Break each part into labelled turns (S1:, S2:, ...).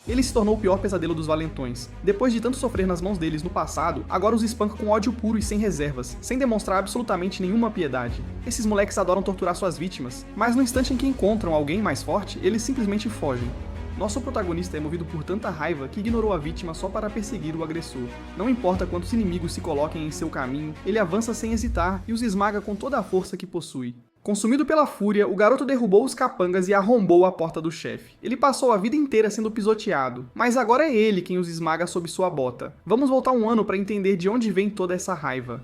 S1: Ele se tornou o pior pesadelo dos valentões. Depois de tanto sofrer nas mãos deles no passado, agora os espanca com ódio puro e sem reservas, sem demonstrar absolutamente nenhuma piedade. Esses moleques adoram torturar suas vítimas, mas no instante em que encontram alguém mais forte, eles simplesmente fogem. Nosso protagonista é movido por tanta raiva que ignorou a vítima só para perseguir o agressor. Não importa quantos inimigos se coloquem em seu caminho, ele avança sem hesitar e os esmaga com toda a força que possui. Consumido pela fúria, o garoto derrubou os capangas e arrombou a porta do chefe. Ele passou a vida inteira sendo pisoteado, mas agora é ele quem os esmaga sob sua bota. Vamos voltar um ano para entender de onde vem toda essa raiva.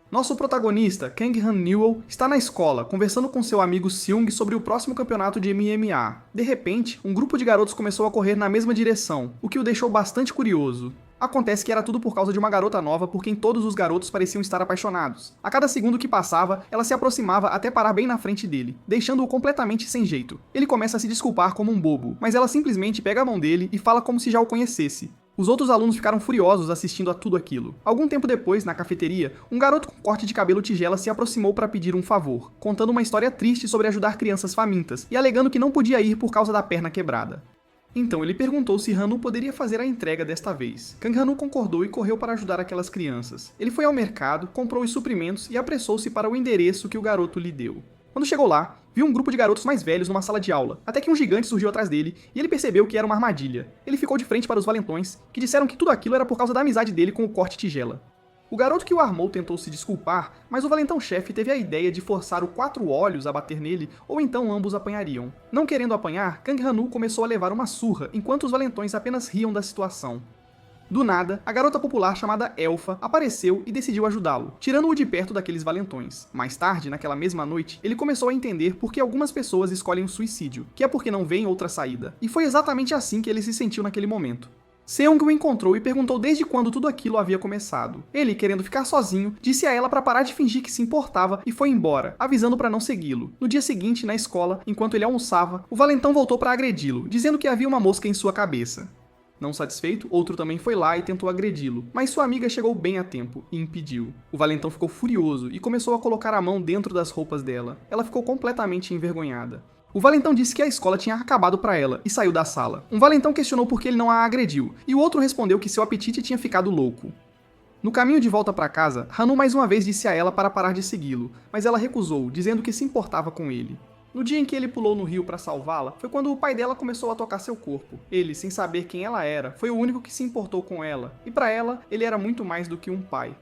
S1: Nosso protagonista, Kang Han Newell, está na escola, conversando com seu amigo Seung sobre o próximo campeonato de MMA. De repente, um grupo de garotos começou a correr na mesma direção, o que o deixou bastante curioso. Acontece que era tudo por causa de uma garota nova por quem todos os garotos pareciam estar apaixonados. A cada segundo que passava, ela se aproximava até parar bem na frente dele, deixando-o completamente sem jeito. Ele começa a se desculpar como um bobo, mas ela simplesmente pega a mão dele e fala como se já o conhecesse. Os outros alunos ficaram furiosos assistindo a tudo aquilo. Algum tempo depois, na cafeteria, um garoto com corte de cabelo tigela se aproximou para pedir um favor, contando uma história triste sobre ajudar crianças famintas e alegando que não podia ir por causa da perna quebrada. Então ele perguntou se Hanu poderia fazer a entrega desta vez. Kang Hanu concordou e correu para ajudar aquelas crianças. Ele foi ao mercado, comprou os suprimentos e apressou-se para o endereço que o garoto lhe deu. Quando chegou lá, viu um grupo de garotos mais velhos numa sala de aula, até que um gigante surgiu atrás dele e ele percebeu que era uma armadilha. Ele ficou de frente para os valentões, que disseram que tudo aquilo era por causa da amizade dele com o corte tigela. O garoto que o armou tentou se desculpar, mas o valentão-chefe teve a ideia de forçar o Quatro Olhos a bater nele, ou então ambos apanhariam. Não querendo apanhar, Kang Hanu começou a levar uma surra, enquanto os valentões apenas riam da situação. Do nada, a garota popular chamada Elfa apareceu e decidiu ajudá-lo, tirando-o de perto daqueles valentões. Mais tarde, naquela mesma noite, ele começou a entender por que algumas pessoas escolhem o suicídio, que é porque não veem outra saída. E foi exatamente assim que ele se sentiu naquele momento. Seung o encontrou e perguntou desde quando tudo aquilo havia começado. Ele, querendo ficar sozinho, disse a ela para parar de fingir que se importava e foi embora, avisando para não segui-lo. No dia seguinte, na escola, enquanto ele almoçava, o valentão voltou para agredi-lo, dizendo que havia uma mosca em sua cabeça. Não satisfeito, outro também foi lá e tentou agredi-lo, mas sua amiga chegou bem a tempo e impediu. O valentão ficou furioso e começou a colocar a mão dentro das roupas dela. Ela ficou completamente envergonhada. O valentão disse que a escola tinha acabado para ela e saiu da sala. Um valentão questionou por que ele não a agrediu, e o outro respondeu que seu apetite tinha ficado louco. No caminho de volta para casa, Hanu mais uma vez disse a ela para parar de segui-lo, mas ela recusou, dizendo que se importava com ele. No dia em que ele pulou no rio para salvá-la, foi quando o pai dela começou a tocar seu corpo. Ele, sem saber quem ela era, foi o único que se importou com ela, e para ela, ele era muito mais do que um pai.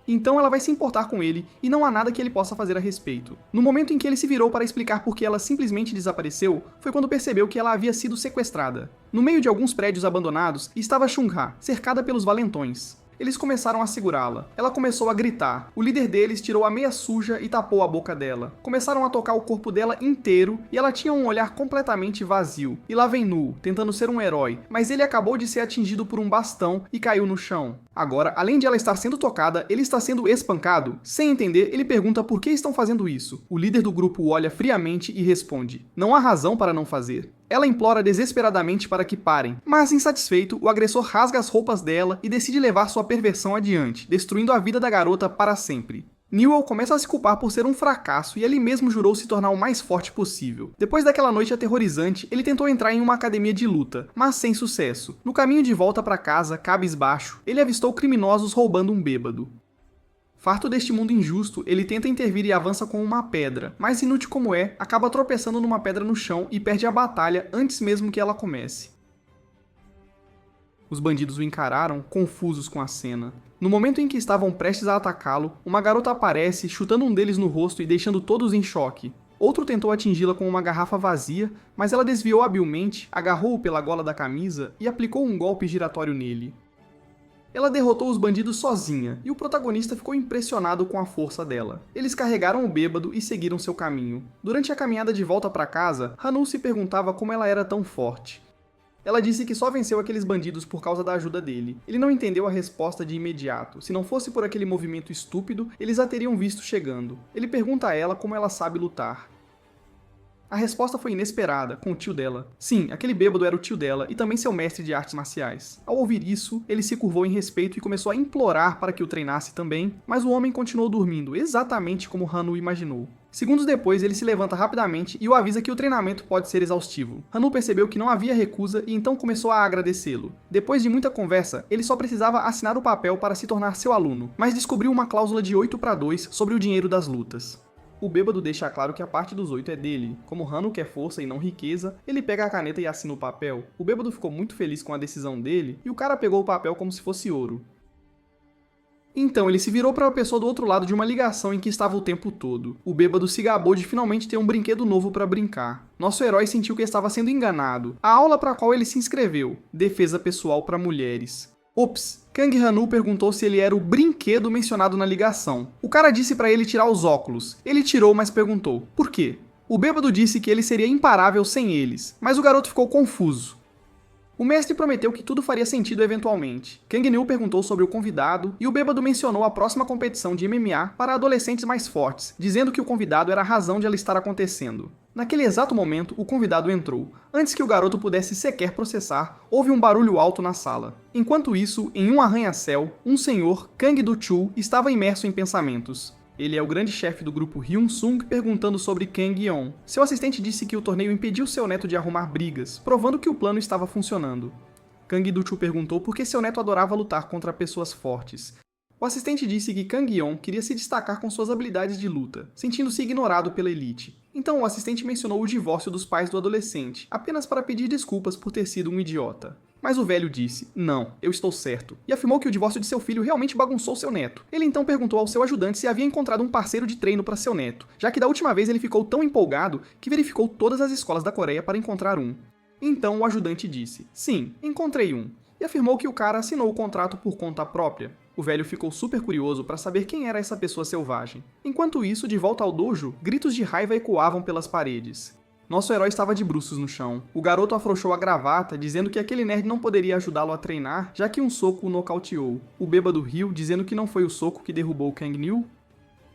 S1: Então ela vai se importar com ele, e não há nada que ele possa fazer a respeito. No momento em que ele se virou para explicar por que ela simplesmente desapareceu, foi quando percebeu que ela havia sido sequestrada. No meio de alguns prédios abandonados, estava Chungha, cercada pelos valentões. Eles começaram a segurá-la. Ela começou a gritar. O líder deles tirou a meia suja e tapou a boca dela. Começaram a tocar o corpo dela inteiro e ela tinha um olhar completamente vazio. E lá vem Nu, tentando ser um herói, mas ele acabou de ser atingido por um bastão e caiu no chão. Agora, além de ela estar sendo tocada, ele está sendo espancado. Sem entender, ele pergunta por que estão fazendo isso. O líder do grupo o olha friamente e responde: não há razão para não fazer. Ela implora desesperadamente para que parem, mas insatisfeito, o agressor rasga as roupas dela e decide levar sua perversão adiante, destruindo a vida da garota para sempre. Newell começa a se culpar por ser um fracasso e ele mesmo jurou se tornar o mais forte possível. Depois daquela noite aterrorizante, ele tentou entrar em uma academia de luta, mas sem sucesso. No caminho de volta para casa, cabisbaixo, ele avistou criminosos roubando um bêbado. Farto deste mundo injusto, ele tenta intervir e avança com uma pedra, mas inútil como é, acaba tropeçando numa pedra no chão e perde a batalha antes mesmo que ela comece. Os bandidos o encararam, confusos com a cena. No momento em que estavam prestes a atacá-lo, uma garota aparece, chutando um deles no rosto e deixando todos em choque. Outro tentou atingi-la com uma garrafa vazia, mas ela desviou habilmente, agarrou-o pela gola da camisa e aplicou um golpe giratório nele. Ela derrotou os bandidos sozinha, e o protagonista ficou impressionado com a força dela. Eles carregaram o bêbado e seguiram seu caminho. Durante a caminhada de volta para casa, Hanu se perguntava como ela era tão forte. Ela disse que só venceu aqueles bandidos por causa da ajuda dele. Ele não entendeu a resposta de imediato. Se não fosse por aquele movimento estúpido, eles a teriam visto chegando. Ele pergunta a ela como ela sabe lutar. A resposta foi inesperada, com o tio dela. Sim, aquele bêbado era o tio dela e também seu mestre de artes marciais. Ao ouvir isso, ele se curvou em respeito e começou a implorar para que o treinasse também, mas o homem continuou dormindo, exatamente como Hanu imaginou. Segundos depois, ele se levanta rapidamente e o avisa que o treinamento pode ser exaustivo. Hanu percebeu que não havia recusa e então começou a agradecê-lo. Depois de muita conversa, ele só precisava assinar o papel para se tornar seu aluno, mas descobriu uma cláusula de 8-2 sobre o dinheiro das lutas. O bêbado deixa claro que a parte dos 8 é dele. Como Hanu quer força e não riqueza, ele pega a caneta e assina o papel. O bêbado ficou muito feliz com a decisão dele e o cara pegou o papel como se fosse ouro. Então ele se virou para a pessoa do outro lado de uma ligação em que estava o tempo todo. O bêbado se gabou de finalmente ter um brinquedo novo para brincar. Nosso herói sentiu que estava sendo enganado. A aula para a qual ele se inscreveu: Defesa Pessoal para Mulheres. Ops, Kang Hanu perguntou se ele era o brinquedo mencionado na ligação. O cara disse para ele tirar os óculos. Ele tirou, mas perguntou: por quê? O bêbado disse que ele seria imparável sem eles, mas o garoto ficou confuso. O mestre prometeu que tudo faria sentido eventualmente. Kang Nu perguntou sobre o convidado e o bêbado mencionou a próxima competição de MMA para adolescentes mais fortes, dizendo que o convidado era a razão de ela estar acontecendo. Naquele exato momento, o convidado entrou. Antes que o garoto pudesse sequer processar, houve um barulho alto na sala. Enquanto isso, em um arranha-céu, um senhor, Kang Du-Chu, estava imerso em pensamentos. Ele é o grande chefe do grupo Hyun-Sung perguntando sobre Kang Yeon. Seu assistente disse que o torneio impediu seu neto de arrumar brigas, provando que o plano estava funcionando. Kang Du-Chu perguntou por que seu neto adorava lutar contra pessoas fortes. O assistente disse que Kang Yeon queria se destacar com suas habilidades de luta, sentindo-se ignorado pela elite. Então o assistente mencionou o divórcio dos pais do adolescente, apenas para pedir desculpas por ter sido um idiota. Mas o velho disse: não, eu estou certo, e afirmou que o divórcio de seu filho realmente bagunçou seu neto. Ele então perguntou ao seu ajudante se havia encontrado um parceiro de treino para seu neto, já que da última vez ele ficou tão empolgado que verificou todas as escolas da Coreia para encontrar um. Então o ajudante disse: sim, encontrei um, e afirmou que o cara assinou o contrato por conta própria. O velho ficou super curioso para saber quem era essa pessoa selvagem. Enquanto isso, de volta ao dojo, gritos de raiva ecoavam pelas paredes. Nosso herói estava de bruços no chão. O garoto afrouxou a gravata, dizendo que aquele nerd não poderia ajudá-lo a treinar, já que um soco o nocauteou. O bêbado riu, dizendo que não foi o soco que derrubou Kang Nu.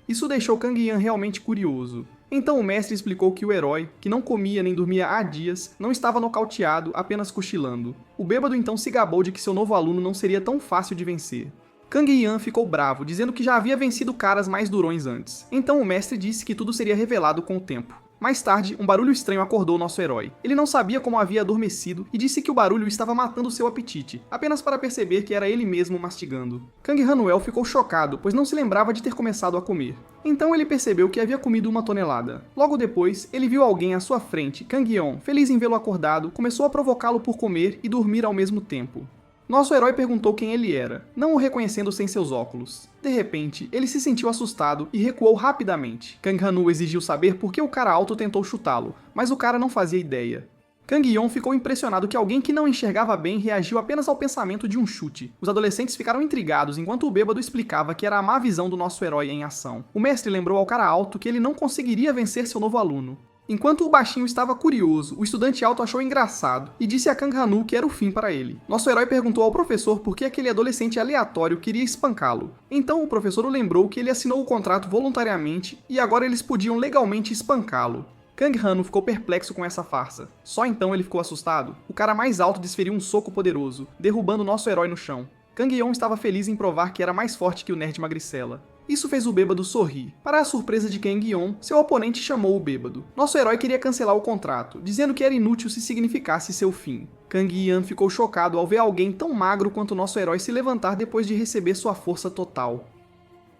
S1: Isso deixou Kang Yan realmente curioso. Então o mestre explicou que o herói, que não comia nem dormia há dias, não estava nocauteado, apenas cochilando. O bêbado então se gabou de que seu novo aluno não seria tão fácil de vencer. Kang Yan ficou bravo, dizendo que já havia vencido caras mais durões antes. Então o mestre disse que tudo seria revelado com o tempo. Mais tarde, um barulho estranho acordou nosso herói. Ele não sabia como havia adormecido e disse que o barulho estava matando seu apetite, apenas para perceber que era ele mesmo mastigando. Kang Hanuel ficou chocado, pois não se lembrava de ter começado a comer. Então ele percebeu que havia comido 1 tonelada. Logo depois, ele viu alguém à sua frente, Kang Yeon, feliz em vê-lo acordado, começou a provocá-lo por comer e dormir ao mesmo tempo. Nosso herói perguntou quem ele era, não o reconhecendo sem seus óculos. De repente, ele se sentiu assustado e recuou rapidamente. Kang Hanu exigiu saber por que o cara alto tentou chutá-lo, mas o cara não fazia ideia. Kang Yeon ficou impressionado que alguém que não enxergava bem reagiu apenas ao pensamento de um chute. Os adolescentes ficaram intrigados enquanto o bêbado explicava que era a má visão do nosso herói em ação. O mestre lembrou ao cara alto que ele não conseguiria vencer seu novo aluno. Enquanto o baixinho estava curioso, o estudante alto achou engraçado e disse a Kang Hanu que era o fim para ele. Nosso herói perguntou ao professor por que aquele adolescente aleatório queria espancá-lo. Então o professor o lembrou que ele assinou o contrato voluntariamente e agora eles podiam legalmente espancá-lo. Kang Hanu ficou perplexo com essa farsa. Só então ele ficou assustado. O cara mais alto desferiu um soco poderoso, derrubando nosso herói no chão. Kang Yeon estava feliz em provar que era mais forte que o nerd magricela. Isso fez o bêbado sorrir. Para a surpresa de Kang Yeon, seu oponente chamou o bêbado. Nosso herói queria cancelar o contrato, dizendo que era inútil se significasse seu fim. Kang Yan ficou chocado ao ver alguém tão magro quanto nosso herói se levantar depois de receber sua força total.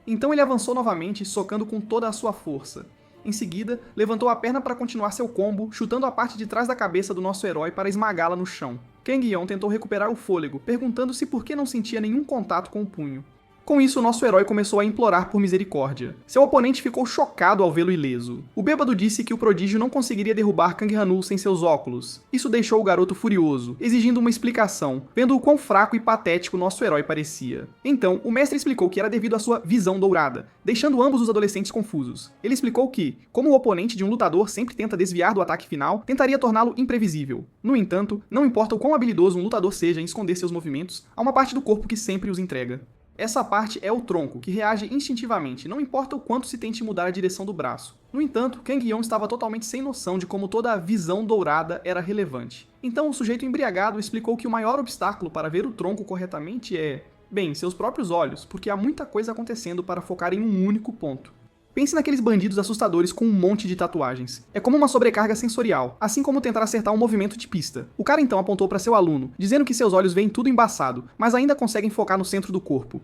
S1: Então ele avançou novamente, socando com toda a sua força. Em seguida, levantou a perna para continuar seu combo, chutando a parte de trás da cabeça do nosso herói para esmagá-la no chão. Kang Yeon tentou recuperar o fôlego, perguntando-se por que não sentia nenhum contato com o punho. Com isso, nosso herói começou a implorar por misericórdia. Seu oponente ficou chocado ao vê-lo ileso. O bêbado disse que o prodígio não conseguiria derrubar Kang Hanu sem seus óculos. Isso deixou o garoto furioso, exigindo uma explicação, vendo o quão fraco e patético nosso herói parecia. Então, o mestre explicou que era devido à sua visão dourada, deixando ambos os adolescentes confusos. Ele explicou que, como o oponente de um lutador sempre tenta desviar do ataque final, tentaria torná-lo imprevisível. No entanto, não importa o quão habilidoso um lutador seja em esconder seus movimentos, há uma parte do corpo que sempre os entrega. Essa parte é o tronco, que reage instintivamente, não importa o quanto se tente mudar a direção do braço. No entanto, Kang Yeon estava totalmente sem noção de como toda a visão dourada era relevante. Então o sujeito embriagado explicou que o maior obstáculo para ver o tronco corretamente é, bem, seus próprios olhos, porque há muita coisa acontecendo para focar em um único ponto. Pense naqueles bandidos assustadores com um monte de tatuagens. É como uma sobrecarga sensorial, assim como tentar acertar um movimento de pista. O cara então apontou para seu aluno, dizendo que seus olhos veem tudo embaçado, mas ainda conseguem focar no centro do corpo.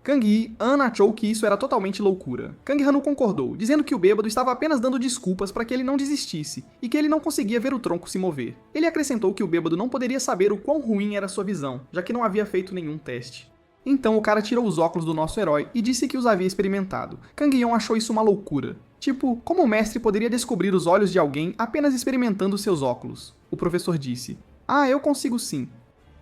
S1: Kang Yi-an achou que isso era totalmente loucura. Kang Hanu concordou, dizendo que o bêbado estava apenas dando desculpas para que ele não desistisse, e que ele não conseguia ver o tronco se mover. Ele acrescentou que o bêbado não poderia saber o quão ruim era sua visão, já que não havia feito nenhum teste. Então o cara tirou os óculos do nosso herói e disse que os havia experimentado. Kang Yeon achou isso uma loucura. Tipo, como o mestre poderia descobrir os olhos de alguém apenas experimentando seus óculos? O professor disse, eu consigo sim.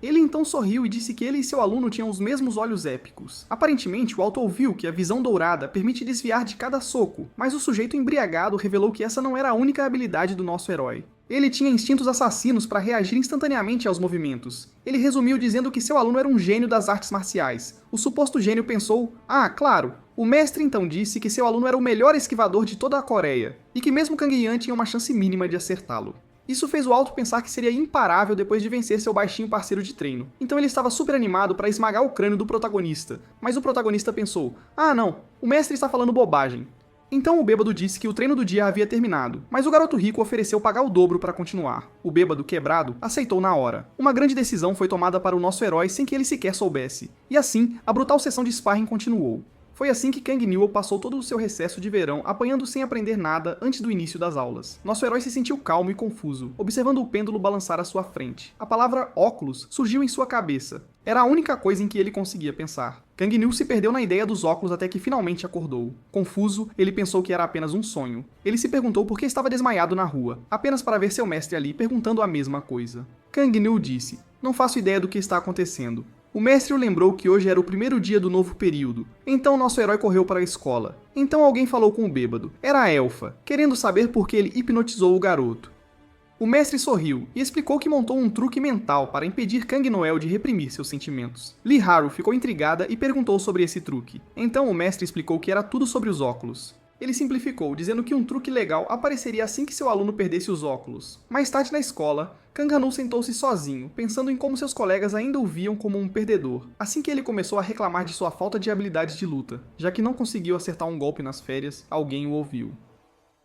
S1: Ele então sorriu e disse que ele e seu aluno tinham os mesmos olhos épicos. Aparentemente, o autor ouviu que a visão dourada permite desviar de cada soco, mas o sujeito embriagado revelou que essa não era a única habilidade do nosso herói. Ele tinha instintos assassinos para reagir instantaneamente aos movimentos. Ele resumiu dizendo que seu aluno era um gênio das artes marciais. O suposto gênio pensou, claro. O mestre então disse que seu aluno era o melhor esquivador de toda a Coreia, e que mesmo Kang Yeon tinha uma chance mínima de acertá-lo. Isso fez o alto pensar que seria imparável depois de vencer seu baixinho parceiro de treino. Então ele estava super animado para esmagar o crânio do protagonista, mas o protagonista pensou, não, o mestre está falando bobagem. Então o bêbado disse que o treino do dia havia terminado, mas o garoto rico ofereceu pagar o dobro para continuar. O bêbado, quebrado, aceitou na hora. Uma grande decisão foi tomada para o nosso herói sem que ele sequer soubesse. E assim, a brutal sessão de sparring continuou. Foi assim que Kang Newell passou todo o seu recesso de verão apanhando sem aprender nada antes do início das aulas. Nosso herói se sentiu calmo e confuso, observando o pêndulo balançar à sua frente. A palavra óculos surgiu em sua cabeça. Era a única coisa em que ele conseguia pensar. Kang Newell se perdeu na ideia dos óculos até que finalmente acordou. Confuso, ele pensou que era apenas um sonho. Ele se perguntou por que estava desmaiado na rua, apenas para ver seu mestre ali perguntando a mesma coisa. Kang Newell disse, não faço ideia do que está acontecendo. O mestre o lembrou que hoje era o primeiro dia do novo período, então nosso herói correu para a escola. Então alguém falou com o bêbado. Era a elfa, querendo saber por que ele hipnotizou o garoto. O mestre sorriu e explicou que montou um truque mental para impedir Kang Noel de reprimir seus sentimentos. Lee Haru ficou intrigada e perguntou sobre esse truque. Então o mestre explicou que era tudo sobre os óculos. Ele simplificou, dizendo que um truque legal apareceria assim que seu aluno perdesse os óculos. Mais tarde na escola, Kang Hanu sentou-se sozinho, pensando em como seus colegas ainda o viam como um perdedor, assim que ele começou a reclamar de sua falta de habilidades de luta. Já que não conseguiu acertar um golpe nas férias, alguém o ouviu.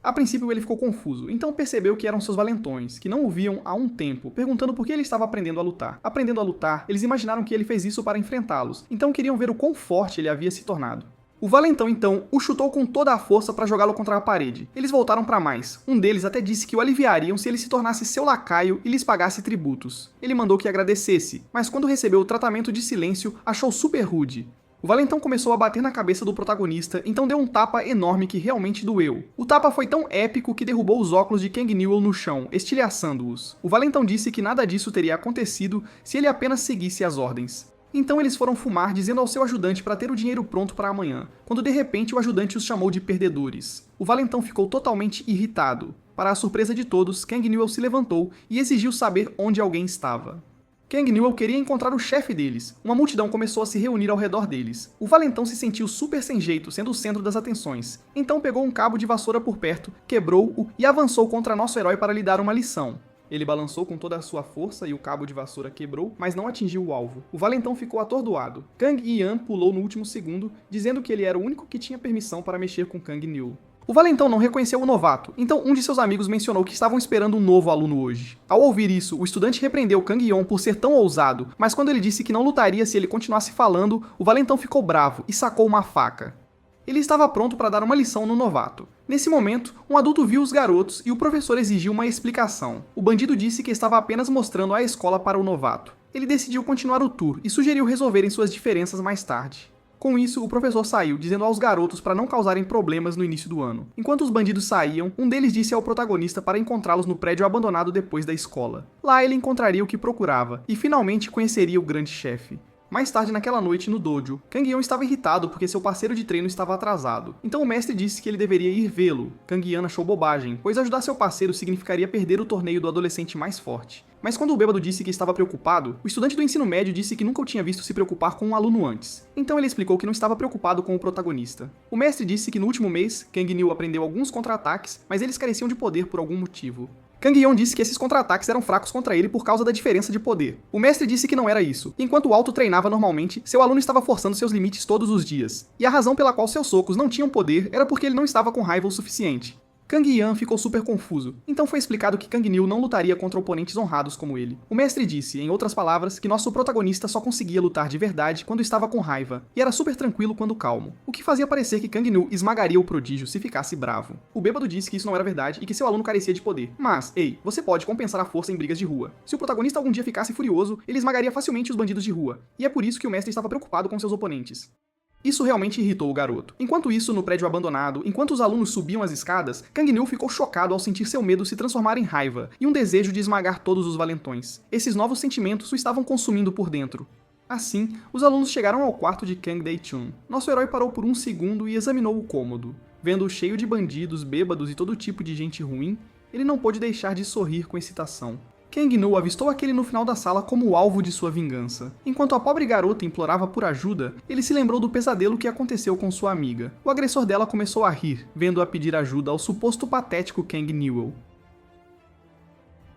S1: A princípio ele ficou confuso, então percebeu que eram seus valentões, que não o viam há um tempo, perguntando por que ele estava aprendendo a lutar. Aprendendo a lutar, eles imaginaram que ele fez isso para enfrentá-los, então queriam ver o quão forte ele havia se tornado. O valentão, então, o chutou com toda a força para jogá-lo contra a parede. Eles voltaram para mais. Um deles até disse que o aliviariam se ele se tornasse seu lacaio e lhes pagasse tributos. Ele mandou que agradecesse, mas quando recebeu o tratamento de silêncio, achou super rude. O valentão começou a bater na cabeça do protagonista, então deu um tapa enorme que realmente doeu. O tapa foi tão épico que derrubou os óculos de Kang Newell no chão, estilhaçando-os. O valentão disse que nada disso teria acontecido se ele apenas seguisse as ordens. Então eles foram fumar, dizendo ao seu ajudante para ter o dinheiro pronto para amanhã, quando de repente o ajudante os chamou de perdedores. O valentão ficou totalmente irritado. Para a surpresa de todos, Kang Newell se levantou e exigiu saber onde alguém estava. Kang Newell queria encontrar o chefe deles. Uma multidão começou a se reunir ao redor deles. O valentão se sentiu super sem jeito, sendo o centro das atenções. Então pegou um cabo de vassoura por perto, quebrou-o e avançou contra nosso herói para lhe dar uma lição. Ele balançou com toda a sua força e o cabo de vassoura quebrou, mas não atingiu o alvo. O valentão ficou atordoado. Kang Yi-an pulou no último segundo, dizendo que ele era o único que tinha permissão para mexer com Kang Newell. O valentão não reconheceu o novato, então um de seus amigos mencionou que estavam esperando um novo aluno hoje. Ao ouvir isso, o estudante repreendeu Kang Yeon por ser tão ousado, mas quando ele disse que não lutaria se ele continuasse falando, o valentão ficou bravo e sacou uma faca. Ele estava pronto para dar uma lição no novato. Nesse momento, um adulto viu os garotos e o professor exigiu uma explicação. O bandido disse que estava apenas mostrando a escola para o novato. Ele decidiu continuar o tour e sugeriu resolverem suas diferenças mais tarde. Com isso, o professor saiu, dizendo aos garotos para não causarem problemas no início do ano. Enquanto os bandidos saíam, um deles disse ao protagonista para encontrá-los no prédio abandonado depois da escola. Lá ele encontraria o que procurava e finalmente conheceria o grande chefe. Mais tarde naquela noite, no dojo, Kang Yeon estava irritado porque seu parceiro de treino estava atrasado. Então o mestre disse que ele deveria ir vê-lo. Kang Yeon achou bobagem, pois ajudar seu parceiro significaria perder o torneio do adolescente mais forte. Mas quando o bêbado disse que estava preocupado, o estudante do ensino médio disse que nunca o tinha visto se preocupar com um aluno antes. Então ele explicou que não estava preocupado com o protagonista. O mestre disse que no último mês, Kang Neil aprendeu alguns contra-ataques, mas eles careciam de poder por algum motivo. Kang Yeon disse que esses contra-ataques eram fracos contra ele por causa da diferença de poder. O mestre disse que não era isso. Enquanto o Alto treinava normalmente, seu aluno estava forçando seus limites todos os dias. E a razão pela qual seus socos não tinham poder era porque ele não estava com raiva o suficiente. Kang Yeon ficou super confuso, então foi explicado que Kang Neil não lutaria contra oponentes honrados como ele. O mestre disse, em outras palavras, que nosso protagonista só conseguia lutar de verdade quando estava com raiva, e era super tranquilo quando calmo, o que fazia parecer que Kang Neil esmagaria o prodígio se ficasse bravo. O bêbado disse que isso não era verdade e que seu aluno carecia de poder. Mas, ei, você pode compensar a força em brigas de rua. Se o protagonista algum dia ficasse furioso, ele esmagaria facilmente os bandidos de rua, e é por isso que o mestre estava preocupado com seus oponentes. Isso realmente irritou o garoto. Enquanto isso, no prédio abandonado, enquanto os alunos subiam as escadas, Kang Neil ficou chocado ao sentir seu medo se transformar em raiva e um desejo de esmagar todos os valentões. Esses novos sentimentos o estavam consumindo por dentro. Assim, os alunos chegaram ao quarto de Kang Dae-chun. Nosso herói parou por um segundo e examinou o cômodo. Vendo-o cheio de bandidos, bêbados e todo tipo de gente ruim, ele não pôde deixar de sorrir com excitação. Kang Neil avistou aquele no final da sala como o alvo de sua vingança. Enquanto a pobre garota implorava por ajuda, ele se lembrou do pesadelo que aconteceu com sua amiga. O agressor dela começou a rir, vendo-a pedir ajuda ao suposto patético Kang Newell.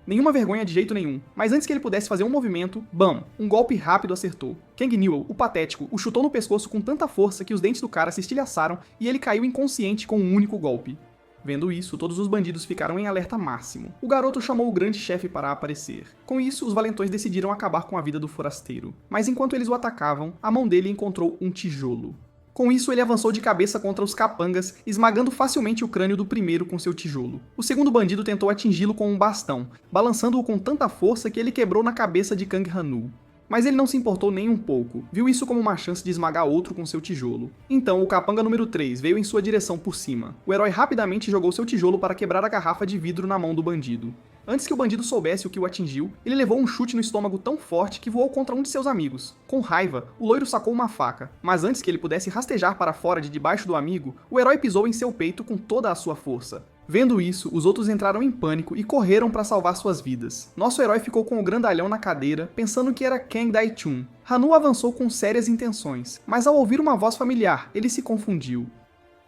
S1: Nenhuma vergonha de jeito nenhum, mas antes que ele pudesse fazer um movimento, bam, um golpe rápido acertou. Kang Newell, o patético, o chutou no pescoço com tanta força que os dentes do cara se estilhaçaram e ele caiu inconsciente com um único golpe. Vendo isso, todos os bandidos ficaram em alerta máximo. O garoto chamou o grande chefe para aparecer. Com isso, os valentões decidiram acabar com a vida do forasteiro. Mas enquanto eles o atacavam, a mão dele encontrou um tijolo. Com isso, ele avançou de cabeça contra os capangas, esmagando facilmente o crânio do primeiro com seu tijolo. O segundo bandido tentou atingi-lo com um bastão, balançando-o com tanta força que ele quebrou na cabeça de Kang Han-woo. Mas ele não se importou nem um pouco, viu isso como uma chance de esmagar outro com seu tijolo. Então, o capanga número 3 veio em sua direção por cima. O herói rapidamente jogou seu tijolo para quebrar a garrafa de vidro na mão do bandido. Antes que o bandido soubesse o que o atingiu, ele levou um chute no estômago tão forte que voou contra um de seus amigos. Com raiva, o loiro sacou uma faca, mas antes que ele pudesse rastejar para fora de debaixo do amigo, o herói pisou em seu peito com toda a sua força. Vendo isso, os outros entraram em pânico e correram para salvar suas vidas. Nosso herói ficou com o grandalhão na cadeira, pensando que era Kang Dae-chun. Han-woo avançou com sérias intenções, mas ao ouvir uma voz familiar, ele se confundiu.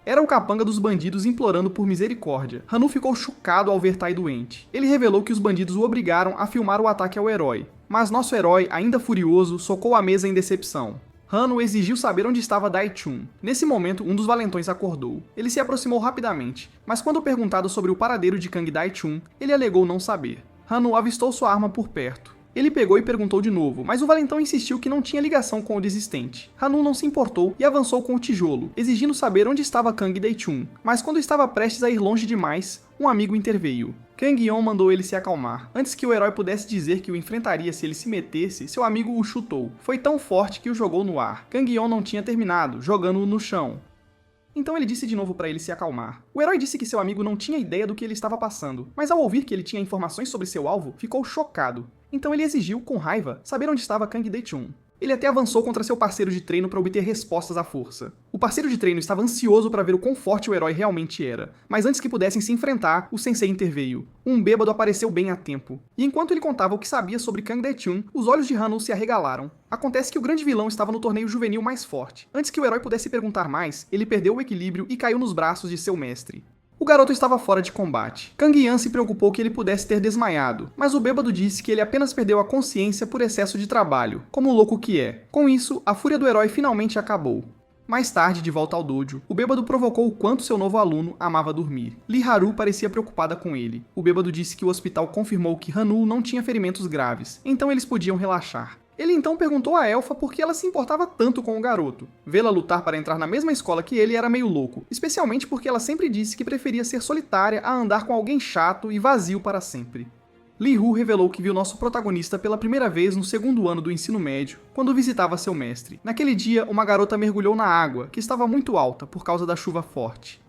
S1: Era o capanga dos bandidos implorando por misericórdia. Han-woo ficou chocado ao ver Tai doente. Ele revelou que os bandidos o obrigaram a filmar o ataque ao herói. Mas nosso herói, ainda furioso, socou a mesa em decepção. Han-woo exigiu saber onde estava Dae-chun. Nesse momento, um dos valentões acordou. Ele se aproximou rapidamente, mas quando perguntado sobre o paradeiro de Kang Dae-chun, ele alegou não saber. Han-woo avistou sua arma por perto. Ele pegou e perguntou de novo, mas o valentão insistiu que não tinha ligação com o desistente. Han-woo não se importou e avançou com o tijolo, exigindo saber onde estava Kang Dae-chun. Mas quando estava prestes a ir longe demais, um amigo interveio. Kang Yeon mandou ele se acalmar. Antes que o herói pudesse dizer que o enfrentaria se ele se metesse, seu amigo o chutou. Foi tão forte que o jogou no ar. Kang Yeon não tinha terminado, jogando-o no chão. Então ele disse de novo para ele se acalmar. O herói disse que seu amigo não tinha ideia do que ele estava passando, mas ao ouvir que ele tinha informações sobre seu alvo, ficou chocado. Então ele exigiu, com raiva, saber onde estava Kang Dae-chun. Ele até avançou contra seu parceiro de treino para obter respostas à força. O parceiro de treino estava ansioso para ver o quão forte o herói realmente era, mas antes que pudessem se enfrentar, o sensei interveio. Um bêbado apareceu bem a tempo. E enquanto ele contava o que sabia sobre Kang Dae-chun, os olhos de Han-woo se arregalaram. Acontece que o grande vilão estava no torneio juvenil mais forte. Antes que o herói pudesse perguntar mais, ele perdeu o equilíbrio e caiu nos braços de seu mestre. O garoto estava fora de combate. Kang Yeon se preocupou que ele pudesse ter desmaiado, mas o bêbado disse que ele apenas perdeu a consciência por excesso de trabalho, como o louco que é. Com isso, a fúria do herói finalmente acabou. Mais tarde, de volta ao dojo, o bêbado provocou o quanto seu novo aluno amava dormir. Lee Haru parecia preocupada com ele. O bêbado disse que o hospital confirmou que Han-woo não tinha ferimentos graves, então eles podiam relaxar. Ele então perguntou à elfa por que ela se importava tanto com o garoto. Vê-la lutar para entrar na mesma escola que ele era meio louco, especialmente porque ela sempre disse que preferia ser solitária a andar com alguém chato e vazio para sempre. Lee Hu revelou que viu nosso protagonista pela primeira vez no segundo ano do ensino médio, quando visitava seu mestre. Naquele dia, uma garota mergulhou na água, que estava muito alta por causa da chuva forte.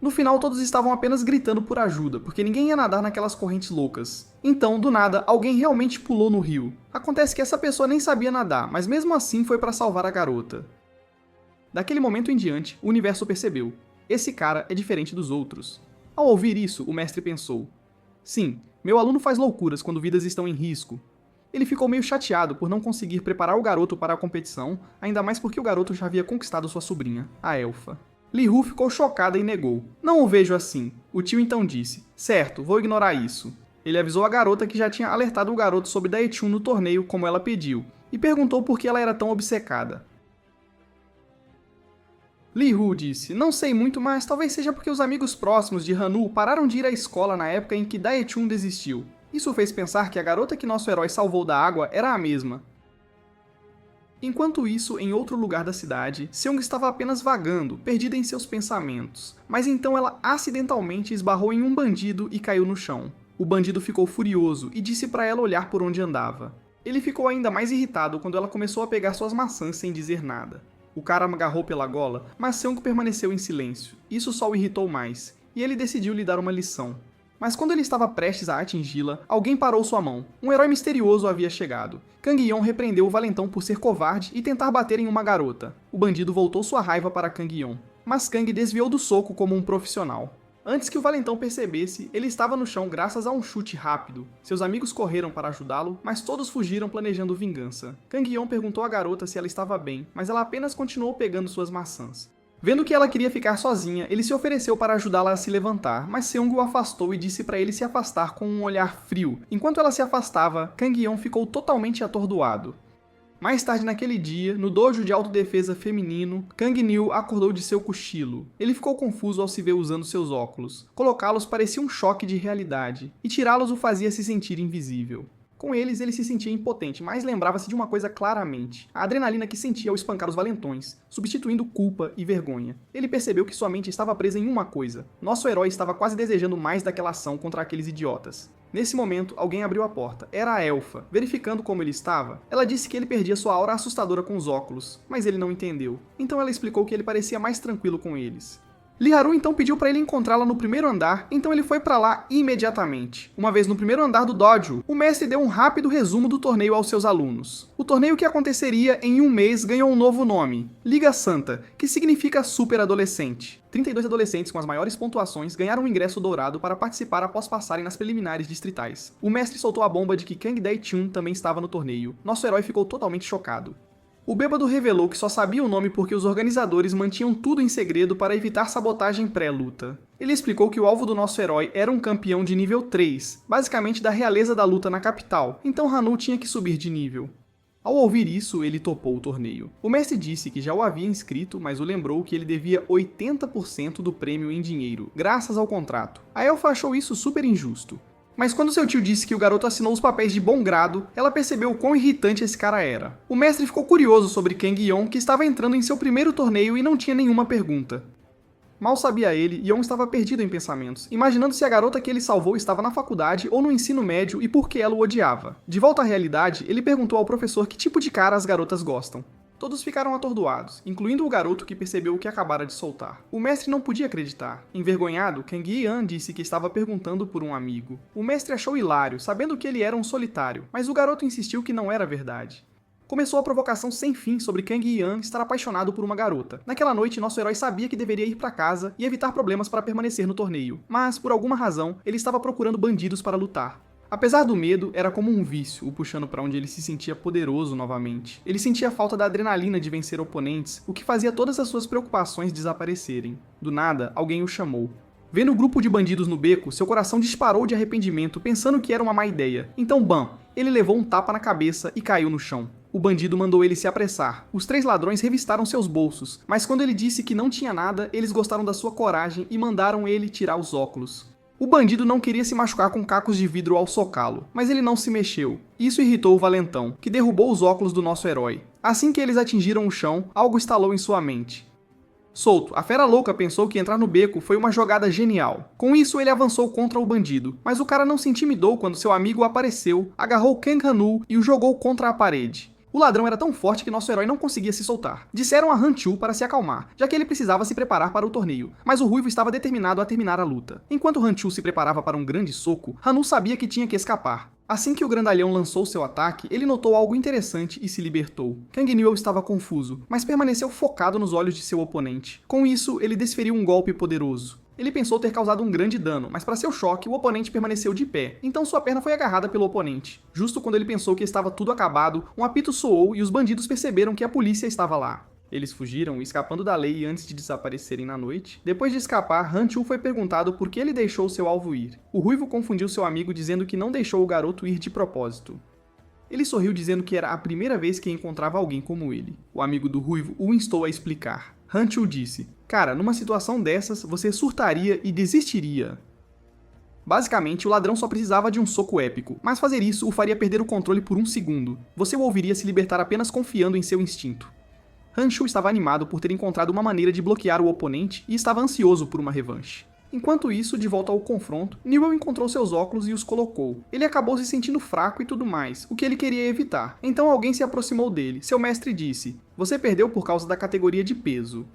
S1: No final, todos estavam apenas gritando por ajuda, porque ninguém ia nadar naquelas correntes loucas. Então, do nada, alguém realmente pulou no rio. Acontece que essa pessoa nem sabia nadar, mas mesmo assim foi para salvar a garota. Daquele momento em diante, o universo percebeu: esse cara é diferente dos outros. Ao ouvir isso, o mestre pensou: sim, meu aluno faz loucuras quando vidas estão em risco. Ele ficou meio chateado por não conseguir preparar o garoto para a competição, ainda mais porque o garoto já havia conquistado sua sobrinha, a elfa. Li Hu ficou chocada e negou: não o vejo assim. O tio então disse: certo, vou ignorar isso. Ele avisou a garota que já tinha alertado o garoto sobre Daechun no torneio como ela pediu, e perguntou por que ela era tão obcecada. Li Hu disse: não sei muito, mas talvez seja porque os amigos próximos de Hanu pararam de ir à escola na época em que Daechun desistiu. Isso fez pensar que a garota que nosso herói salvou da água era a mesma. Enquanto isso, em outro lugar da cidade, Seong estava apenas vagando, perdida em seus pensamentos. Mas então ela acidentalmente esbarrou em um bandido e caiu no chão. O bandido ficou furioso e disse para ela olhar por onde andava. Ele ficou ainda mais irritado quando ela começou a pegar suas maçãs sem dizer nada. O cara agarrou pela gola, mas Seong permaneceu em silêncio. Isso só o irritou mais, e ele decidiu lhe dar uma lição. Mas quando ele estava prestes a atingi-la, alguém parou sua mão. Um herói misterioso havia chegado. Kang Yeon repreendeu o valentão por ser covarde e tentar bater em uma garota. O bandido voltou sua raiva para Kang Yeon, mas Kang desviou do soco como um profissional. Antes que o valentão percebesse, ele estava no chão graças a um chute rápido. Seus amigos correram para ajudá-lo, mas todos fugiram planejando vingança. Kang Yeon perguntou à garota se ela estava bem, mas ela apenas continuou pegando suas maçãs. Vendo que ela queria ficar sozinha, ele se ofereceu para ajudá-la a se levantar, mas Seong o afastou e disse para ele se afastar com um olhar frio. Enquanto ela se afastava, Kang Yeon ficou totalmente atordoado. Mais tarde naquele dia, no dojo de autodefesa feminino, Kang Nil acordou de seu cochilo. Ele ficou confuso ao se ver usando seus óculos. Colocá-los parecia um choque de realidade, e tirá-los o fazia se sentir invisível. Com eles, ele se sentia impotente, mas lembrava-se de uma coisa claramente: a adrenalina que sentia ao espancar os valentões, substituindo culpa e vergonha. Ele percebeu que sua mente estava presa em uma coisa: nosso herói estava quase desejando mais daquela ação contra aqueles idiotas. Nesse momento, alguém abriu a porta. Era a elfa. Verificando como ele estava, ela disse que ele perdia sua aura assustadora com os óculos, mas ele não entendeu. Então ela explicou que ele parecia mais tranquilo com eles. Lee Haru então pediu para ele encontrá-la no primeiro andar, então ele foi para lá imediatamente. Uma vez no primeiro andar do dojo, o mestre deu um rápido resumo do torneio aos seus alunos. O torneio que aconteceria em um mês ganhou um novo nome, Liga Santa, que significa Super Adolescente. 32 adolescentes com as maiores pontuações ganharam um ingresso dourado para participar após passarem nas preliminares distritais. O mestre soltou a bomba de que Kang Daechun também estava no torneio. Nosso herói ficou totalmente chocado. O bêbado revelou que só sabia o nome porque os organizadores mantinham tudo em segredo para evitar sabotagem pré-luta. Ele explicou que o alvo do nosso herói era um campeão de nível 3, basicamente da realeza da luta na capital, então Hanu tinha que subir de nível. Ao ouvir isso, ele topou o torneio. O mestre disse que já o havia inscrito, mas o lembrou que ele devia 80% do prêmio em dinheiro, graças ao contrato. A elfa achou isso super injusto. Mas quando seu tio disse que o garoto assinou os papéis de bom grado, ela percebeu o quão irritante esse cara era. O mestre ficou curioso sobre Kang Yeon, que estava entrando em seu primeiro torneio e não tinha nenhuma pergunta. Mal sabia ele, Yeon estava perdido em pensamentos, imaginando se a garota que ele salvou estava na faculdade ou no ensino médio e por que ela o odiava. De volta à realidade, ele perguntou ao professor que tipo de cara as garotas gostam. Todos ficaram atordoados, incluindo o garoto que percebeu o que acabara de soltar. O mestre não podia acreditar. Envergonhado, Kang Yi-an disse que estava perguntando por um amigo. O mestre achou hilário, sabendo que ele era um solitário, mas o garoto insistiu que não era verdade. Começou a provocação sem fim sobre Kang Yi-an estar apaixonado por uma garota. Naquela noite, nosso herói sabia que deveria ir para casa e evitar problemas para permanecer no torneio, mas, por alguma razão, ele estava procurando bandidos para lutar. Apesar do medo, era como um vício, o puxando para onde ele se sentia poderoso novamente. Ele sentia a falta da adrenalina de vencer oponentes, o que fazia todas as suas preocupações desaparecerem. Do nada, alguém o chamou. Vendo o grupo de bandidos no beco, seu coração disparou de arrependimento, pensando que era uma má ideia. Então, bam! Ele levou um tapa na cabeça e caiu no chão. O bandido mandou ele se apressar. Os 3 ladrões revistaram seus bolsos, mas quando ele disse que não tinha nada, eles gostaram da sua coragem e mandaram ele tirar os óculos. O bandido não queria se machucar com cacos de vidro ao socá-lo, mas ele não se mexeu. Isso irritou o valentão, que derrubou os óculos do nosso herói. Assim que eles atingiram o chão, algo estalou em sua mente. Solto, a fera louca pensou que entrar no beco foi uma jogada genial. Com isso, ele avançou contra o bandido, mas o cara não se intimidou quando seu amigo apareceu, agarrou Kang Hanu e o jogou contra a parede. O ladrão era tão forte que nosso herói não conseguia se soltar. Disseram a Han Chu para se acalmar, já que ele precisava se preparar para o torneio, mas o ruivo estava determinado a terminar a luta. Enquanto Han Chu se preparava para um grande soco, Hanu sabia que tinha que escapar. Assim que o grandalhão lançou seu ataque, ele notou algo interessante e se libertou. Kang Newell estava confuso, mas permaneceu focado nos olhos de seu oponente. Com isso, ele desferiu um golpe poderoso. Ele pensou ter causado um grande dano, mas para seu choque, o oponente permaneceu de pé, então sua perna foi agarrada pelo oponente. Justo quando ele pensou que estava tudo acabado, um apito soou e os bandidos perceberam que a polícia estava lá. Eles fugiram, escapando da lei antes de desaparecerem na noite. Depois de escapar, Han Chu foi perguntado por que ele deixou seu alvo ir. O ruivo confundiu seu amigo dizendo que não deixou o garoto ir de propósito. Ele sorriu dizendo que era a primeira vez que encontrava alguém como ele. O amigo do ruivo o instou a explicar. Han Chu disse: "Cara, numa situação dessas, você surtaria e desistiria." Basicamente, o ladrão só precisava de um soco épico, mas fazer isso o faria perder o controle por um segundo. Você o ouviria se libertar apenas confiando em seu instinto. Han Chu estava animado por ter encontrado uma maneira de bloquear o oponente e estava ansioso por uma revanche. Enquanto isso, de volta ao confronto, Newell encontrou seus óculos e os colocou. Ele acabou se sentindo fraco e tudo mais, o que ele queria evitar. Então alguém se aproximou dele. Seu mestre disse: "Você perdeu por causa da categoria de peso."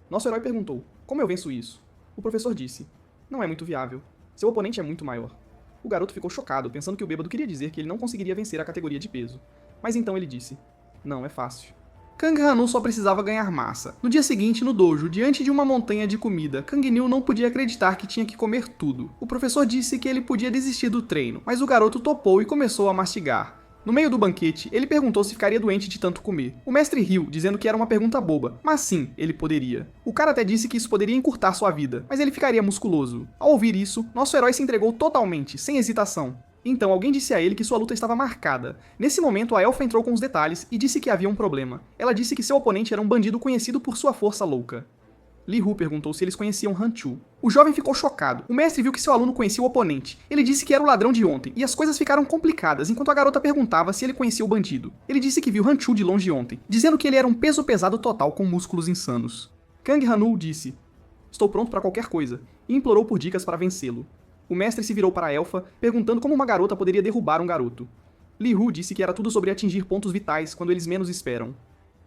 S1: Nosso herói perguntou: "Como eu venço isso?" O professor disse: "Não é muito viável. Seu oponente é muito maior." O garoto ficou chocado, pensando que o bêbado queria dizer que ele não conseguiria vencer a categoria de peso. Mas então ele disse: "Não, é fácil." Kang Hanu só precisava ganhar massa. No dia seguinte, no dojo, diante de uma montanha de comida, Kang Newell não podia acreditar que tinha que comer tudo. O professor disse que ele podia desistir do treino, mas o garoto topou e começou a mastigar. No meio do banquete, ele perguntou se ficaria doente de tanto comer. O mestre riu, dizendo que era uma pergunta boba, mas sim, ele poderia. O cara até disse que isso poderia encurtar sua vida, mas ele ficaria musculoso. Ao ouvir isso, nosso herói se entregou totalmente, sem hesitação. Então alguém disse a ele que sua luta estava marcada. Nesse momento, a elfa entrou com os detalhes e disse que havia um problema. Ela disse que seu oponente era um bandido conhecido por sua força louca. Li Hu perguntou se eles conheciam Han Chu. O jovem ficou chocado. O mestre viu que seu aluno conhecia o oponente. Ele disse que era o ladrão de ontem, e as coisas ficaram complicadas enquanto a garota perguntava se ele conhecia o bandido. Ele disse que viu Han Chu de longe ontem, dizendo que ele era um peso pesado total com músculos insanos. Kang Hanu disse: "Estou pronto para qualquer coisa", e implorou por dicas para vencê-lo. O mestre se virou para a elfa, perguntando como uma garota poderia derrubar um garoto. Li Hu disse que era tudo sobre atingir pontos vitais quando eles menos esperam.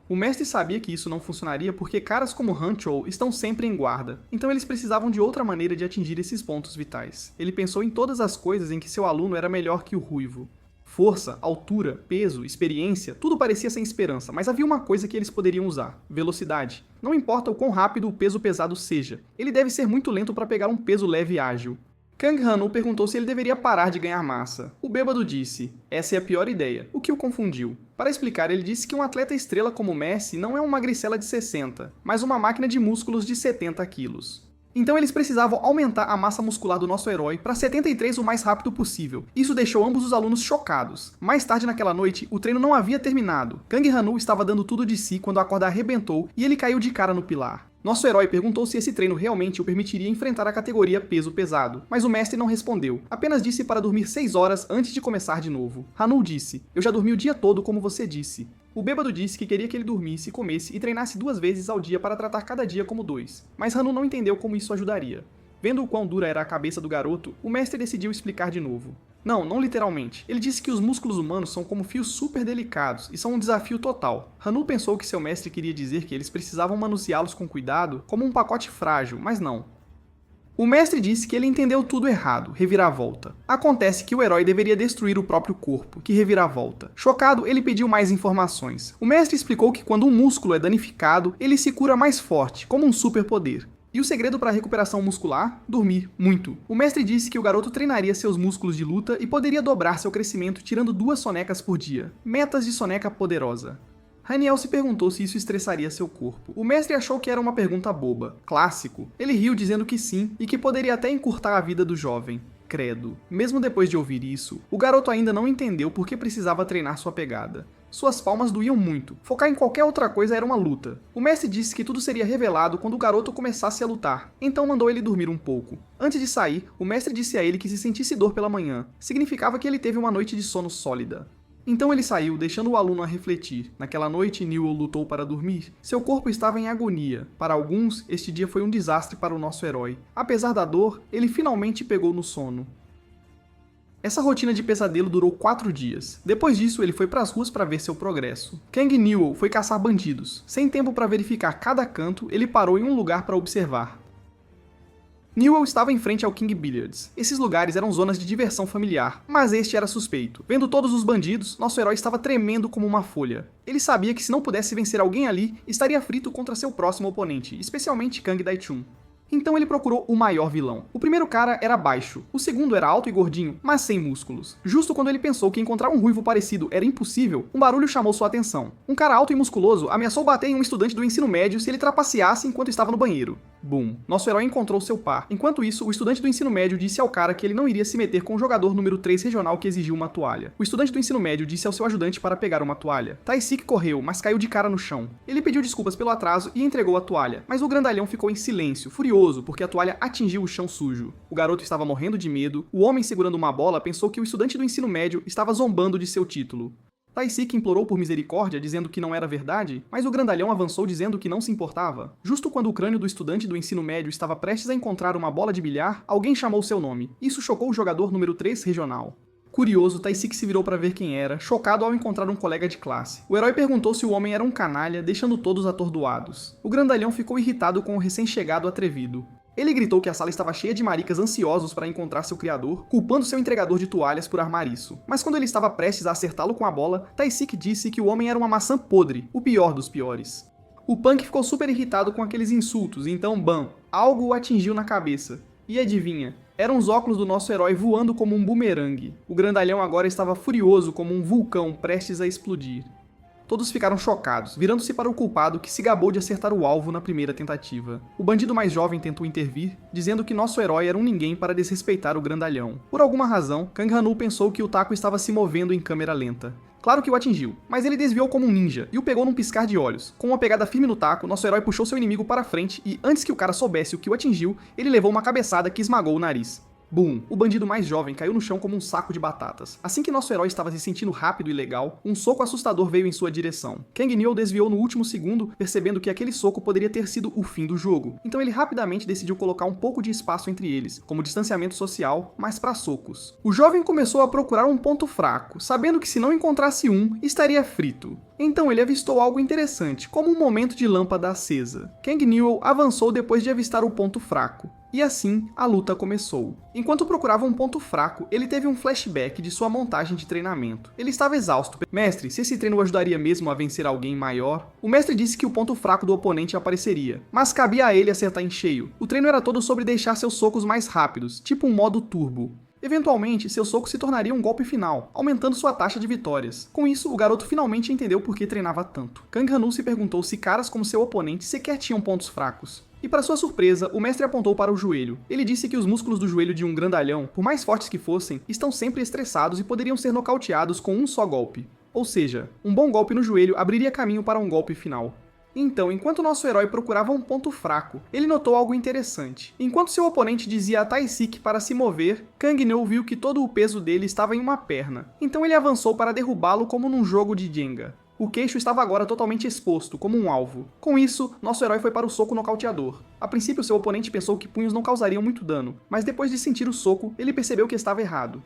S1: O mestre sabia que isso não funcionaria porque caras como Han Chu estão sempre em guarda, então eles precisavam de outra maneira de atingir esses pontos vitais. Ele pensou em todas as coisas em que seu aluno era melhor que o ruivo. Força, altura, peso, experiência, tudo parecia sem esperança, mas havia uma coisa que eles poderiam usar: velocidade. Não importa o quão rápido o peso pesado seja, ele deve ser muito lento para pegar um peso leve e ágil. Kang Hanu perguntou se ele deveria parar de ganhar massa. O bêbado disse: "Essa é a pior ideia", o que o confundiu. Para explicar, ele disse que um atleta estrela como Messi não é uma magricela de 60, mas uma máquina de músculos de 70 quilos. Então eles precisavam aumentar a massa muscular do nosso herói para 73 o mais rápido possível. Isso deixou ambos os alunos chocados. Mais tarde naquela noite, o treino não havia terminado. Kang Hanu estava dando tudo de si quando a corda arrebentou e ele caiu de cara no pilar. Nosso herói perguntou se esse treino realmente o permitiria enfrentar a categoria peso pesado, mas o mestre não respondeu, apenas disse para dormir 6 horas antes de começar de novo. Hanu disse: "Eu já dormi o dia todo como você disse." O bêbado disse que queria que ele dormisse, comesse e treinasse 2 vezes ao dia para tratar cada dia como 2, mas Hanu não entendeu como isso ajudaria. Vendo o quão dura era a cabeça do garoto, o mestre decidiu explicar de novo. Não literalmente. Ele disse que os músculos humanos são como fios super delicados e são um desafio total. Hanu pensou que seu mestre queria dizer que eles precisavam manuseá-los com cuidado, como um pacote frágil, mas não. O mestre disse que ele entendeu tudo errado, reviravolta. Acontece que o herói deveria destruir o próprio corpo, que reviravolta. Chocado, ele pediu mais informações. O mestre explicou que quando um músculo é danificado, ele se cura mais forte, como um superpoder. E o segredo para a recuperação muscular? Dormir muito. O mestre disse que o garoto treinaria seus músculos de luta e poderia dobrar seu crescimento tirando 2 sonecas por dia. Metas de soneca poderosa. Haniel se perguntou se isso estressaria seu corpo. O mestre achou que era uma pergunta boba. Clássico. Ele riu dizendo que sim, e que poderia até encurtar a vida do jovem. Credo. Mesmo depois de ouvir isso, o garoto ainda não entendeu por que precisava treinar sua pegada. Suas palmas doíam muito. Focar em qualquer outra coisa era uma luta. O mestre disse que tudo seria revelado quando o garoto começasse a lutar, então mandou ele dormir um pouco. Antes de sair, o mestre disse a ele que se sentisse dor pela manhã, significava que ele teve uma noite de sono sólida. Então ele saiu, deixando o aluno a refletir. Naquela noite, Newell lutou para dormir. Seu corpo estava em agonia. Para alguns, este dia foi um desastre para o nosso herói. Apesar da dor, ele finalmente pegou no sono. Essa rotina de pesadelo durou 4 dias. Depois disso, ele foi pras ruas para ver seu progresso. Kang Newell foi caçar bandidos. Sem tempo para verificar cada canto, ele parou em um lugar para observar. Newell estava em frente ao King Billiards. Esses lugares eram zonas de diversão familiar, mas este era suspeito. Vendo todos os bandidos, nosso herói estava tremendo como uma folha. Ele sabia que se não pudesse vencer alguém ali, estaria frito contra seu próximo oponente, especialmente Kang Dai-chun. Então ele procurou o maior vilão. O primeiro cara era baixo, o segundo era alto e gordinho, mas sem músculos. Justo quando ele pensou que encontrar um ruivo parecido era impossível, um barulho chamou sua atenção. Um cara alto e musculoso ameaçou bater em um estudante do ensino médio se ele trapaceasse enquanto estava no banheiro. Boom. Nosso herói encontrou seu par. Enquanto isso, o estudante do ensino médio disse ao cara que ele não iria se meter com o jogador número 3 regional que exigiu uma toalha. O estudante do ensino médio disse ao seu ajudante para pegar uma toalha. Tae-sik correu, mas caiu de cara no chão. Ele pediu desculpas pelo atraso e entregou a toalha, mas o grandalhão ficou em silêncio, furioso, porque a toalha atingiu o chão sujo. O garoto estava morrendo de medo, o homem segurando uma bola pensou que o estudante do ensino médio estava zombando de seu título. Tae-sik implorou por misericórdia, dizendo que não era verdade, mas o grandalhão avançou dizendo que não se importava. Justo quando o crânio do estudante do ensino médio estava prestes a encontrar uma bola de bilhar, alguém chamou seu nome. Isso chocou o jogador número 3 regional. Curioso, Tae-sik se virou para ver quem era, chocado ao encontrar um colega de classe. O herói perguntou se o homem era um canalha, deixando todos atordoados. O grandalhão ficou irritado com o recém-chegado atrevido. Ele gritou que a sala estava cheia de maricas ansiosos para encontrar seu criador, culpando seu entregador de toalhas por armar isso. Mas quando ele estava prestes a acertá-lo com a bola, Tae-sik disse que o homem era uma maçã podre, o pior dos piores. O punk ficou super irritado com aqueles insultos, então bam, algo o atingiu na cabeça. E adivinha? Eram os óculos do nosso herói voando como um bumerangue. O grandalhão agora estava furioso como um vulcão prestes a explodir. Todos ficaram chocados, virando-se para o culpado que se gabou de acertar o alvo na primeira tentativa. O bandido mais jovem tentou intervir, dizendo que nosso herói era um ninguém para desrespeitar o grandalhão. Por alguma razão, Kang Han-woo pensou que o taco estava se movendo em câmera lenta. Claro que o atingiu, mas ele desviou como um ninja e o pegou num piscar de olhos. Com uma pegada firme no taco, nosso herói puxou seu inimigo para frente e, antes que o cara soubesse o que o atingiu, ele levou uma cabeçada que esmagou o nariz. Boom! O bandido mais jovem caiu no chão como um saco de batatas. Assim que nosso herói estava se sentindo rápido e legal, um soco assustador veio em sua direção. Kang Newell desviou no último segundo, percebendo que aquele soco poderia ter sido o fim do jogo. Então ele rapidamente decidiu colocar um pouco de espaço entre eles, como distanciamento social, mas para socos. O jovem começou a procurar um ponto fraco, sabendo que se não encontrasse um, estaria frito. Então ele avistou algo interessante, como um momento de lâmpada acesa. Kang Newell avançou depois de avistar o ponto fraco. E assim, a luta começou. Enquanto procurava um ponto fraco, ele teve um flashback de sua montagem de treinamento. Ele estava exausto. Mestre, se esse treino o ajudaria mesmo a vencer alguém maior? O mestre disse que o ponto fraco do oponente apareceria, mas cabia a ele acertar em cheio. O treino era todo sobre deixar seus socos mais rápidos, tipo um modo turbo. Eventualmente, seu soco se tornaria um golpe final, aumentando sua taxa de vitórias. Com isso, o garoto finalmente entendeu por que treinava tanto. Kang Han-woo se perguntou se caras como seu oponente sequer tinham pontos fracos. E para sua surpresa, o mestre apontou para o joelho. Ele disse que os músculos do joelho de um grandalhão, por mais fortes que fossem, estão sempre estressados e poderiam ser nocauteados com um só golpe. Ou seja, um bom golpe no joelho abriria caminho para um golpe final. Então, enquanto nosso herói procurava um ponto fraco, ele notou algo interessante. Enquanto seu oponente dizia a Tae-sik para se mover, Kang Newell viu que todo o peso dele estava em uma perna. Então ele avançou para derrubá-lo como num jogo de Jenga. O queixo estava agora totalmente exposto, como um alvo. Com isso, nosso herói foi para o soco nocauteador. A princípio, seu oponente pensou que punhos não causariam muito dano, mas depois de sentir o soco, ele percebeu que estava errado.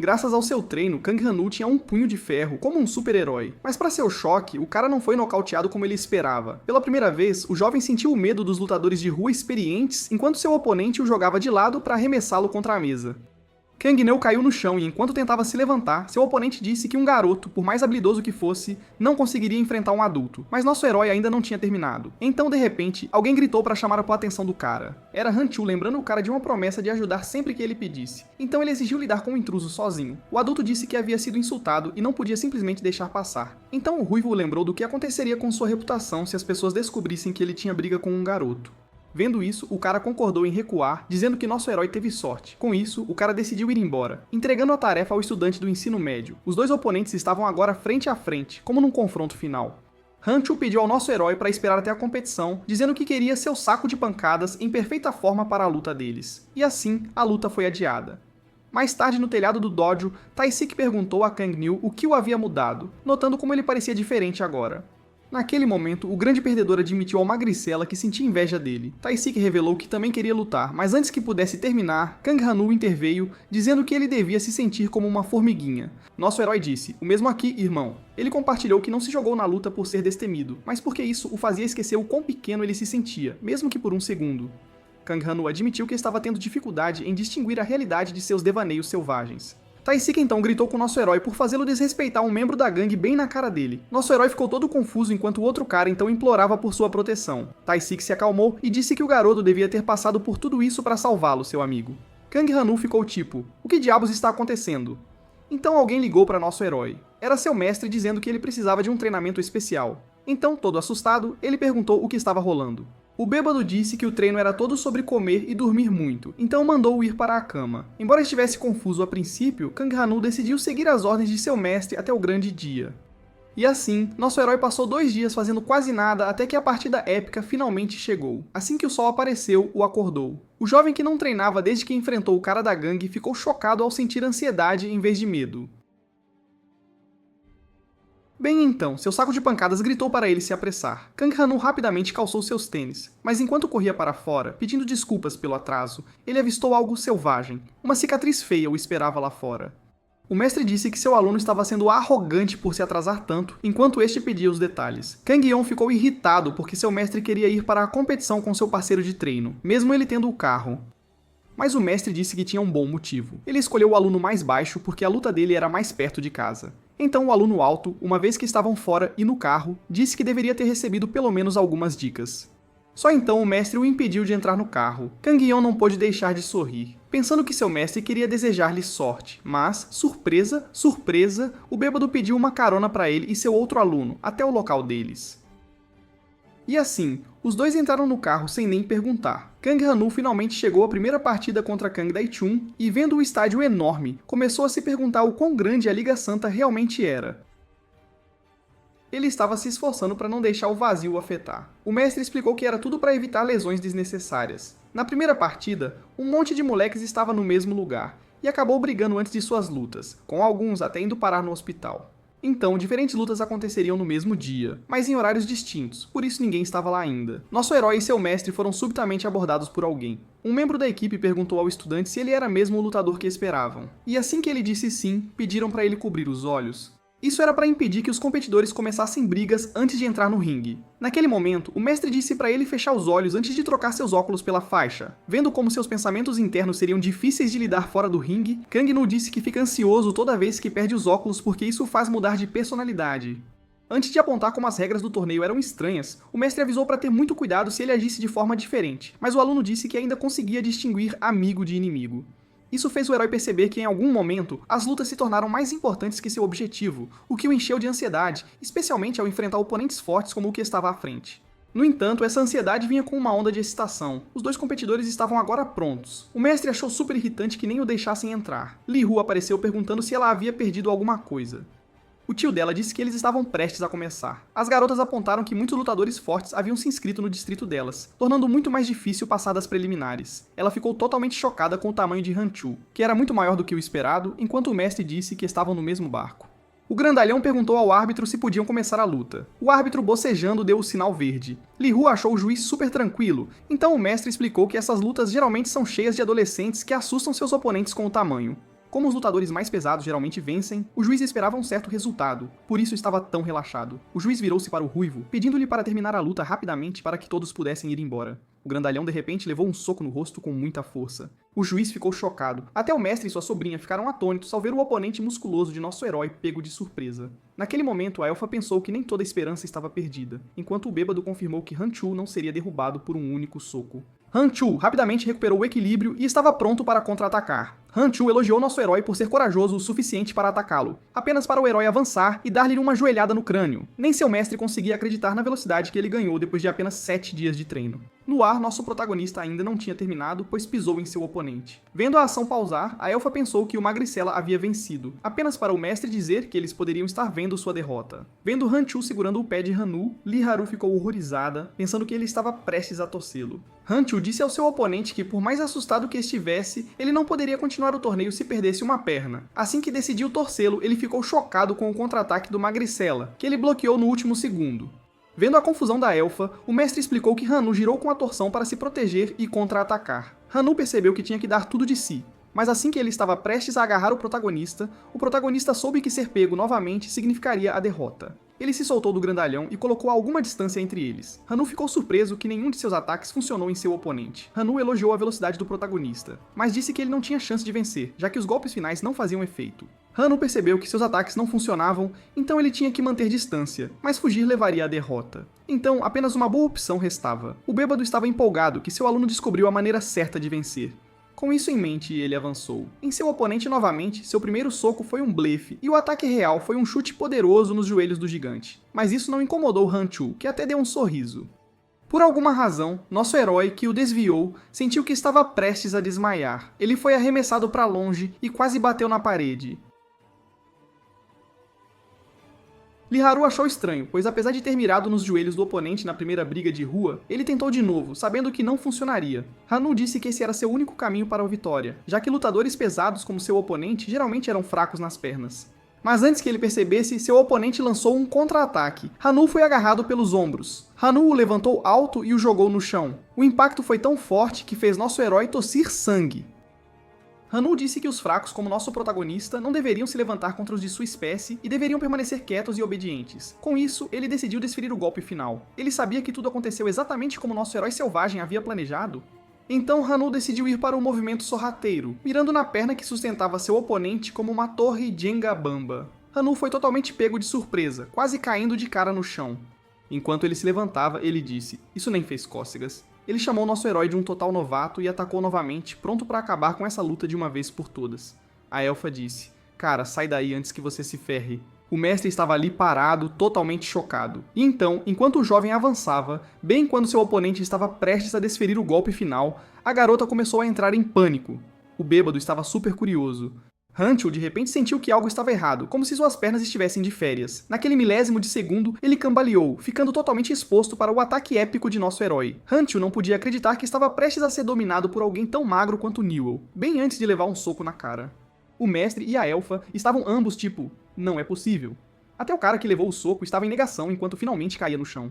S1: Graças ao seu treino, Kang Han-woo tinha um punho de ferro, como um super-herói. Mas para seu choque, o cara não foi nocauteado como ele esperava. Pela primeira vez, o jovem sentiu o medo dos lutadores de rua experientes, enquanto seu oponente o jogava de lado para arremessá-lo contra a mesa. Kang Newell caiu no chão e, enquanto tentava se levantar, seu oponente disse que um garoto, por mais habilidoso que fosse, não conseguiria enfrentar um adulto. Mas nosso herói ainda não tinha terminado. Então, de repente, alguém gritou para chamar a atenção do cara. Era Han-Chu lembrando o cara de uma promessa de ajudar sempre que ele pedisse. Então ele exigiu lidar com o intruso sozinho. O adulto disse que havia sido insultado e não podia simplesmente deixar passar. Então o ruivo lembrou do que aconteceria com sua reputação se as pessoas descobrissem que ele tinha briga com um garoto. Vendo isso, o cara concordou em recuar, dizendo que nosso herói teve sorte. Com isso, o cara decidiu ir embora, entregando a tarefa ao estudante do ensino médio. Os dois oponentes estavam agora frente a frente, como num confronto final. Han-Chu pediu ao nosso herói para esperar até a competição, dizendo que queria seu saco de pancadas em perfeita forma para a luta deles. E assim, a luta foi adiada. Mais tarde, no telhado do dojo, Tae-sik perguntou a Kang Newell o que o havia mudado, notando como ele parecia diferente agora. Naquele momento, o grande perdedor admitiu ao Magricela que sentia inveja dele. Taisik revelou que também queria lutar, mas antes que pudesse terminar, Kang Hanu interveio, dizendo que ele devia se sentir como uma formiguinha. Nosso herói disse: "O mesmo aqui, irmão." Ele compartilhou que não se jogou na luta por ser destemido, mas porque isso o fazia esquecer o quão pequeno ele se sentia, mesmo que por um segundo. Kang Hanu admitiu que estava tendo dificuldade em distinguir a realidade de seus devaneios selvagens. Taisik então gritou com nosso herói por fazê-lo desrespeitar um membro da gangue bem na cara dele. Nosso herói ficou todo confuso enquanto o outro cara então implorava por sua proteção. Taisik se acalmou e disse que o garoto devia ter passado por tudo isso para salvá-lo, seu amigo. Kang Hanu ficou tipo: "O que diabos está acontecendo?" Então alguém ligou para nosso herói. Era seu mestre dizendo que ele precisava de um treinamento especial. Então, todo assustado, ele perguntou o que estava rolando. O bêbado disse que o treino era todo sobre comer e dormir muito, então mandou-o ir para a cama. Embora estivesse confuso a princípio, Kang Hanu decidiu seguir as ordens de seu mestre até o grande dia. E assim, nosso herói passou 2 dias fazendo quase nada até que a partida épica finalmente chegou. Assim que o sol apareceu, o acordou. O jovem que não treinava desde que enfrentou o cara da gangue ficou chocado ao sentir ansiedade em vez de medo. Bem então, seu saco de pancadas gritou para ele se apressar. Kang Hanu rapidamente calçou seus tênis, mas enquanto corria para fora, pedindo desculpas pelo atraso, ele avistou algo selvagem. Uma cicatriz feia o esperava lá fora. O mestre disse que seu aluno estava sendo arrogante por se atrasar tanto, enquanto este pedia os detalhes. Kang Yeon ficou irritado porque seu mestre queria ir para a competição com seu parceiro de treino, mesmo ele tendo o carro. Mas o mestre disse que tinha um bom motivo. Ele escolheu o aluno mais baixo porque a luta dele era mais perto de casa. Então o aluno alto, uma vez que estavam fora e no carro, disse que deveria ter recebido pelo menos algumas dicas. Só então o mestre o impediu de entrar no carro. Kang Yeon não pôde deixar de sorrir, pensando que seu mestre queria desejar-lhe sorte, mas, surpresa, surpresa, o bêbado pediu uma carona para ele e seu outro aluno, até o local deles. E assim, os dois entraram no carro sem nem perguntar. Kang Hanu finalmente chegou à primeira partida contra Kang Dae-chun e, vendo o estádio enorme, começou a se perguntar o quão grande a Liga Santa realmente era. Ele estava se esforçando para não deixar o vazio o afetar. O mestre explicou que era tudo para evitar lesões desnecessárias. Na primeira partida, um monte de moleques estava no mesmo lugar, e acabou brigando antes de suas lutas, com alguns até indo parar no hospital. Então, diferentes lutas aconteceriam no mesmo dia, mas em horários distintos, por isso ninguém estava lá ainda. Nosso herói e seu mestre foram subitamente abordados por alguém. Um membro da equipe perguntou ao estudante se ele era mesmo o lutador que esperavam. E assim que ele disse sim, pediram para ele cobrir os olhos. Isso era para impedir que os competidores começassem brigas antes de entrar no ringue. Naquele momento, o mestre disse para ele fechar os olhos antes de trocar seus óculos pela faixa. Vendo como seus pensamentos internos seriam difíceis de lidar fora do ringue, Kang Nu disse que fica ansioso toda vez que perde os óculos porque isso o faz mudar de personalidade. Antes de apontar como as regras do torneio eram estranhas, o mestre avisou para ter muito cuidado se ele agisse de forma diferente, mas o aluno disse que ainda conseguia distinguir amigo de inimigo. Isso fez o herói perceber que, em algum momento, as lutas se tornaram mais importantes que seu objetivo, o que o encheu de ansiedade, especialmente ao enfrentar oponentes fortes como o que estava à frente. No entanto, essa ansiedade vinha com uma onda de excitação. Os dois competidores estavam agora prontos. O mestre achou super irritante que nem o deixassem entrar. Li Hu apareceu perguntando se ela havia perdido alguma coisa. O tio dela disse que eles estavam prestes a começar. As garotas apontaram que muitos lutadores fortes haviam se inscrito no distrito delas, tornando muito mais difícil passar das preliminares. Ela ficou totalmente chocada com o tamanho de Han Chu, que era muito maior do que o esperado, enquanto o mestre disse que estavam no mesmo barco. O grandalhão perguntou ao árbitro se podiam começar a luta. O árbitro, bocejando, deu o sinal verde. Li Hu achou o juiz super tranquilo, então o mestre explicou que essas lutas geralmente são cheias de adolescentes que assustam seus oponentes com o tamanho. Como os lutadores mais pesados geralmente vencem, o juiz esperava um certo resultado, por isso estava tão relaxado. O juiz virou-se para o ruivo, pedindo-lhe para terminar a luta rapidamente para que todos pudessem ir embora. O grandalhão de repente levou um soco no rosto com muita força. O juiz ficou chocado. Até o mestre e sua sobrinha ficaram atônitos ao ver o oponente musculoso de nosso herói pego de surpresa. Naquele momento, a elfa pensou que nem toda a esperança estava perdida, enquanto o bêbado confirmou que Han Chu não seria derrubado por um único soco. Han Chu rapidamente recuperou o equilíbrio e estava pronto para contra-atacar. Han Chu elogiou nosso herói por ser corajoso o suficiente para atacá-lo, apenas para o herói avançar e dar-lhe uma joelhada no crânio. Nem seu mestre conseguia acreditar na velocidade que ele ganhou depois de apenas 7 dias de treino. No ar, nosso protagonista ainda não tinha terminado, pois pisou em seu oponente. Vendo a ação pausar, a elfa pensou que o Magricela havia vencido, apenas para o mestre dizer que eles poderiam estar vendo sua derrota. Vendo Han Chu segurando o pé de Hanu, Li Haru ficou horrorizada, pensando que ele estava prestes a torcê-lo. Han Chu disse ao seu oponente que, por mais assustado que estivesse, ele não poderia continuar o torneio se perdesse uma perna. Assim que decidiu torcê-lo, ele ficou chocado com o contra-ataque do Magricela, que ele bloqueou no último segundo. Vendo a confusão da elfa, o mestre explicou que Hanu girou com a torção para se proteger e contra-atacar. Hanu percebeu que tinha que dar tudo de si, mas assim que ele estava prestes a agarrar o protagonista soube que ser pego novamente significaria a derrota. Ele se soltou do grandalhão e colocou alguma distância entre eles. Hanu ficou surpreso que nenhum de seus ataques funcionou em seu oponente. Hanu elogiou a velocidade do protagonista, mas disse que ele não tinha chance de vencer, já que os golpes finais não faziam efeito. Hanu percebeu que seus ataques não funcionavam, então ele tinha que manter distância, mas fugir levaria à derrota. Então, apenas uma boa opção restava. O bêbado estava empolgado que seu aluno descobriu a maneira certa de vencer. Com isso em mente, ele avançou. Em seu oponente novamente, seu primeiro soco foi um blefe, e o ataque real foi um chute poderoso nos joelhos do gigante. Mas isso não incomodou Hanchu, que até deu um sorriso. Por alguma razão, nosso herói, que o desviou, sentiu que estava prestes a desmaiar. Ele foi arremessado para longe e quase bateu na parede. Liharu achou estranho, pois apesar de ter mirado nos joelhos do oponente na primeira briga de rua, ele tentou de novo, sabendo que não funcionaria. Hanu disse que esse era seu único caminho para a vitória, já que lutadores pesados como seu oponente geralmente eram fracos nas pernas. Mas antes que ele percebesse, seu oponente lançou um contra-ataque. Hanu foi agarrado pelos ombros. Hanu o levantou alto e o jogou no chão. O impacto foi tão forte que fez nosso herói tossir sangue. Hanu disse que os fracos, como nosso protagonista, não deveriam se levantar contra os de sua espécie e deveriam permanecer quietos e obedientes. Com isso, ele decidiu desferir o golpe final. Ele sabia que tudo aconteceu exatamente como nosso herói selvagem havia planejado. Então Hanu decidiu ir para o movimento sorrateiro, mirando na perna que sustentava seu oponente como uma torre Jenga bamba. Hanu foi totalmente pego de surpresa, quase caindo de cara no chão. Enquanto ele se levantava, ele disse: "Isso nem fez cócegas." Ele chamou nosso herói de um total novato e atacou novamente, pronto para acabar com essa luta de uma vez por todas. A elfa disse: "Cara, sai daí antes que você se ferre." O mestre estava ali parado, totalmente chocado. E então, enquanto o jovem avançava, bem quando seu oponente estava prestes a desferir o golpe final, a garota começou a entrar em pânico. O bêbado estava super curioso. Hanchu de repente sentiu que algo estava errado, como se suas pernas estivessem de férias. Naquele milésimo de segundo, ele cambaleou, ficando totalmente exposto para o ataque épico de nosso herói. Hanchu não podia acreditar que estava prestes a ser dominado por alguém tão magro quanto Newell, bem antes de levar um soco na cara. O mestre e a elfa estavam ambos tipo, não é possível. Até o cara que levou o soco estava em negação enquanto finalmente caía no chão.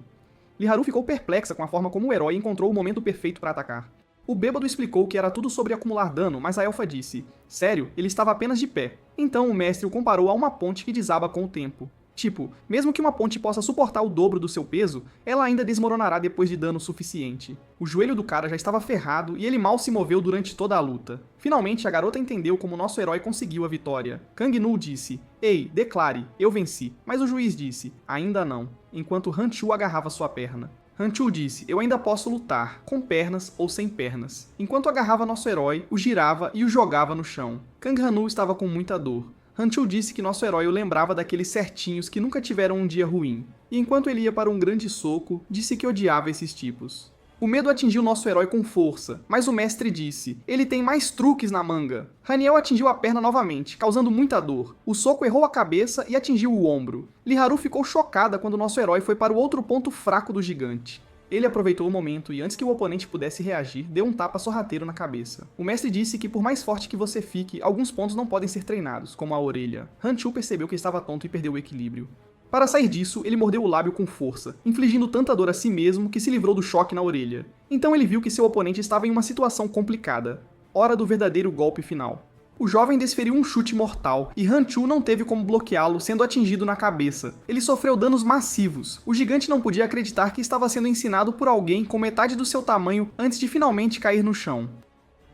S1: Liharu ficou perplexa com a forma como o herói encontrou o momento perfeito para atacar. O bêbado explicou que era tudo sobre acumular dano, mas a elfa disse: "Sério, ele estava apenas de pé." Então o mestre o comparou a uma ponte que desaba com o tempo. Tipo, mesmo que uma ponte possa suportar o dobro do seu peso, ela ainda desmoronará depois de dano suficiente. O joelho do cara já estava ferrado e ele mal se moveu durante toda a luta. Finalmente, a garota entendeu como nosso herói conseguiu a vitória. Kang Nu disse: "Ei, declare, eu venci." Mas o juiz disse: "Ainda não," enquanto Hanchu agarrava sua perna. Hanchu disse: "Eu ainda posso lutar, com pernas ou sem pernas." Enquanto agarrava nosso herói, o girava e o jogava no chão. Kang Hanu estava com muita dor. Hanchu disse que nosso herói o lembrava daqueles certinhos que nunca tiveram um dia ruim. E enquanto ele ia para um grande soco, disse que odiava esses tipos. O medo atingiu nosso herói com força, mas o mestre disse: "Ele tem mais truques na manga." Haniel atingiu a perna novamente, causando muita dor. O soco errou a cabeça e atingiu o ombro. Liharu ficou chocada quando nosso herói foi para o outro ponto fraco do gigante. Ele aproveitou o momento e, antes que o oponente pudesse reagir, deu um tapa sorrateiro na cabeça. O mestre disse que por mais forte que você fique, alguns pontos não podem ser treinados, como a orelha. Hanchu percebeu que estava tonto e perdeu o equilíbrio. Para sair disso, ele mordeu o lábio com força, infligindo tanta dor a si mesmo que se livrou do choque na orelha. Então ele viu que seu oponente estava em uma situação complicada. Hora do verdadeiro golpe final. O jovem desferiu um chute mortal, e Hanchu não teve como bloqueá-lo, sendo atingido na cabeça. Ele sofreu danos massivos. O gigante não podia acreditar que estava sendo ensinado por alguém com metade do seu tamanho antes de finalmente cair no chão.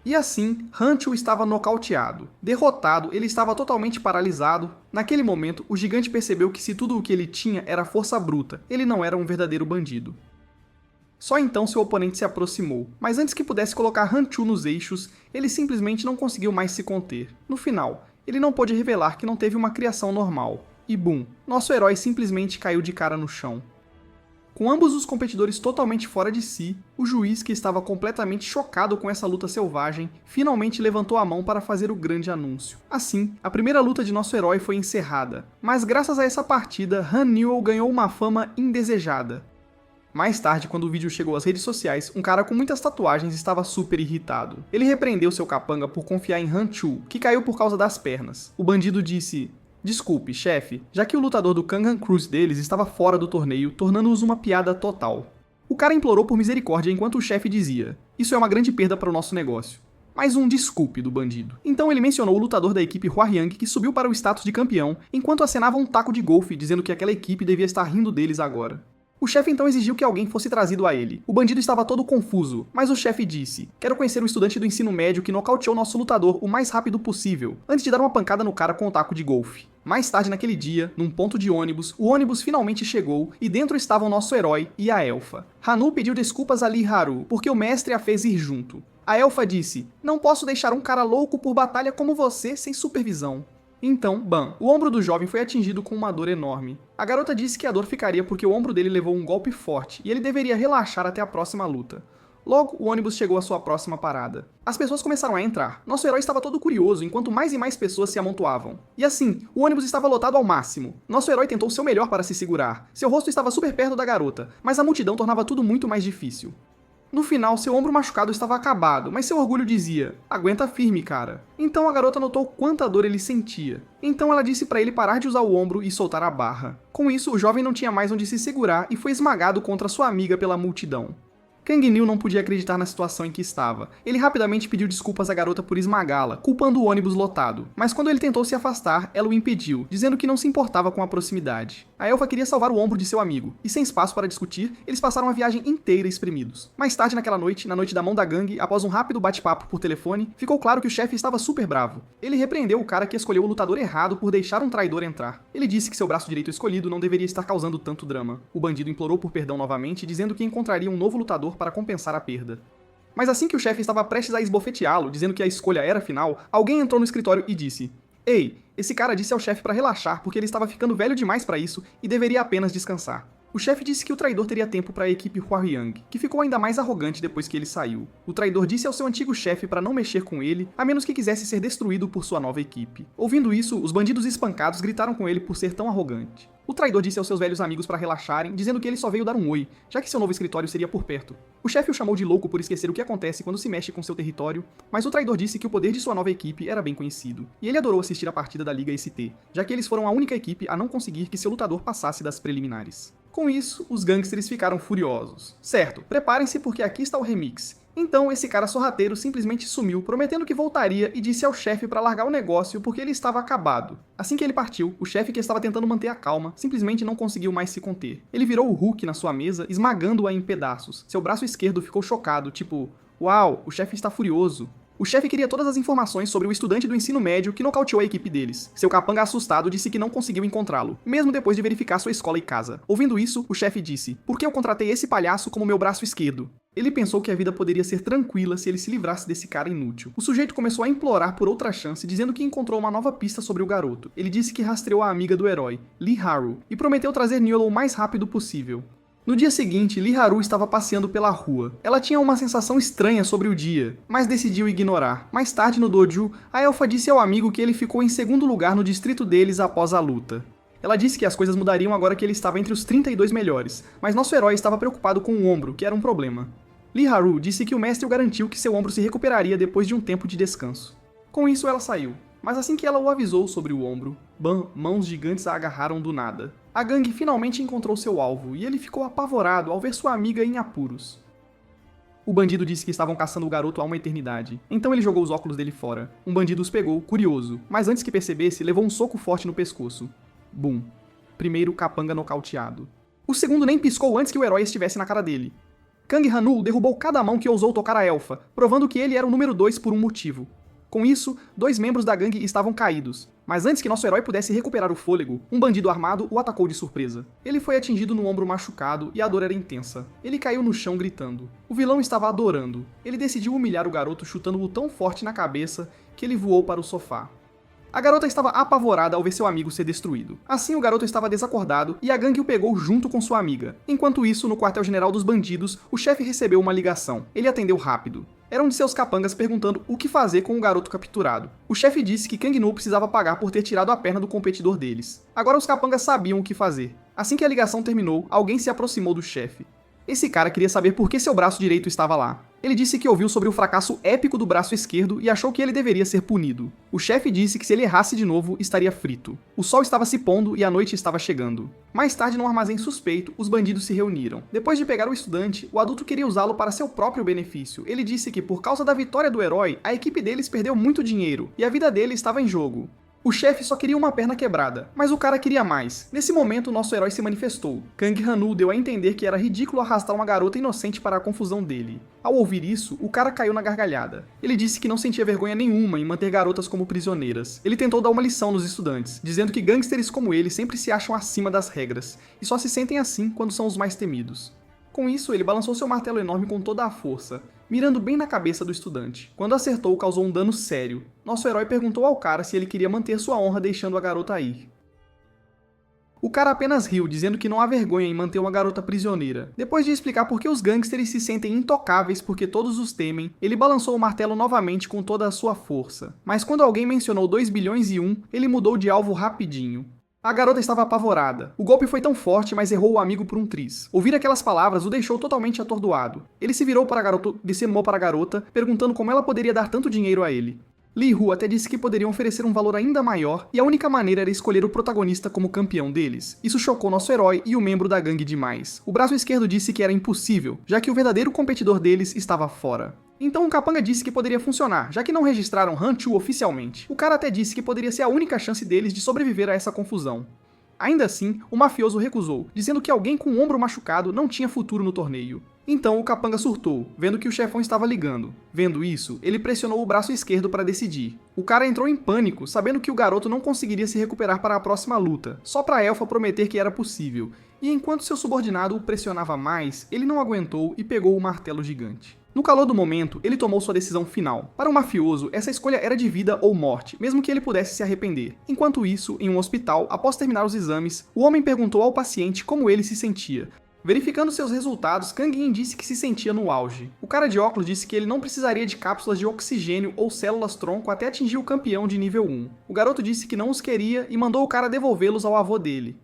S1: E assim, Hanchu estava nocauteado. Derrotado, ele estava totalmente paralisado. Naquele momento, o gigante percebeu que se tudo o que ele tinha era força bruta, ele não era um verdadeiro bandido. Só então seu oponente se aproximou, mas antes que pudesse colocar Hanchu nos eixos, ele simplesmente não conseguiu mais se conter. No final, ele não pôde revelar que não teve uma criação normal. E bum, nosso herói simplesmente caiu de cara no chão. Com ambos os competidores totalmente fora de si, o juiz, que estava completamente chocado com essa luta selvagem, finalmente levantou a mão para fazer o grande anúncio. Assim, a primeira luta de nosso herói foi encerrada, mas graças a essa partida, Han Newell ganhou uma fama indesejada. Mais tarde, quando o vídeo chegou às redes sociais, um cara com muitas tatuagens estava super irritado. Ele repreendeu seu capanga por confiar em Hanchu, que caiu por causa das pernas. O bandido disse: Desculpe, chefe, já que o lutador do Kangan Cruz deles estava fora do torneio, tornando-os uma piada total. O cara implorou por misericórdia enquanto o chefe dizia: isso é uma grande perda para o nosso negócio. Mais um desculpe do bandido. Então ele mencionou o lutador da equipe Hwaryang que subiu para o status de campeão, enquanto acenava um taco de golfe dizendo que aquela equipe devia estar rindo deles agora. O chefe então exigiu que alguém fosse trazido a ele. O bandido estava todo confuso, mas o chefe disse: quero conhecer o estudante do ensino médio que nocauteou nosso lutador o mais rápido possível, antes de dar uma pancada no cara com o taco de golfe. Mais tarde naquele dia, num ponto de ônibus, o ônibus finalmente chegou e dentro estavam nosso herói e a elfa. Hanu pediu desculpas a Lee Haru, porque o mestre a fez ir junto. A elfa disse: não posso deixar um cara louco por batalha como você sem supervisão. Então, bam, o ombro do jovem foi atingido com uma dor enorme. A garota disse que a dor ficaria porque o ombro dele levou um golpe forte e ele deveria relaxar até a próxima luta. Logo, o ônibus chegou à sua próxima parada. As pessoas começaram a entrar. Nosso herói estava todo curioso enquanto mais e mais pessoas se amontoavam. E assim, o ônibus estava lotado ao máximo. Nosso herói tentou o seu melhor para se segurar. Seu rosto estava super perto da garota, mas a multidão tornava tudo muito mais difícil. No final, seu ombro machucado estava acabado, mas seu orgulho dizia: aguenta firme, cara. Então a garota notou quanta dor ele sentia. Então ela disse para ele parar de usar o ombro e soltar a barra. Com isso, o jovem não tinha mais onde se segurar e foi esmagado contra sua amiga pela multidão. Kang-Nil não podia acreditar na situação em que estava. Ele rapidamente pediu desculpas à garota por esmagá-la, culpando o ônibus lotado. Mas quando ele tentou se afastar, ela o impediu, dizendo que não se importava com a proximidade. A elfa queria salvar o ombro de seu amigo, e sem espaço para discutir, eles passaram a viagem inteira espremidos. Mais tarde naquela noite, na noite da mão da gangue, após um rápido bate-papo por telefone, ficou claro que o chefe estava super bravo. Ele repreendeu o cara que escolheu o lutador errado por deixar um traidor entrar. Ele disse que seu braço direito escolhido não deveria estar causando tanto drama. O bandido implorou por perdão novamente, dizendo que encontraria um novo lutador para compensar a perda. Mas assim que o chefe estava prestes a esbofeteá-lo, dizendo que a escolha era final, alguém entrou no escritório e disse: ei, esse cara disse ao chefe para relaxar porque ele estava ficando velho demais para isso e deveria apenas descansar. O chefe disse que o traidor teria tempo para a equipe Hwaryang, que ficou ainda mais arrogante depois que ele saiu. O traidor disse ao seu antigo chefe para não mexer com ele, a menos que quisesse ser destruído por sua nova equipe. Ouvindo isso, os bandidos espancados gritaram com ele por ser tão arrogante. O traidor disse aos seus velhos amigos para relaxarem, dizendo que ele só veio dar um oi, já que seu novo escritório seria por perto. O chefe o chamou de louco por esquecer o que acontece quando se mexe com seu território, mas o traidor disse que o poder de sua nova equipe era bem conhecido, e ele adorou assistir a partida da Liga ST, já que eles foram a única equipe a não conseguir que seu lutador passasse das preliminares. Com isso, os gangsters ficaram furiosos. Certo, preparem-se porque aqui está o remix. Então esse cara sorrateiro simplesmente sumiu, prometendo que voltaria e disse ao chefe para largar o negócio porque ele estava acabado. Assim que ele partiu, o chefe, que estava tentando manter a calma, simplesmente não conseguiu mais se conter. Ele virou o Hulk na sua mesa, esmagando-a em pedaços. Seu braço esquerdo ficou chocado, tipo: uau, o chefe está furioso. O chefe queria todas as informações sobre o estudante do ensino médio que nocauteou a equipe deles. Seu capanga assustado disse que não conseguiu encontrá-lo, mesmo depois de verificar sua escola e casa. Ouvindo isso, o chefe disse: por que eu contratei esse palhaço como meu braço esquerdo? Ele pensou que a vida poderia ser tranquila se ele se livrasse desse cara inútil. O sujeito começou a implorar por outra chance, dizendo que encontrou uma nova pista sobre o garoto. Ele disse que rastreou a amiga do herói, Lee Haru, e prometeu trazer Niolo o mais rápido possível. No dia seguinte, Lee Haru estava passeando pela rua. Ela tinha uma sensação estranha sobre o dia, mas decidiu ignorar. Mais tarde no dojo, a elfa disse ao amigo que ele ficou em segundo lugar no distrito deles após a luta. Ela disse que as coisas mudariam agora que ele estava entre os 32 melhores, mas nosso herói estava preocupado com o ombro, que era um problema. Lee Haru disse que o mestre o garantiu que seu ombro se recuperaria depois de um tempo de descanso. Com isso ela saiu, mas assim que ela o avisou sobre o ombro, bam, mãos gigantes a agarraram do nada. A gangue finalmente encontrou seu alvo, e ele ficou apavorado ao ver sua amiga em apuros. O bandido disse que estavam caçando o garoto há uma eternidade, então ele jogou os óculos dele fora. Um bandido os pegou, curioso, mas antes que percebesse, levou um soco forte no pescoço. Bum. Primeiro capanga nocauteado. O segundo nem piscou antes que o herói estivesse na cara dele. Kang Hanu derrubou cada mão que ousou tocar a elfa, provando que ele era o número 2 por um motivo. Com isso, 2 membros da gangue estavam caídos, mas antes que nosso herói pudesse recuperar o fôlego, um bandido armado o atacou de surpresa. Ele foi atingido no ombro machucado e a dor era intensa. Ele caiu no chão gritando. O vilão estava adorando. Ele decidiu humilhar o garoto chutando-o tão forte na cabeça que ele voou para o sofá. A garota estava apavorada ao ver seu amigo ser destruído. Assim, o garoto estava desacordado e a gangue o pegou junto com sua amiga. Enquanto isso, no quartel-general dos bandidos, o chefe recebeu uma ligação. Ele atendeu rápido. Era um de seus capangas perguntando o que fazer com o garoto capturado. O chefe disse que Kang-Nu precisava pagar por ter tirado a perna do competidor deles. Agora os capangas sabiam o que fazer. Assim que a ligação terminou, alguém se aproximou do chefe. Esse cara queria saber por que seu braço direito estava lá. Ele disse que ouviu sobre o fracasso épico do braço esquerdo e achou que ele deveria ser punido. O chefe disse que se ele errasse de novo, estaria frito. O sol estava se pondo e a noite estava chegando. Mais tarde, num armazém suspeito, os bandidos se reuniram. Depois de pegar o estudante, o adulto queria usá-lo para seu próprio benefício. Ele disse que, por causa da vitória do herói, a equipe deles perdeu muito dinheiro e a vida dele estava em jogo. O chefe só queria uma perna quebrada, mas o cara queria mais. Nesse momento, nosso herói se manifestou. Kang Hanu deu a entender que era ridículo arrastar uma garota inocente para a confusão dele. Ao ouvir isso, o cara caiu na gargalhada. Ele disse que não sentia vergonha nenhuma em manter garotas como prisioneiras. Ele tentou dar uma lição nos estudantes, dizendo que gangsters como ele sempre se acham acima das regras, e só se sentem assim quando são os mais temidos. Com isso, ele balançou seu martelo enorme com toda a força, mirando bem na cabeça do estudante. Quando acertou, causou um dano sério. Nosso herói perguntou ao cara se ele queria manter sua honra deixando a garota ir. O cara apenas riu, dizendo que não há vergonha em manter uma garota prisioneira. Depois de explicar por que os gangsters se sentem intocáveis porque todos os temem, ele balançou o martelo novamente com toda a sua força. Mas quando alguém mencionou 2 bilhões e 1, ele mudou de alvo rapidinho. A garota estava apavorada. O golpe foi tão forte, mas errou o amigo por um triz. Ouvir aquelas palavras o deixou totalmente atordoado. Ele se virou para a garota, dissemou para a garota, perguntando como ela poderia dar tanto dinheiro a ele. Li Hu até disse que poderiam oferecer um valor ainda maior, e a única maneira era escolher o protagonista como campeão deles. Isso chocou nosso herói e o membro da gangue demais. O braço esquerdo disse que era impossível, já que o verdadeiro competidor deles estava fora. Então o capanga disse que poderia funcionar, já que não registraram Han Chu oficialmente. O cara até disse que poderia ser a única chance deles de sobreviver a essa confusão. Ainda assim, o mafioso recusou, dizendo que alguém com o ombro machucado não tinha futuro no torneio. Então o capanga surtou, vendo que o chefão estava ligando. Vendo isso, ele pressionou o braço esquerdo para decidir. O cara entrou em pânico, sabendo que o garoto não conseguiria se recuperar para a próxima luta, só para a elfa prometer que era possível. E enquanto seu subordinado o pressionava mais, ele não aguentou e pegou o martelo gigante. No calor do momento, ele tomou sua decisão final. Para o mafioso, essa escolha era de vida ou morte, mesmo que ele pudesse se arrepender. Enquanto isso, em um hospital, após terminar os exames, o homem perguntou ao paciente como ele se sentia. Verificando seus resultados, Kang Yin disse que se sentia no auge. O cara de óculos disse que ele não precisaria de cápsulas de oxigênio ou células-tronco até atingir o campeão de nível 1. O garoto disse que não os queria e mandou o cara devolvê-los ao avô dele.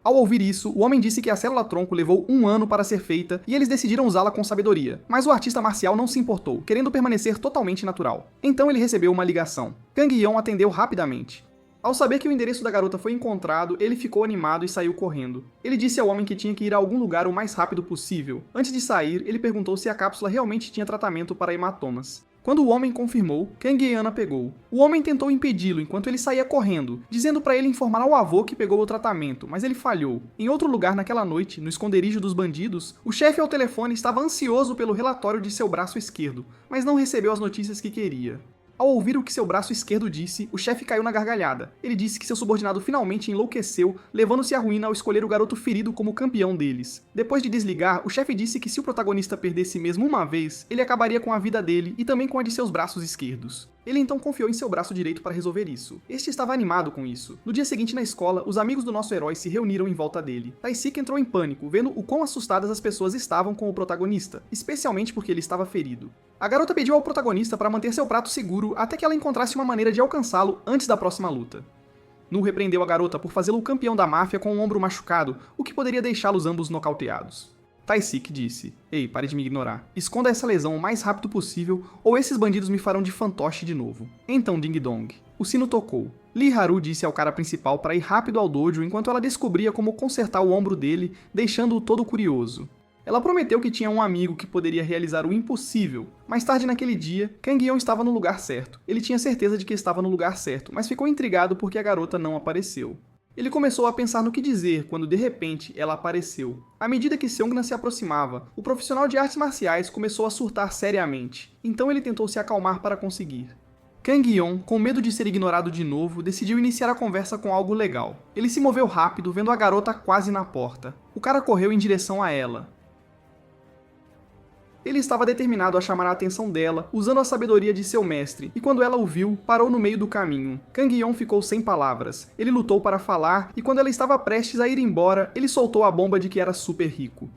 S1: Ao ouvir isso, o homem disse que a célula-tronco levou 1 ano para ser feita e eles decidiram usá-la com sabedoria. Mas o artista marcial não se importou, querendo permanecer totalmente natural. Então ele recebeu uma ligação. Kang Yeon atendeu rapidamente. Ao saber que o endereço da garota foi encontrado, ele ficou animado e saiu correndo. Ele disse ao homem que tinha que ir a algum lugar o mais rápido possível. Antes de sair, ele perguntou se a cápsula realmente tinha tratamento para hematomas. Quando o homem confirmou, Kang Yeon a pegou. O homem tentou impedi-lo enquanto ele saía correndo, dizendo para ele informar ao avô que pegou o tratamento, mas ele falhou. Em outro lugar naquela noite, no esconderijo dos bandidos, o chefe ao telefone estava ansioso pelo relatório de seu braço esquerdo, mas não recebeu as notícias que queria. Ao ouvir o que seu braço esquerdo disse, o chefe caiu na gargalhada. Ele disse que seu subordinado finalmente enlouqueceu, levando-se à ruína ao escolher o garoto ferido como campeão deles. Depois de desligar, o chefe disse que se o protagonista perdesse mesmo uma vez, ele acabaria com a vida dele e também com a de seus braços esquerdos. Ele então confiou em seu braço direito para resolver isso. Este estava animado com isso. No dia seguinte na escola, os amigos do nosso herói se reuniram em volta dele. Taisik entrou em pânico, vendo o quão assustadas as pessoas estavam com o protagonista, especialmente porque ele estava ferido. A garota pediu ao protagonista para manter seu prato seguro até que ela encontrasse uma maneira de alcançá-lo antes da próxima luta. Nu repreendeu a garota por fazê-lo campeão da máfia com o ombro machucado, o que poderia deixá-los ambos nocauteados. Taisik disse: "Ei, pare de me ignorar. Esconda essa lesão o mais rápido possível ou esses bandidos me farão de fantoche de novo." Então Ding Dong. O sino tocou. Lee Haru disse ao cara principal para ir rápido ao dojo enquanto ela descobria como consertar o ombro dele, deixando-o todo curioso. Ela prometeu que tinha um amigo que poderia realizar o impossível. Mais tarde naquele dia, Kang Yeon estava no lugar certo. Ele tinha certeza de que estava no lugar certo, mas ficou intrigado porque a garota não apareceu. Ele começou a pensar no que dizer quando, de repente, ela apareceu. À medida que Seongna se aproximava, o profissional de artes marciais começou a surtar seriamente. Então ele tentou se acalmar para conseguir. Kang Yeon, com medo de ser ignorado de novo, decidiu iniciar a conversa com algo legal. Ele se moveu rápido, vendo a garota quase na porta. O cara correu em direção a ela. Ele estava determinado a chamar a atenção dela, usando a sabedoria de seu mestre, e quando ela o viu, parou no meio do caminho. Kang Yeon ficou sem palavras. Ele lutou para falar, e quando ela estava prestes a ir embora, ele soltou a bomba de que era super rico.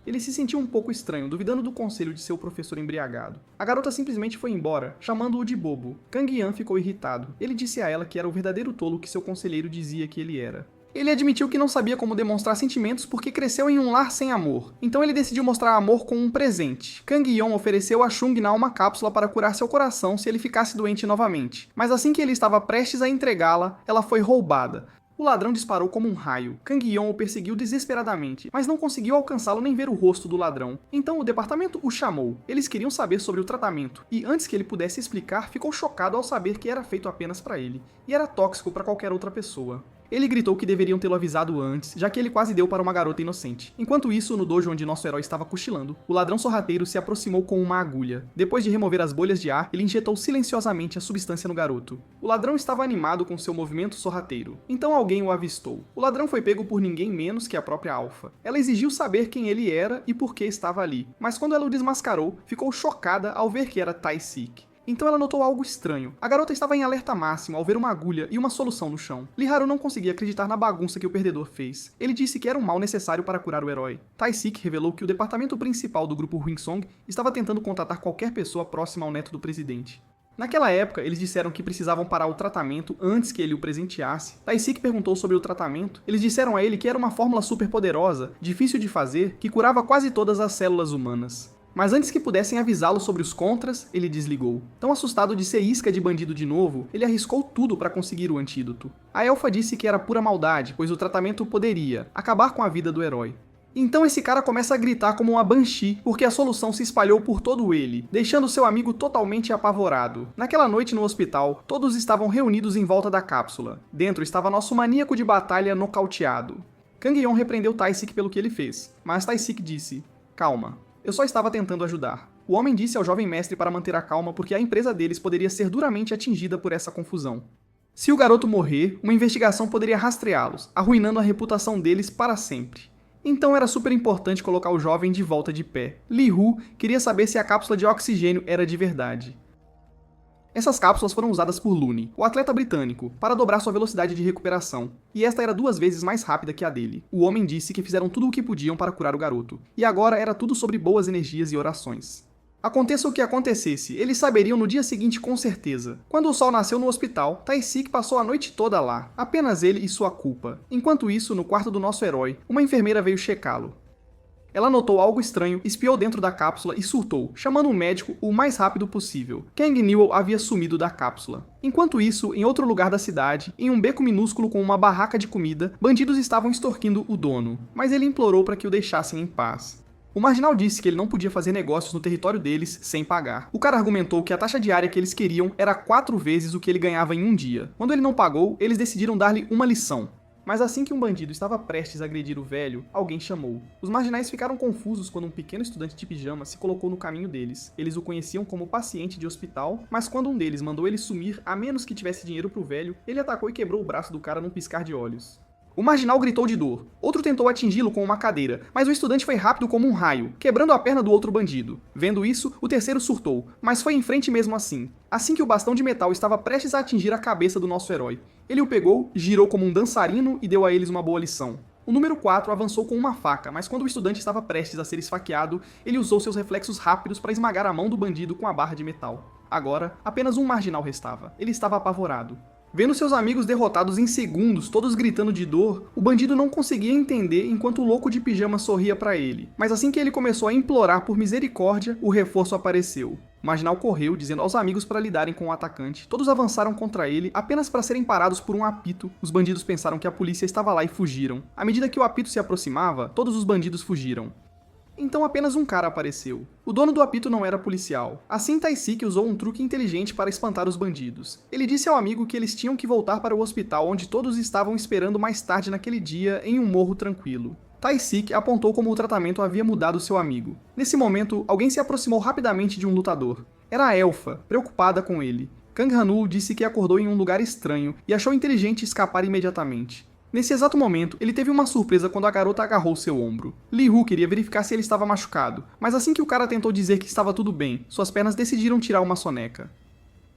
S1: Ele se sentiu um pouco estranho, duvidando do conselho de seu professor embriagado. A garota simplesmente foi embora, chamando-o de bobo. Kang Yeon ficou irritado. Ele disse a ela que era o verdadeiro tolo que seu conselheiro dizia que ele era. Ele admitiu que não sabia como demonstrar sentimentos porque cresceu em um lar sem amor. Então ele decidiu mostrar amor com um presente. Kang Yeon ofereceu a Chung-na uma cápsula para curar seu coração se ele ficasse doente novamente. Mas assim que ele estava prestes a entregá-la, ela foi roubada. O ladrão disparou como um raio. Kang Yeon o perseguiu desesperadamente, mas não conseguiu alcançá-lo nem ver o rosto do ladrão. Então o departamento o chamou. Eles queriam saber sobre o tratamento, e antes que ele pudesse explicar, ficou chocado ao saber que era feito apenas para ele, e era tóxico para qualquer outra pessoa. Ele gritou que deveriam tê-lo avisado antes, já que ele quase deu para uma garota inocente. Enquanto isso, no dojo onde nosso herói estava cochilando, o ladrão sorrateiro se aproximou com uma agulha. Depois de remover as bolhas de ar, ele injetou silenciosamente a substância no garoto. O ladrão estava animado com seu movimento sorrateiro. Então alguém o avistou. O ladrão foi pego por ninguém menos que a própria Alpha. Ela exigiu saber quem ele era e por que estava ali. Mas quando ela o desmascarou, ficou chocada ao ver que era Tae-sik. Então ela notou algo estranho. A garota estava em alerta máximo ao ver uma agulha e uma solução no chão. Lee Haru não conseguia acreditar na bagunça que o perdedor fez. Ele disse que era um mal necessário para curar o herói. Tae-sik revelou que o departamento principal do grupo Hwinsong estava tentando contatar qualquer pessoa próxima ao neto do presidente. Naquela época, eles disseram que precisavam parar o tratamento antes que ele o presenteasse. Tae-sik perguntou sobre o tratamento. Eles disseram a ele que era uma fórmula super poderosa, difícil de fazer, que curava quase todas as células humanas. Mas antes que pudessem avisá-lo sobre os contras, ele desligou. Tão assustado de ser isca de bandido de novo, ele arriscou tudo para conseguir o antídoto. A elfa disse que era pura maldade, pois o tratamento poderia acabar com a vida do herói. Então esse cara começa a gritar como uma banshee, porque a solução se espalhou por todo ele, deixando seu amigo totalmente apavorado. Naquela noite no hospital, todos estavam reunidos em volta da cápsula. Dentro estava nosso maníaco de batalha nocauteado. Kang Yeon repreendeu Tae-sik pelo que ele fez, mas Tae-sik disse: "Calma. Eu só estava tentando ajudar." O homem disse ao jovem mestre para manter a calma porque a empresa deles poderia ser duramente atingida por essa confusão. Se o garoto morrer, uma investigação poderia rastreá-los, arruinando a reputação deles para sempre. Então era super importante colocar o jovem de volta de pé. Lee Hu queria saber se a cápsula de oxigênio era de verdade. Essas cápsulas foram usadas por Looney, o atleta britânico, para dobrar sua velocidade de recuperação, e esta era 2 vezes mais rápida que a dele. O homem disse que fizeram tudo o que podiam para curar o garoto, e agora era tudo sobre boas energias e orações. Aconteça o que acontecesse, eles saberiam no dia seguinte com certeza. Quando o sol nasceu no hospital, Tae-sik passou a noite toda lá, apenas ele e sua culpa. Enquanto isso, no quarto do nosso herói, uma enfermeira veio checá-lo. Ela notou algo estranho, espiou dentro da cápsula e surtou, chamando um médico o mais rápido possível. Kang Newell havia sumido da cápsula. Enquanto isso, em outro lugar da cidade, em um beco minúsculo com uma barraca de comida, bandidos estavam extorquindo o dono, mas ele implorou para que o deixassem em paz. O marginal disse que ele não podia fazer negócios no território deles sem pagar. O cara argumentou que a taxa diária que eles queriam era 4 vezes o que ele ganhava em um dia. Quando ele não pagou, eles decidiram dar-lhe uma lição. Mas assim que um bandido estava prestes a agredir o velho, alguém chamou. Os marginais ficaram confusos quando um pequeno estudante de pijama se colocou no caminho deles. Eles o conheciam como paciente de hospital, mas quando um deles mandou ele sumir a menos que tivesse dinheiro pro velho, ele atacou e quebrou o braço do cara num piscar de olhos. O marginal gritou de dor. Outro tentou atingi-lo com uma cadeira, mas o estudante foi rápido como um raio, quebrando a perna do outro bandido. Vendo isso, o terceiro surtou, mas foi em frente mesmo assim. Assim que o bastão de metal estava prestes a atingir a cabeça do nosso herói, ele o pegou, girou como um dançarino e deu a eles uma boa lição. O número 4 avançou com uma faca, mas quando o estudante estava prestes a ser esfaqueado, ele usou seus reflexos rápidos para esmagar a mão do bandido com a barra de metal. Agora, apenas um marginal restava. Ele estava apavorado. Vendo seus amigos derrotados em segundos, todos gritando de dor, o bandido não conseguia entender enquanto o louco de pijama sorria para ele. Mas assim que ele começou a implorar por misericórdia, o reforço apareceu. O marginal correu, dizendo aos amigos para lidarem com o atacante. Todos avançaram contra ele, apenas para serem parados por um apito. Os bandidos pensaram que a polícia estava lá e fugiram. À medida que o apito se aproximava, todos os bandidos fugiram. Então apenas um cara apareceu. O dono do apito não era policial. Assim Tae-sik usou um truque inteligente para espantar os bandidos. Ele disse ao amigo que eles tinham que voltar para o hospital onde todos estavam esperando mais tarde naquele dia em um morro tranquilo. Tae-sik apontou como o tratamento havia mudado seu amigo. Nesse momento, alguém se aproximou rapidamente de um lutador. Era a elfa, preocupada com ele. Kang Han-woo disse que acordou em um lugar estranho e achou inteligente escapar imediatamente. Nesse exato momento, ele teve uma surpresa quando a garota agarrou seu ombro. Lee Hu queria verificar se ele estava machucado, mas assim que o cara tentou dizer que estava tudo bem, suas pernas decidiram tirar uma soneca.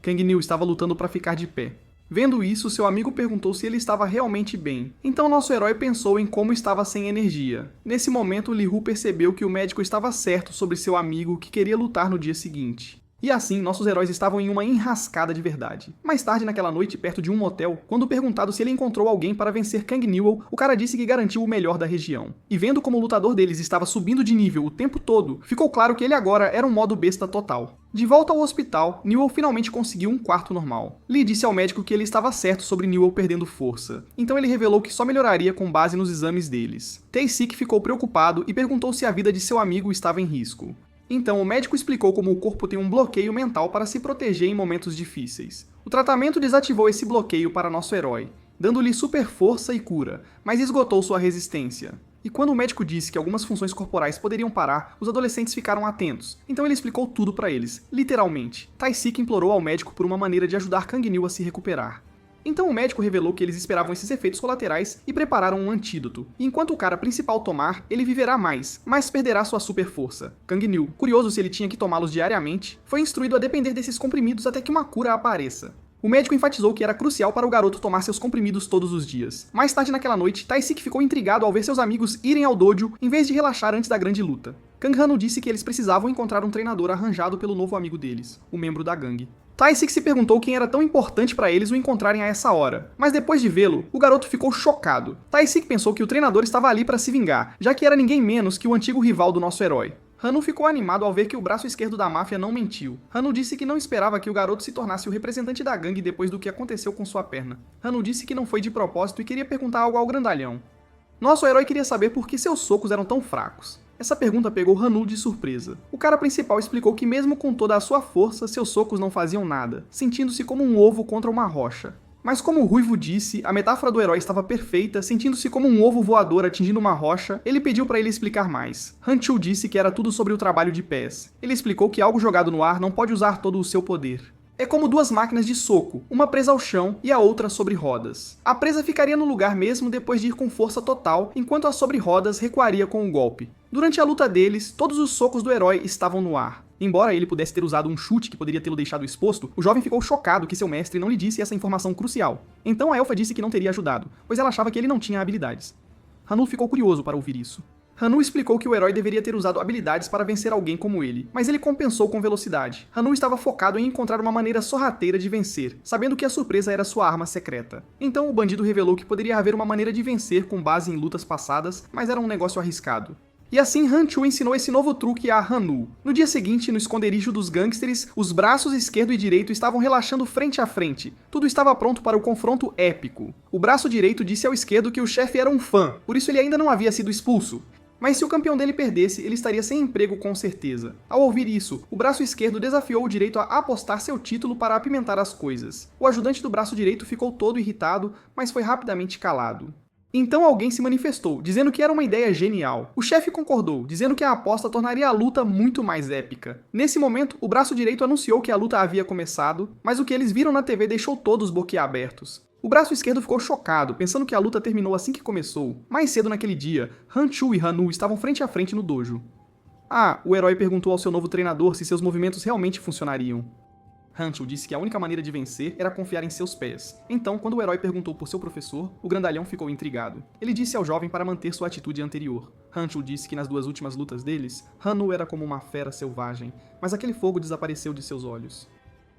S1: Kang Nil estava lutando para ficar de pé. Vendo isso, seu amigo perguntou se ele estava realmente bem. Então nosso herói pensou em como estava sem energia. Nesse momento, Lee Hu percebeu que o médico estava certo sobre seu amigo que queria lutar no dia seguinte. E assim, nossos heróis estavam em uma enrascada de verdade. Mais tarde naquela noite, perto de um motel, quando perguntado se ele encontrou alguém para vencer Kang Newell, o cara disse que garantiu o melhor da região. E vendo como o lutador deles estava subindo de nível o tempo todo, ficou claro que ele agora era um modo besta total. De volta ao hospital, Newell finalmente conseguiu um quarto normal. Lee disse ao médico que ele estava certo sobre Newell perdendo força. Então ele revelou que só melhoraria com base nos exames deles. Tae-Sik ficou preocupado e perguntou se a vida de seu amigo estava em risco. Então o médico explicou como o corpo tem um bloqueio mental para se proteger em momentos difíceis. O tratamento desativou esse bloqueio para nosso herói, dando-lhe super força e cura, mas esgotou sua resistência. E quando o médico disse que algumas funções corporais poderiam parar, os adolescentes ficaram atentos. Então ele explicou tudo para eles, literalmente. Tae-Sik implorou ao médico por uma maneira de ajudar Kang Newell a se recuperar. Então o médico revelou que eles esperavam esses efeitos colaterais e prepararam um antídoto. E enquanto o cara principal tomar, ele viverá mais, mas perderá sua super força. Kang Newell, curioso se ele tinha que tomá-los diariamente, foi instruído a depender desses comprimidos até que uma cura apareça. O médico enfatizou que era crucial para o garoto tomar seus comprimidos todos os dias. Mais tarde naquela noite, Tae-Sik ficou intrigado ao ver seus amigos irem ao dojo em vez de relaxar antes da grande luta. Kang Han disse que eles precisavam encontrar um treinador arranjado pelo novo amigo deles, o membro da gangue. Tae-Sik se perguntou quem era tão importante para eles o encontrarem a essa hora, mas depois de vê-lo, o garoto ficou chocado. Tae-Sik pensou que o treinador estava ali para se vingar, já que era ninguém menos que o antigo rival do nosso herói. Hanu ficou animado ao ver que o braço esquerdo da máfia não mentiu. Hanu disse que não esperava que o garoto se tornasse o representante da gangue depois do que aconteceu com sua perna. Hanu disse que não foi de propósito e queria perguntar algo ao grandalhão. Nosso herói queria saber por que seus socos eram tão fracos. Essa pergunta pegou Hanu de surpresa. O cara principal explicou que mesmo com toda a sua força, seus socos não faziam nada, sentindo-se como um ovo contra uma rocha. Mas como o Ruivo disse, a metáfora do herói estava perfeita, sentindo-se como um ovo voador atingindo uma rocha, ele pediu para ele explicar mais. Han-Chu disse que era tudo sobre o trabalho de pés. Ele explicou que algo jogado no ar não pode usar todo o seu poder. É como duas máquinas de soco, uma presa ao chão e a outra sobre rodas. A presa ficaria no lugar mesmo depois de ir com força total, enquanto a sobre rodas recuaria com um golpe. Durante a luta deles, todos os socos do herói estavam no ar. Embora ele pudesse ter usado um chute que poderia tê-lo deixado exposto, o jovem ficou chocado que seu mestre não lhe disse essa informação crucial. Então a elfa disse que não teria ajudado, pois ela achava que ele não tinha habilidades. Hanu ficou curioso para ouvir isso. Hanu explicou que o herói deveria ter usado habilidades para vencer alguém como ele, mas ele compensou com velocidade. Hanu estava focado em encontrar uma maneira sorrateira de vencer, sabendo que a surpresa era sua arma secreta. Então o bandido revelou que poderia haver uma maneira de vencer com base em lutas passadas, mas era um negócio arriscado. E assim Han-Chu ensinou esse novo truque a Hanu. No dia seguinte, no esconderijo dos gangsters, os braços esquerdo e direito estavam relaxando frente a frente. Tudo estava pronto para o confronto épico. O braço direito disse ao esquerdo que o chefe era um fã, por isso ele ainda não havia sido expulso. Mas se o campeão dele perdesse, ele estaria sem emprego com certeza. Ao ouvir isso, o braço esquerdo desafiou o direito a apostar seu título para apimentar as coisas. O ajudante do braço direito ficou todo irritado, mas foi rapidamente calado. Então alguém se manifestou, dizendo que era uma ideia genial. O chefe concordou, dizendo que a aposta tornaria a luta muito mais épica. Nesse momento, o braço direito anunciou que a luta havia começado, mas o que eles viram na TV deixou todos boquiabertos. O braço esquerdo ficou chocado, pensando que a luta terminou assim que começou. Mais cedo naquele dia, Han-Chu e Hanu estavam frente a frente no dojo. O herói perguntou ao seu novo treinador se seus movimentos realmente funcionariam. Han-Chu disse que a única maneira de vencer era confiar em seus pés. Então, quando o herói perguntou por seu professor, o grandalhão ficou intrigado. Ele disse ao jovem para manter sua atitude anterior. Han-Chu disse que nas duas últimas lutas deles, Hanu era como uma fera selvagem, mas aquele fogo desapareceu de seus olhos.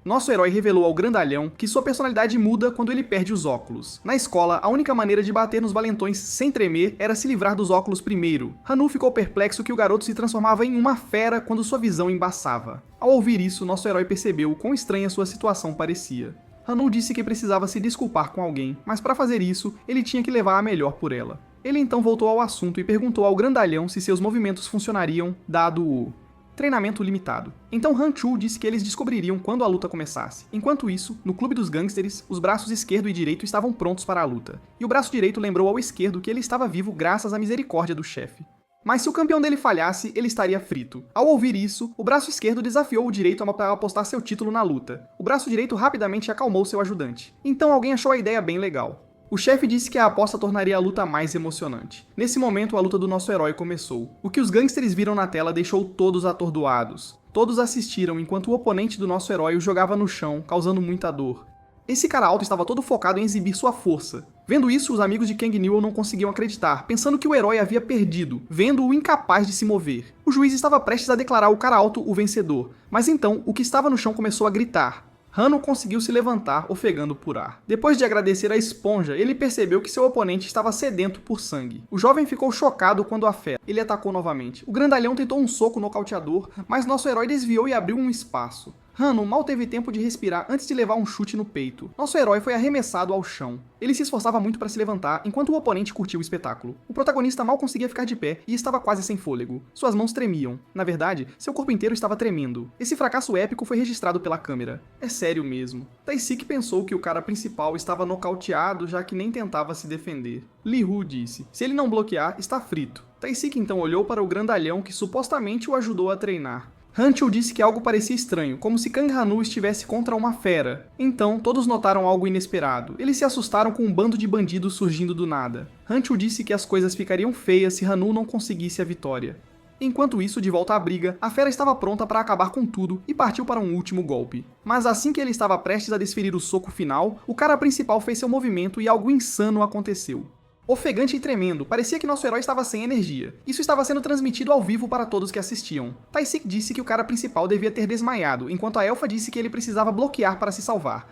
S1: Nosso herói revelou ao grandalhão que sua personalidade muda quando ele perde os óculos. Na escola, a única maneira de bater nos valentões sem tremer era se livrar dos óculos primeiro. Hanu ficou perplexo que o garoto se transformava em uma fera quando sua visão embaçava. Ao ouvir isso, nosso herói percebeu o quão estranha sua situação parecia. Hanu disse que precisava se desculpar com alguém, mas para fazer isso, ele tinha que levar a melhor por ela. Ele então voltou ao assunto e perguntou ao grandalhão se seus movimentos funcionariam, dado o treinamento limitado. Então Han-Chu disse que eles descobririam quando a luta começasse. Enquanto isso, no clube dos gangsters, os braços esquerdo e direito estavam prontos para a luta. E o braço direito lembrou ao esquerdo que ele estava vivo graças à misericórdia do chefe. Mas se o campeão dele falhasse, ele estaria frito. Ao ouvir isso, o braço esquerdo desafiou o direito a apostar seu título na luta. O braço direito rapidamente acalmou seu ajudante. Então alguém achou a ideia bem legal. O chefe disse que a aposta tornaria a luta mais emocionante. Nesse momento, a luta do nosso herói começou. O que os gangsters viram na tela deixou todos atordoados. Todos assistiram enquanto o oponente do nosso herói o jogava no chão, causando muita dor. Esse cara alto estava todo focado em exibir sua força. Vendo isso, os amigos de Kang Newell não conseguiam acreditar, pensando que o herói havia perdido, vendo-o incapaz de se mover. O juiz estava prestes a declarar o cara alto o vencedor, mas então o que estava no chão começou a gritar. Hanno conseguiu se levantar, ofegando por ar. Depois de agradecer a esponja, ele percebeu que seu oponente estava sedento por sangue. O jovem ficou chocado quando a fera. Ele atacou novamente. O grandalhão tentou um soco nocauteador, mas nosso herói desviou e abriu um espaço. Hanno mal teve tempo de respirar antes de levar um chute no peito. Nosso herói foi arremessado ao chão. Ele se esforçava muito para se levantar, enquanto o oponente curtia o espetáculo. O protagonista mal conseguia ficar de pé e estava quase sem fôlego. Suas mãos tremiam. Na verdade, seu corpo inteiro estava tremendo. Esse fracasso épico foi registrado pela câmera. É sério mesmo. Taisik pensou que o cara principal estava nocauteado, já que nem tentava se defender. Li Hu disse: se ele não bloquear, está frito. Taisik então olhou para o grandalhão que supostamente o ajudou a treinar. Hancho disse que algo parecia estranho, como se Kang Hannu estivesse contra uma fera. Então, todos notaram algo inesperado. Eles se assustaram com um bando de bandidos surgindo do nada. Hancho disse que as coisas ficariam feias se Hannu não conseguisse a vitória. Enquanto isso, de volta à briga, a fera estava pronta para acabar com tudo e partiu para um último golpe. Mas assim que ele estava prestes a desferir o soco final, o cara principal fez seu movimento e algo insano aconteceu. Ofegante e tremendo, parecia que nosso herói estava sem energia. Isso estava sendo transmitido ao vivo para todos que assistiam. Taisik disse que o cara principal devia ter desmaiado, enquanto a elfa disse que ele precisava bloquear para se salvar.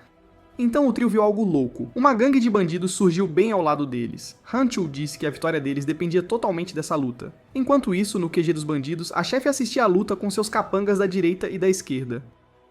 S1: Então o trio viu algo louco. Uma gangue de bandidos surgiu bem ao lado deles. Hancho disse que a vitória deles dependia totalmente dessa luta. Enquanto isso, no QG dos bandidos, a chefe assistia à luta com seus capangas da direita e da esquerda.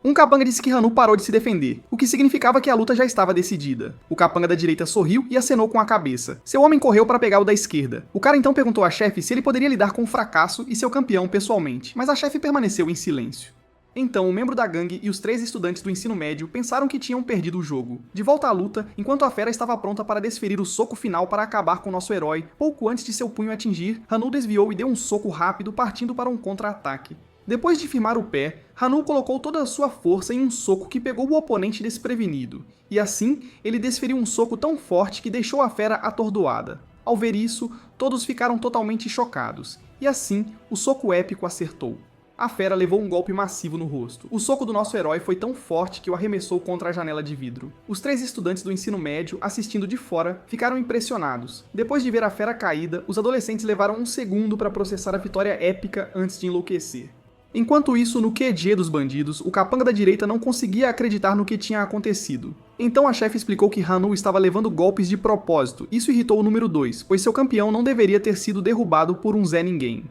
S1: Um capanga disse que Hannu parou de se defender, o que significava que a luta já estava decidida. O capanga da direita sorriu e acenou com a cabeça. Seu homem correu para pegar o da esquerda. O cara então perguntou à chefe se ele poderia lidar com o fracasso e seu campeão pessoalmente, mas a chefe permaneceu em silêncio. Então, o membro da gangue e os 3 estudantes do ensino médio pensaram que tinham perdido o jogo. De volta à luta, enquanto a fera estava pronta para desferir o soco final para acabar com nosso herói, pouco antes de seu punho atingir, Hannu desviou e deu um soco rápido, partindo para um contra-ataque. Depois de firmar o pé, Hannu colocou toda a sua força em um soco que pegou o oponente desprevenido, e assim ele desferiu um soco tão forte que deixou a fera atordoada. Ao ver isso, todos ficaram totalmente chocados, e assim o soco épico acertou. A fera levou um golpe massivo no rosto. O soco do nosso herói foi tão forte que o arremessou contra a janela de vidro. Os 3 estudantes do ensino médio, assistindo de fora, ficaram impressionados. Depois de ver a fera caída, os adolescentes levaram um segundo para processar a vitória épica antes de enlouquecer. Enquanto isso, no QG dos bandidos, o capanga da direita não conseguia acreditar no que tinha acontecido. Então a chefe explicou que Hannu estava levando golpes de propósito. Isso irritou o número 2, pois seu campeão não deveria ter sido derrubado por um Zé Ninguém.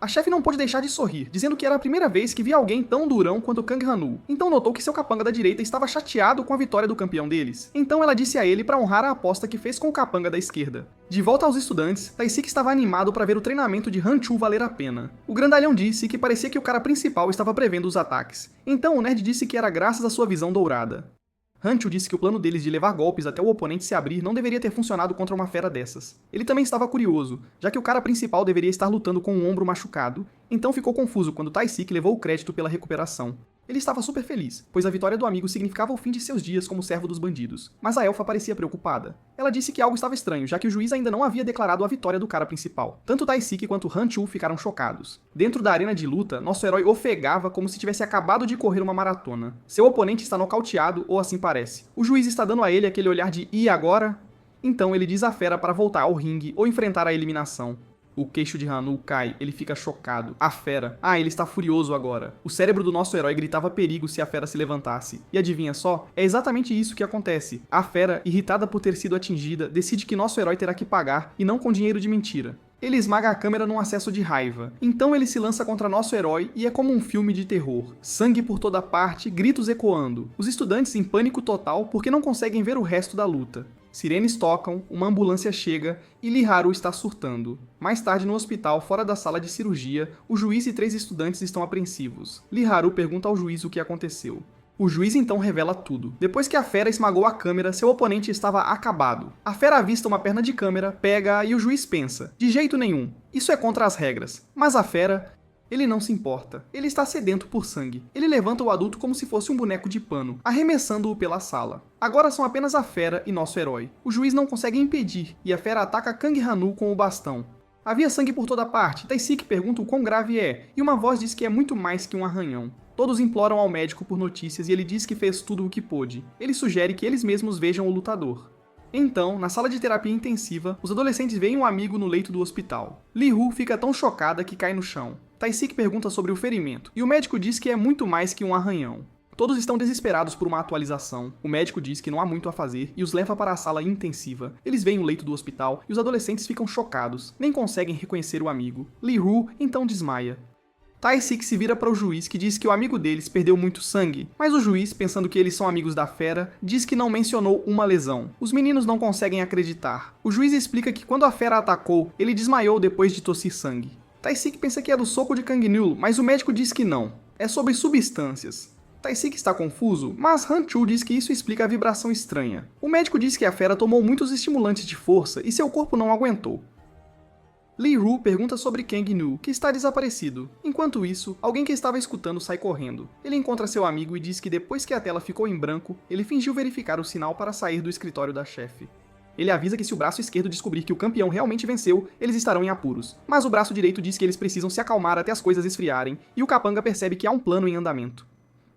S1: A chefe não pôde deixar de sorrir, dizendo que era a primeira vez que via alguém tão durão quanto Kang Hannu. Então notou que seu capanga da direita estava chateado com a vitória do campeão deles. Então ela disse a ele para honrar a aposta que fez com o capanga da esquerda. De volta aos estudantes, Taisik estava animado para ver o treinamento de Hanchu valer a pena. O grandalhão disse que parecia que o cara principal estava prevendo os ataques. Então o nerd disse que era graças à sua visão dourada. Hancho disse que o plano deles de levar golpes até o oponente se abrir não deveria ter funcionado contra uma fera dessas. Ele também estava curioso, já que o cara principal deveria estar lutando com um ombro machucado, então ficou confuso quando Taisik levou o crédito pela recuperação. Ele estava super feliz, pois a vitória do amigo significava o fim de seus dias como servo dos bandidos, mas a elfa parecia preocupada. Ela disse que algo estava estranho, já que o juiz ainda não havia declarado a vitória do cara principal. Tanto Taisik quanto Hanchu ficaram chocados. Dentro da arena de luta, nosso herói ofegava como se tivesse acabado de correr uma maratona. Seu oponente está nocauteado, ou assim parece. O juiz está dando a ele aquele olhar de "e agora?" Então ele desafera para voltar ao ringue ou enfrentar a eliminação. O queixo de Hannu cai, ele fica chocado. A fera. Ele está furioso agora. O cérebro do nosso herói gritava perigo se a fera se levantasse. E adivinha só? É exatamente isso que acontece. A fera, irritada por ter sido atingida, decide que nosso herói terá que pagar, e não com dinheiro de mentira. Ele esmaga a câmera num acesso de raiva. Então ele se lança contra nosso herói e é como um filme de terror. Sangue por toda parte, gritos ecoando. Os estudantes em pânico total porque não conseguem ver o resto da luta. Sirenes tocam, uma ambulância chega e Lee Haru está surtando. Mais tarde, no hospital, fora da sala de cirurgia, o juiz e 3 estudantes estão apreensivos. Lee Haru pergunta ao juiz o que aconteceu. O juiz então revela tudo. Depois que a fera esmagou a câmera, seu oponente estava acabado. A fera avista uma perna de câmera, pega e o juiz pensa: de jeito nenhum, isso é contra as regras. Mas a fera... ele não se importa. Ele está sedento por sangue. Ele levanta o adulto como se fosse um boneco de pano, arremessando-o pela sala. Agora são apenas a fera e nosso herói. O juiz não consegue impedir, e a fera ataca Kang Hannu com o bastão. Havia sangue por toda parte. Tai-Sik pergunta o quão grave é, e uma voz diz que é muito mais que um arranhão. Todos imploram ao médico por notícias e ele diz que fez tudo o que pôde. Ele sugere que eles mesmos vejam o lutador. Então, na sala de terapia intensiva, os adolescentes veem um amigo no leito do hospital. Li-Hu fica tão chocada que cai no chão. Tai-Sik pergunta sobre o ferimento, e o médico diz que é muito mais que um arranhão. Todos estão desesperados por uma atualização. O médico diz que não há muito a fazer e os leva para a sala intensiva. Eles veem o leito do hospital e os adolescentes ficam chocados, nem conseguem reconhecer o amigo. Li-Hu então desmaia. Tai-Sik se vira para o juiz que diz que o amigo deles perdeu muito sangue, mas o juiz, pensando que eles são amigos da fera, diz que não mencionou uma lesão. Os meninos não conseguem acreditar. O juiz explica que quando a fera atacou, ele desmaiou depois de tossir sangue. Tai-Sik pensa que é do soco de Kang-Neul, mas o médico diz que não. É sobre substâncias. Tai-Sik está confuso, mas Han-Chu diz que isso explica a vibração estranha. O médico diz que a fera tomou muitos estimulantes de força e seu corpo não aguentou. Li-Hu pergunta sobre Kang-Neul, que está desaparecido. Enquanto isso, alguém que estava escutando sai correndo. Ele encontra seu amigo e diz que depois que a tela ficou em branco, ele fingiu verificar o sinal para sair do escritório da chefe. Ele avisa que se o braço esquerdo descobrir que o campeão realmente venceu, eles estarão em apuros. Mas o braço direito diz que eles precisam se acalmar até as coisas esfriarem, e o capanga percebe que há um plano em andamento.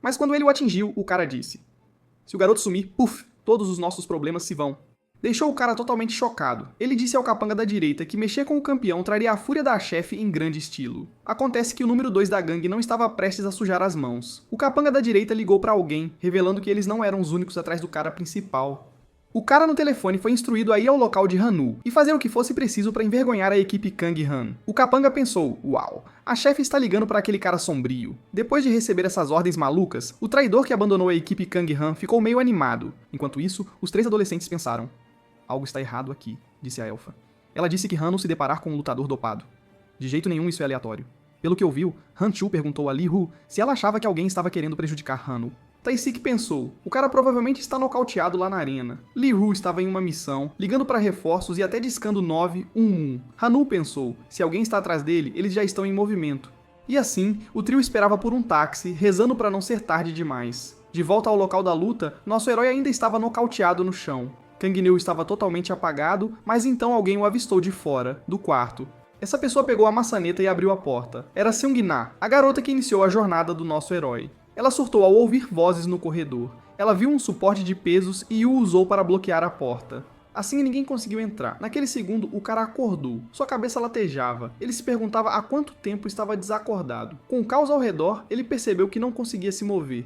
S1: Mas quando ele o atingiu, o cara disse: "Se o garoto sumir, puf, todos os nossos problemas se vão." Deixou o cara totalmente chocado. Ele disse ao capanga da direita que mexer com o campeão traria a fúria da chefe em grande estilo. Acontece que o número 2 da gangue não estava prestes a sujar as mãos. O capanga da direita ligou pra alguém, revelando que eles não eram os únicos atrás do cara principal. O cara no telefone foi instruído a ir ao local de Han-Nu e fazer o que fosse preciso para envergonhar a equipe Kang-Han. O capanga pensou: uau, a chefe está ligando para aquele cara sombrio. Depois de receber essas ordens malucas, o traidor que abandonou a equipe Kang-Han ficou meio animado. Enquanto isso, os 3 adolescentes pensaram: algo está errado aqui, disse a elfa. Ela disse que Han-Nu se deparar com um lutador dopado. De jeito nenhum isso é aleatório. Pelo que ouviu, Han-Chu perguntou a Li-Hu se ela achava que alguém estava querendo prejudicar Han-Nu. Tai-Sik pensou: o cara provavelmente está nocauteado lá na arena. Li-Hu estava em uma missão, ligando para reforços e até discando 911. Han-Nu pensou: se alguém está atrás dele, eles já estão em movimento. E assim, o trio esperava por um táxi, rezando para não ser tarde demais. De volta ao local da luta, nosso herói ainda estava nocauteado no chão. Kang-Neul estava totalmente apagado, mas então alguém o avistou de fora, do quarto. Essa pessoa pegou a maçaneta e abriu a porta. Era Seung-Na, a garota que iniciou a jornada do nosso herói. Ela surtou ao ouvir vozes no corredor. Ela viu um suporte de pesos e o usou para bloquear a porta. Assim ninguém conseguiu entrar. Naquele segundo, o cara acordou. Sua cabeça latejava. Ele se perguntava há quanto tempo estava desacordado. Com o caos ao redor, ele percebeu que não conseguia se mover.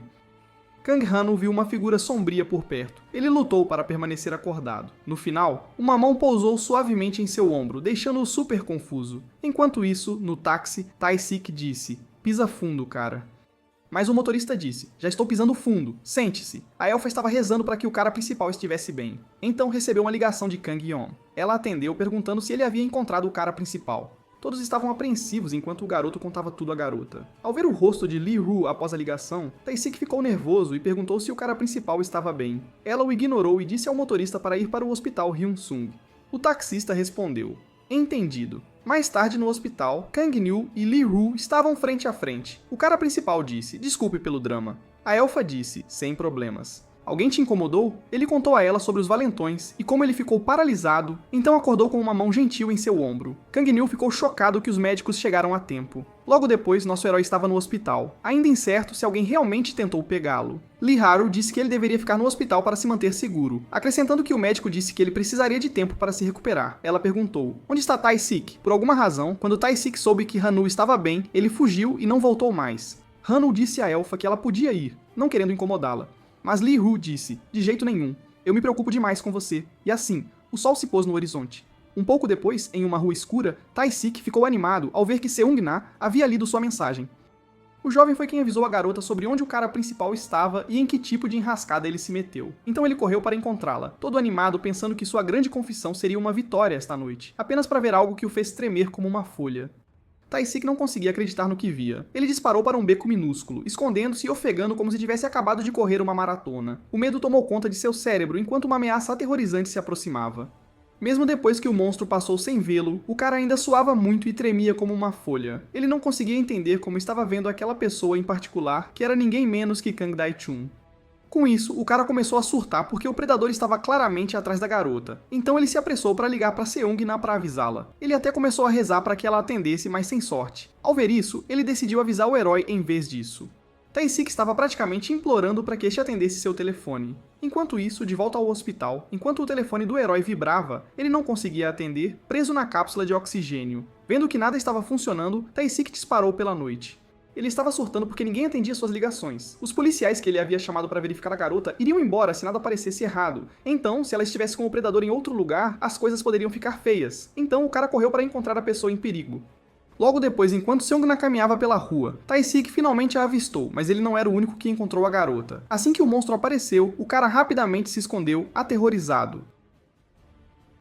S1: Kang-Han viu uma figura sombria por perto. Ele lutou para permanecer acordado. No final, uma mão pousou suavemente em seu ombro, deixando-o super confuso. Enquanto isso, no táxi, Tai-Sik disse: "Pisa fundo, cara." Mas o motorista disse: "Já estou pisando fundo, sente-se." A elfa estava rezando para que o cara principal estivesse bem. Então recebeu uma ligação de Kang-Yeon. Ela atendeu perguntando se ele havia encontrado o cara principal. Todos estavam apreensivos enquanto o garoto contava tudo à garota. Ao ver o rosto de Li-Hu após a ligação, Tai-Sik ficou nervoso e perguntou se o cara principal estava bem. Ela o ignorou e disse ao motorista para ir para o hospital Hyun-Sung. O taxista respondeu: "Entendido." Mais tarde no hospital, Kang-Neul e Li-Hu estavam frente a frente. O cara principal disse: "Desculpe pelo drama." A elfa disse: "Sem problemas." "Alguém te incomodou?" Ele contou a ela sobre os valentões e como ele ficou paralisado, então acordou com uma mão gentil em seu ombro. Kang-Neul ficou chocado que os médicos chegaram a tempo. Logo depois, nosso herói estava no hospital, ainda incerto se alguém realmente tentou pegá-lo. Lee-Haru disse que ele deveria ficar no hospital para se manter seguro, acrescentando que o médico disse que ele precisaria de tempo para se recuperar. Ela perguntou: "Onde está Tai-Sik?" Por alguma razão, quando Tai-Sik soube que Han-Nu estava bem, ele fugiu e não voltou mais. Han-Nu disse à elfa que ela podia ir, não querendo incomodá-la. Mas Li-Hu disse: "De jeito nenhum. Eu me preocupo demais com você." E assim, o sol se pôs no horizonte. Um pouco depois, em uma rua escura, Tai-Sik ficou animado ao ver que Seung-Na havia lido sua mensagem. O jovem foi quem avisou a garota sobre onde o cara principal estava e em que tipo de enrascada ele se meteu. Então ele correu para encontrá-la, todo animado pensando que sua grande confissão seria uma vitória esta noite, apenas para ver algo que o fez tremer como uma folha. Tai-Sik não conseguia acreditar no que via. Ele disparou para um beco minúsculo, escondendo-se e ofegando como se tivesse acabado de correr uma maratona. O medo tomou conta de seu cérebro enquanto uma ameaça aterrorizante se aproximava. Mesmo depois que o monstro passou sem vê-lo, o cara ainda suava muito e tremia como uma folha. Ele não conseguia entender como estava vendo aquela pessoa em particular, que era ninguém menos que Kang Dai-chun. Com isso, o cara começou a surtar porque o predador estava claramente atrás da garota. Então ele se apressou para ligar para Seung-na para avisá-la. Ele até começou a rezar para que ela atendesse, mas sem sorte. Ao ver isso, ele decidiu avisar o herói em vez disso. Tae-sik estava praticamente implorando para que este atendesse seu telefone. Enquanto isso, de volta ao hospital, enquanto o telefone do herói vibrava, ele não conseguia atender, preso na cápsula de oxigênio. Vendo que nada estava funcionando, Tae-sik disparou pela noite. Ele estava surtando porque ninguém atendia suas ligações. Os policiais que ele havia chamado para verificar a garota iriam embora se nada parecesse errado. Então, se ela estivesse com o predador em outro lugar, as coisas poderiam ficar feias. Então o cara correu para encontrar a pessoa em perigo. Logo depois, enquanto Seung-na caminhava pela rua, Tae-sik finalmente a avistou, mas ele não era o único que encontrou a garota. Assim que o monstro apareceu, o cara rapidamente se escondeu, aterrorizado.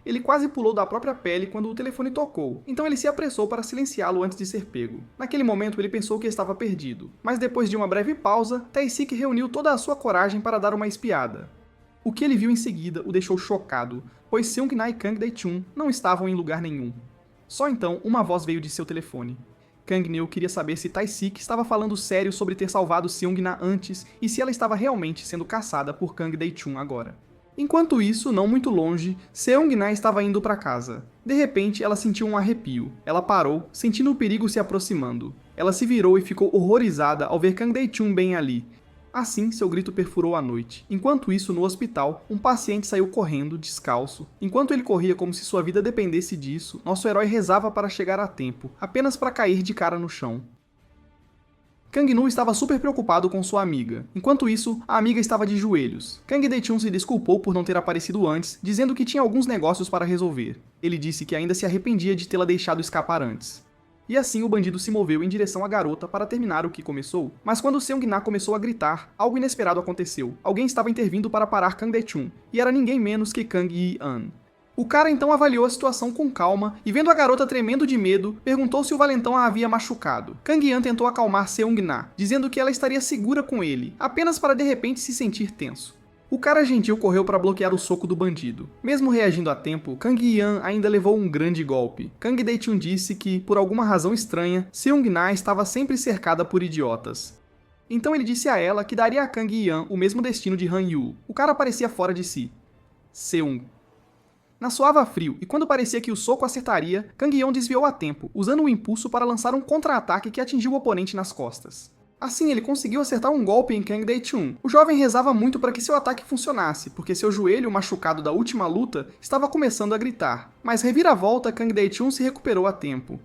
S1: Ele quase pulou da própria pele quando o telefone tocou, então ele se apressou para silenciá-lo antes de ser pego. Naquele momento ele pensou que estava perdido, mas depois de uma breve pausa, Tae-sik reuniu toda a sua coragem para dar uma espiada. O que ele viu em seguida o deixou chocado, pois Seung-na e Kang Dae-chun não estavam em lugar nenhum. Só então, uma voz veio de seu telefone. Kang-neo queria saber se Tae-sik estava falando sério sobre ter salvado Seung-na antes e se ela estava realmente sendo caçada por Kang Dae-chun agora. Enquanto isso, não muito longe, Seung-na estava indo para casa. De repente, ela sentiu um arrepio. Ela parou, sentindo o perigo se aproximando. Ela se virou e ficou horrorizada ao ver Kang Dae-chun bem ali. Assim, seu grito perfurou a noite. Enquanto isso, no hospital, um paciente saiu correndo, descalço. Enquanto ele corria como se sua vida dependesse disso, nosso herói rezava para chegar a tempo, apenas para cair de cara no chão. Kang-nu estava super preocupado com sua amiga. Enquanto isso, a amiga estava de joelhos. Kang Dae-chun se desculpou por não ter aparecido antes, dizendo que tinha alguns negócios para resolver. Ele disse que ainda se arrependia de tê-la deixado escapar antes. E assim o bandido se moveu em direção à garota para terminar o que começou. Mas quando Seung-na começou a gritar, algo inesperado aconteceu. Alguém estava intervindo para parar Kang Dae-chun, e era ninguém menos que Kang Yi-an. O cara então avaliou a situação com calma e, vendo a garota tremendo de medo, perguntou se o valentão a havia machucado. Kang Yi-an tentou acalmar Seung-na, dizendo que ela estaria segura com ele, apenas para de repente se sentir tenso. O cara gentil correu para bloquear o soco do bandido. Mesmo reagindo a tempo, Kang Yi-an ainda levou um grande golpe. Kang Dae-chun disse que, por alguma razão estranha, Seung-na estava sempre cercada por idiotas. Então ele disse a ela que daria a Kang Yi-an o mesmo destino de Han Yu. O cara parecia fora de si. Soava frio, e quando parecia que o soco acertaria, Kang Yi-an desviou a tempo, usando o impulso para lançar um contra-ataque que atingiu o oponente nas costas. Assim, ele conseguiu acertar um golpe em Kang Dae-chun. O jovem rezava muito para que seu ataque funcionasse, porque seu joelho machucado da última luta estava começando a gritar. Mas reviravolta, Kang Dae-chun se recuperou a tempo.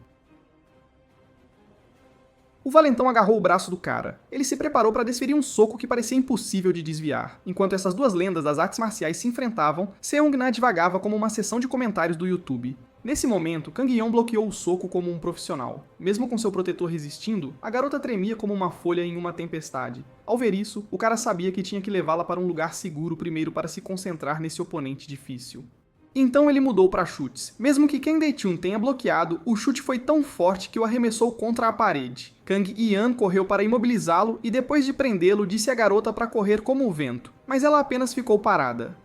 S1: O valentão agarrou o braço do cara. Ele se preparou para desferir um soco que parecia impossível de desviar. Enquanto essas duas lendas das artes marciais se enfrentavam, Seung-na divagava como uma sessão de comentários do YouTube. Nesse momento, Kang Yi-an bloqueou o soco como um profissional. Mesmo com seu protetor resistindo, a garota tremia como uma folha em uma tempestade. Ao ver isso, o cara sabia que tinha que levá-la para um lugar seguro primeiro para se concentrar nesse oponente difícil. Então ele mudou para chutes. Mesmo que Kang Dae-chun tenha bloqueado, o chute foi tão forte que o arremessou contra a parede. Kang Yi-an correu para imobilizá-lo e depois de prendê-lo disse à garota para correr como o vento, mas ela apenas ficou parada.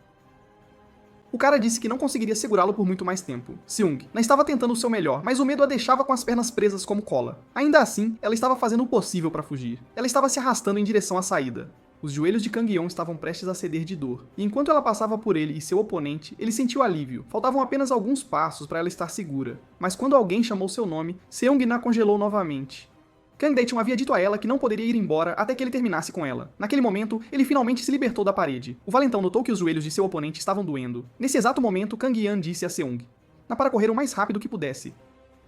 S1: O cara disse que não conseguiria segurá-lo por muito mais tempo. Seung-na estava tentando o seu melhor, mas o medo a deixava com as pernas presas como cola. Ainda assim, ela estava fazendo o possível para fugir. Ela estava se arrastando em direção à saída. Os joelhos de Kang Yi-an estavam prestes a ceder de dor, e enquanto ela passava por ele e seu oponente, ele sentiu alívio. Faltavam apenas alguns passos para ela estar segura. Mas quando alguém chamou seu nome, Seung-na congelou novamente. Kang Dae-chun havia dito a ela que não poderia ir embora até que ele terminasse com ela. Naquele momento, ele finalmente se libertou da parede. O valentão notou que os joelhos de seu oponente estavam doendo. Nesse exato momento, Kang Yi-an disse a Seung-na para correr o mais rápido que pudesse.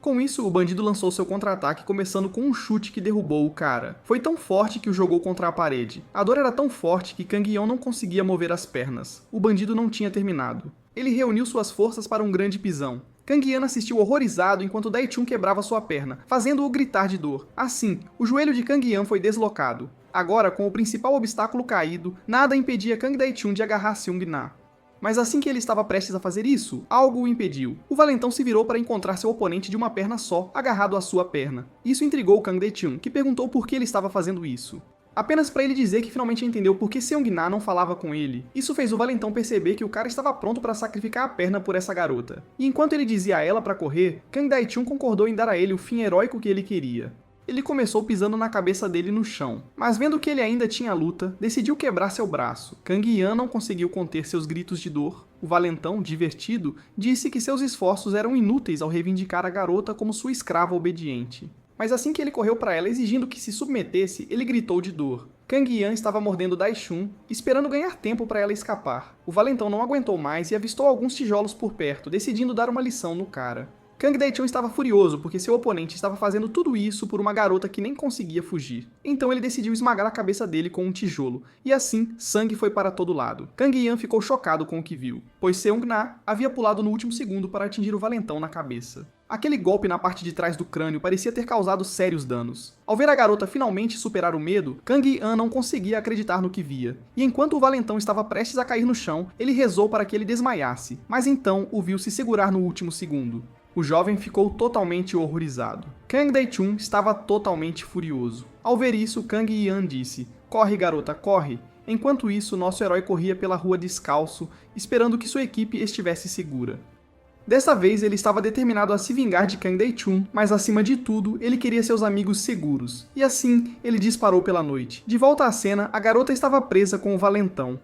S1: Com isso, o bandido lançou seu contra-ataque, começando com um chute que derrubou o cara. Foi tão forte que o jogou contra a parede. A dor era tão forte que Kang Yi-an não conseguia mover as pernas. O bandido não tinha terminado. Ele reuniu suas forças para um grande pisão. Kang Yi-an assistiu horrorizado enquanto Dae-chun quebrava sua perna, fazendo-o gritar de dor. Assim, o joelho de Kang Yi-an foi deslocado. Agora, com o principal obstáculo caído, nada impedia Kang Dae-chun de agarrar Seung-na. Mas assim que ele estava prestes a fazer isso, algo o impediu. O valentão se virou para encontrar seu oponente de uma perna só, agarrado à sua perna. Isso intrigou Kang Dae-chun, que perguntou por que ele estava fazendo isso. Apenas para ele dizer que finalmente entendeu por que Seung-na não falava com ele. Isso fez o valentão perceber que o cara estava pronto para sacrificar a perna por essa garota. E enquanto ele dizia a ela para correr, Kang Dae-chun concordou em dar a ele o fim heróico que ele queria. Ele começou pisando na cabeça dele no chão, mas vendo que ele ainda tinha luta, decidiu quebrar seu braço. Kang Yan não conseguiu conter seus gritos de dor. O valentão, divertido, disse que seus esforços eram inúteis ao reivindicar a garota como sua escrava obediente. Mas assim que ele correu para ela exigindo que se submetesse, ele gritou de dor. Kang Yan estava mordendo Dai Chun, esperando ganhar tempo para ela escapar. O valentão não aguentou mais e avistou alguns tijolos por perto, decidindo dar uma lição no cara. Kang Dai-chun estava furioso porque seu oponente estava fazendo tudo isso por uma garota que nem conseguia fugir. Então ele decidiu esmagar a cabeça dele com um tijolo, e assim, sangue foi para todo lado. Kang Yan ficou chocado com o que viu, pois Seung-na havia pulado no último segundo para atingir o valentão na cabeça. Aquele golpe na parte de trás do crânio parecia ter causado sérios danos. Ao ver a garota finalmente superar o medo, Kang Yan não conseguia acreditar no que via. E enquanto o valentão estava prestes a cair no chão, ele rezou para que ele desmaiasse, mas então o viu se segurar no último segundo. O jovem ficou totalmente horrorizado. Kang Dai-chun estava totalmente furioso. Ao ver isso, Kang Yan disse: "Corre, garota, corre!" Enquanto isso, nosso herói corria pela rua descalço, esperando que sua equipe estivesse segura. Desta vez, ele estava determinado a se vingar de Kang Dai-chun, mas acima de tudo, ele queria seus amigos seguros. E assim, ele disparou pela noite. De volta à cena, a garota estava presa com o valentão.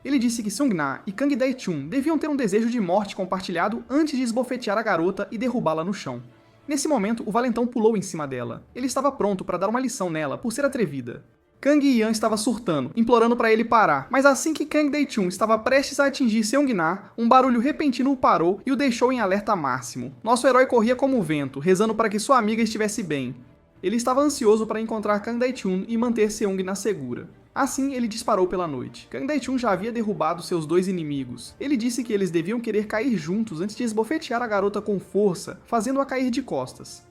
S1: Ele disse que Seung-na e Kang Dai-chun deviam ter um desejo de morte compartilhado antes de esbofetear a garota e derrubá-la no chão. Nesse momento, o valentão pulou em cima dela. Ele estava pronto para dar uma lição nela por ser atrevida. Kang Yan estava surtando, implorando para ele parar, mas assim que Kang Dai-chun estava prestes a atingir Seung-na, um barulho repentino o parou e o deixou em alerta máximo. Nosso herói corria como o vento, rezando para que sua amiga estivesse bem. Ele estava ansioso para encontrar Kang Dai-chun e manter Seung-na segura. Assim, ele disparou pela noite. Kang Dai-chun já havia derrubado seus dois inimigos. Ele disse que eles deviam querer cair juntos antes de esbofetear a garota com força, fazendo-a cair de costas.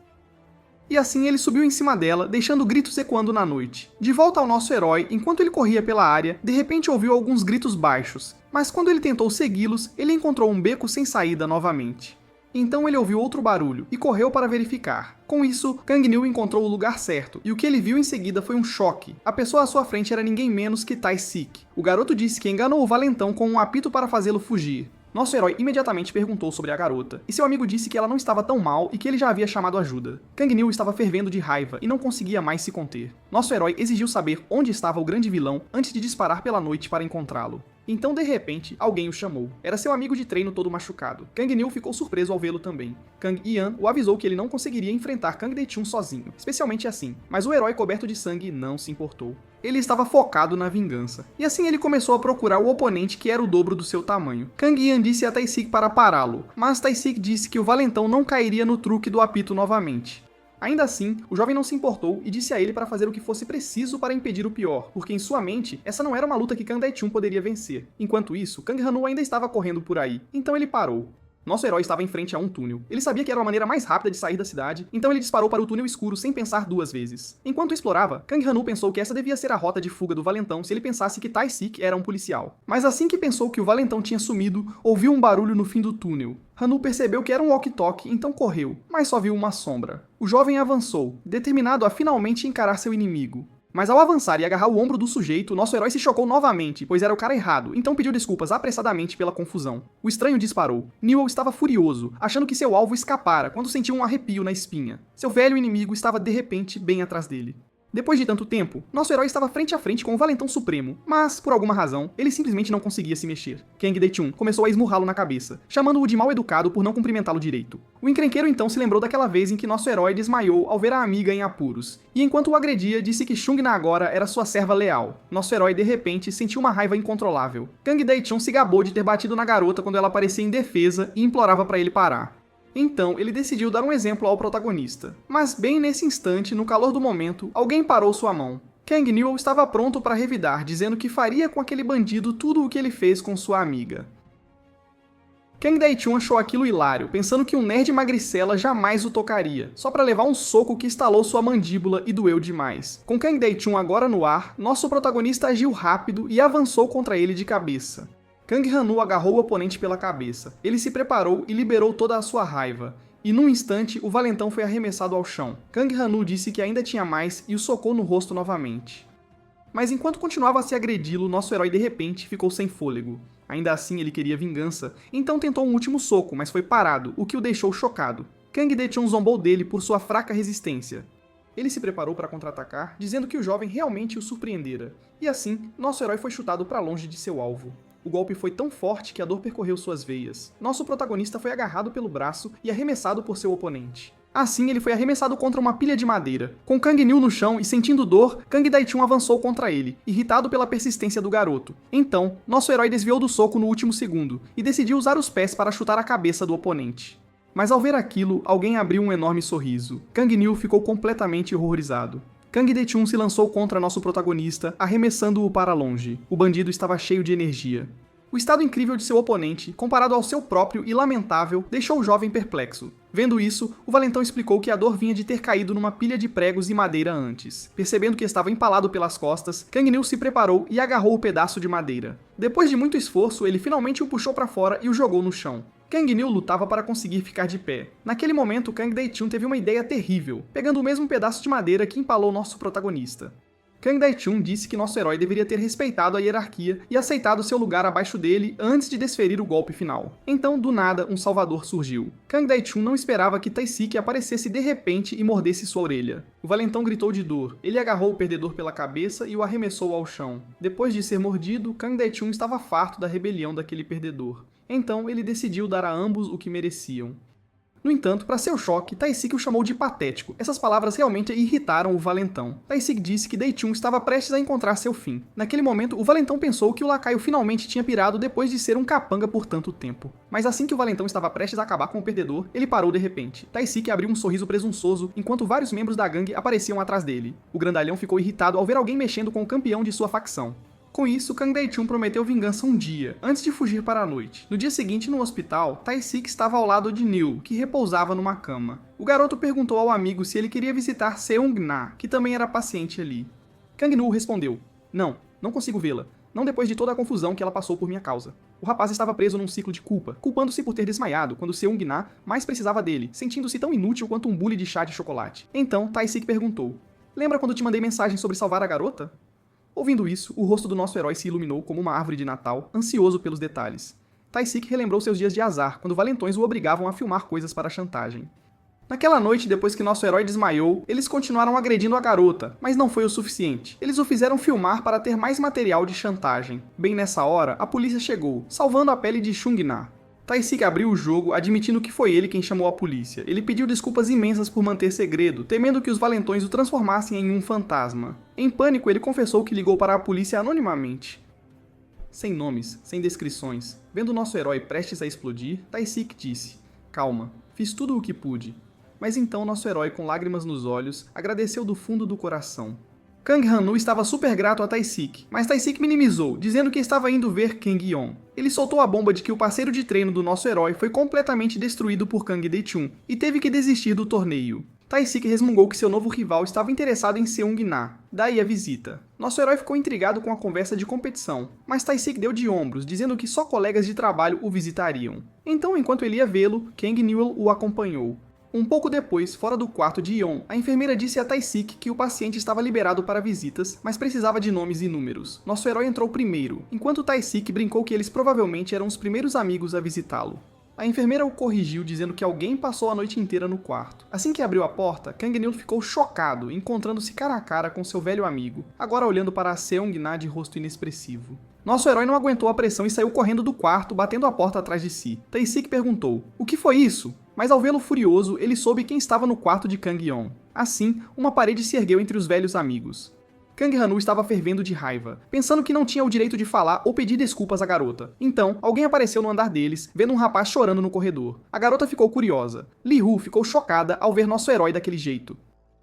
S1: E assim ele subiu em cima dela, deixando gritos ecoando na noite. De volta ao nosso herói, enquanto ele corria pela área, de repente ouviu alguns gritos baixos. Mas quando ele tentou segui-los, ele encontrou um beco sem saída novamente. Então ele ouviu outro barulho e correu para verificar. Com isso, Kang Neil encontrou o lugar certo, e o que ele viu em seguida foi um choque. A pessoa à sua frente era ninguém menos que Tai-sik. O garoto disse que enganou o valentão com um apito para fazê-lo fugir. Nosso herói imediatamente perguntou sobre a garota, e seu amigo disse que ela não estava tão mal e que ele já havia chamado ajuda. Kang Neil estava fervendo de raiva e não conseguia mais se conter. Nosso herói exigiu saber onde estava o grande vilão antes de disparar pela noite para encontrá-lo. Então, de repente, alguém o chamou. Era seu amigo de treino todo machucado. Kang Neil ficou surpreso ao vê-lo também. Kang Yan o avisou que ele não conseguiria enfrentar Kang Dai-chun sozinho, especialmente assim, mas o herói coberto de sangue não se importou. Ele estava focado na vingança. E assim ele começou a procurar o oponente que era o dobro do seu tamanho. Kang Yan disse a Tai-sik para pará-lo, mas Tai-sik disse que o valentão não cairia no truque do apito novamente. Ainda assim, o jovem não se importou e disse a ele para fazer o que fosse preciso para impedir o pior, porque em sua mente, essa não era uma luta que Kang Dai-chun poderia vencer. Enquanto isso, Kang Han-woo ainda estava correndo por aí, então ele parou. Nosso herói estava em frente a um túnel. Ele sabia que era uma maneira mais rápida de sair da cidade, então ele disparou para o túnel escuro sem pensar duas vezes. Enquanto explorava, Kang Han-woo pensou que essa devia ser a rota de fuga do valentão se ele pensasse que Tai-sik era um policial. Mas assim que pensou que o valentão tinha sumido, ouviu um barulho no fim do túnel. Han-woo percebeu que era um walkie-talkie, então correu, mas só viu uma sombra. O jovem avançou, determinado a finalmente encarar seu inimigo. Mas ao avançar e agarrar o ombro do sujeito, nosso herói se chocou novamente, pois era o cara errado, então pediu desculpas apressadamente pela confusão. O estranho disparou. Newell estava furioso, achando que seu alvo escapara quando sentiu um arrepio na espinha. Seu velho inimigo estava de repente bem atrás dele. Depois de tanto tempo, nosso herói estava frente a frente com o Valentão Supremo, mas, por alguma razão, ele simplesmente não conseguia se mexer. Kang Dai-chun começou a esmurrá-lo na cabeça, chamando-o de mal educado por não cumprimentá-lo direito. O encrenqueiro então se lembrou daquela vez em que nosso herói desmaiou ao ver a amiga em apuros, e enquanto o agredia, disse que Seung-na agora era sua serva leal. Nosso herói, de repente, sentiu uma raiva incontrolável. Kang Dai-chun se gabou de ter batido na garota quando ela parecia indefesa e implorava para ele parar. Então, ele decidiu dar um exemplo ao protagonista. Mas bem nesse instante, no calor do momento, alguém parou sua mão. Kang Neil estava pronto para revidar, dizendo que faria com aquele bandido tudo o que ele fez com sua amiga. Kang Dai-chun achou aquilo hilário, pensando que um nerd magricela jamais o tocaria, só para levar um soco que estalou sua mandíbula e doeu demais. Com Kang Dai-chun agora no ar, nosso protagonista agiu rápido e avançou contra ele de cabeça. Kang Han-woo agarrou o oponente pela cabeça. Ele se preparou e liberou toda a sua raiva. E num instante, o valentão foi arremessado ao chão. Kang Han-woo disse que ainda tinha mais e o socou no rosto novamente. Mas enquanto continuava a se agredi-lo, nosso herói de repente ficou sem fôlego. Ainda assim ele queria vingança, então tentou um último soco, mas foi parado, o que o deixou chocado. Kang De-chun zombou dele por sua fraca resistência. Ele se preparou para contra-atacar, dizendo que o jovem realmente o surpreendera, e assim, nosso herói foi chutado para longe de seu alvo. O golpe foi tão forte que a dor percorreu suas veias. Nosso protagonista foi agarrado pelo braço e arremessado por seu oponente. Assim, ele foi arremessado contra uma pilha de madeira. Com Kang Nu no chão e sentindo dor, Kang Dai-chun avançou contra ele, irritado pela persistência do garoto. Então, nosso herói desviou do soco no último segundo, e decidiu usar os pés para chutar a cabeça do oponente. Mas ao ver aquilo, alguém abriu um enorme sorriso. Kang Nu ficou completamente horrorizado. Kang De-chun se lançou contra nosso protagonista, arremessando-o para longe. O bandido estava cheio de energia. O estado incrível de seu oponente, comparado ao seu próprio e lamentável, deixou o jovem perplexo. Vendo isso, o valentão explicou que a dor vinha de ter caído numa pilha de pregos e madeira antes. Percebendo que estava empalado pelas costas, Kang Nu se preparou e agarrou o pedaço de madeira. Depois de muito esforço, ele finalmente o puxou para fora e o jogou no chão. Kang Nu lutava para conseguir ficar de pé. Naquele momento, Kang Dai-chun teve uma ideia terrível, pegando o mesmo pedaço de madeira que empalou nosso protagonista. Kang Dai-chun disse que nosso herói deveria ter respeitado a hierarquia e aceitado seu lugar abaixo dele antes de desferir o golpe final. Então, do nada, um salvador surgiu. Kang Dai-chun não esperava que Tai-Sik aparecesse de repente e mordesse sua orelha. O valentão gritou de dor. Ele agarrou o perdedor pela cabeça e o arremessou ao chão. Depois de ser mordido, Kang Dai-chun estava farto da rebelião daquele perdedor. Então, ele decidiu dar a ambos o que mereciam. No entanto, para seu choque, Tai-Sik o chamou de patético. Essas palavras realmente irritaram o valentão. Tai-Sik disse que Dai-chun estava prestes a encontrar seu fim. Naquele momento, o valentão pensou que o lacaio finalmente tinha pirado depois de ser um capanga por tanto tempo. Mas assim que o valentão estava prestes a acabar com o perdedor, ele parou de repente. Tai-Sik abriu um sorriso presunçoso enquanto vários membros da gangue apareciam atrás dele. O grandalhão ficou irritado ao ver alguém mexendo com o campeão de sua facção. Com isso, Kang Dai-chun prometeu vingança um dia, antes de fugir para a noite. No dia seguinte, no hospital, Tai-Sik estava ao lado de Neil, que repousava numa cama. O garoto perguntou ao amigo se ele queria visitar Seung-na, que também era paciente ali. Kang Nu respondeu: Não consigo vê-la. Não depois de toda a confusão que ela passou por minha causa. O rapaz estava preso num ciclo de culpa, culpando-se por ter desmaiado quando Seung-na mais precisava dele, sentindo-se tão inútil quanto um bule de chá de chocolate. Então, Tai-Sik perguntou: Lembra quando te mandei mensagem sobre salvar a garota? Ouvindo isso, o rosto do nosso herói se iluminou como uma árvore de Natal, ansioso pelos detalhes. Tai-Sik relembrou seus dias de azar, quando valentões o obrigavam a filmar coisas para chantagem. Naquela noite, depois que nosso herói desmaiou, eles continuaram agredindo a garota, mas não foi o suficiente. Eles o fizeram filmar para ter mais material de chantagem. Bem nessa hora, a polícia chegou, salvando a pele de Chung-na. Tai-Sik abriu o jogo, admitindo que foi ele quem chamou a polícia. Ele pediu desculpas imensas por manter segredo, temendo que os valentões o transformassem em um fantasma. Em pânico, ele confessou que ligou para a polícia anonimamente. Sem nomes, sem descrições, vendo nosso herói prestes a explodir, Tai-Sik disse: Calma, fiz tudo o que pude. Mas então nosso herói, com lágrimas nos olhos, agradeceu do fundo do coração. Kang Han-nu estava super grato a Tai-Sik, mas Tai-Sik minimizou, dizendo que estava indo ver Kang Yeon. Ele soltou a bomba de que o parceiro de treino do nosso herói foi completamente destruído por Kang De-chun e teve que desistir do torneio. Tai-Sik resmungou que seu novo rival estava interessado em Seung-na, daí a visita. Nosso herói ficou intrigado com a conversa de competição, mas Tai-Sik deu de ombros, dizendo que só colegas de trabalho o visitariam. Então, enquanto ele ia vê-lo, Kang Newell o acompanhou. Um pouco depois, fora do quarto de Yeon, a enfermeira disse a Tai-Sik que o paciente estava liberado para visitas, mas precisava de nomes e números. Nosso herói entrou primeiro, enquanto Tai-Sik brincou que eles provavelmente eram os primeiros amigos a visitá-lo. A enfermeira o corrigiu, dizendo que alguém passou a noite inteira no quarto. Assim que abriu a porta, Kang Neil ficou chocado, encontrando-se cara a cara com seu velho amigo, agora olhando para a Seung-na de rosto inexpressivo. Nosso herói não aguentou a pressão e saiu correndo do quarto, batendo a porta atrás de si. Tai-Sik perguntou: "O que foi isso?" Mas ao vê-lo furioso, ele soube quem estava no quarto de Kang Yeon. Assim, uma parede se ergueu entre os velhos amigos. Kang Han-nu estava fervendo de raiva, pensando que não tinha o direito de falar ou pedir desculpas à garota. Então, alguém apareceu no andar deles, vendo um rapaz chorando no corredor. A garota ficou curiosa. Li-Hu ficou chocada ao ver nosso herói daquele jeito.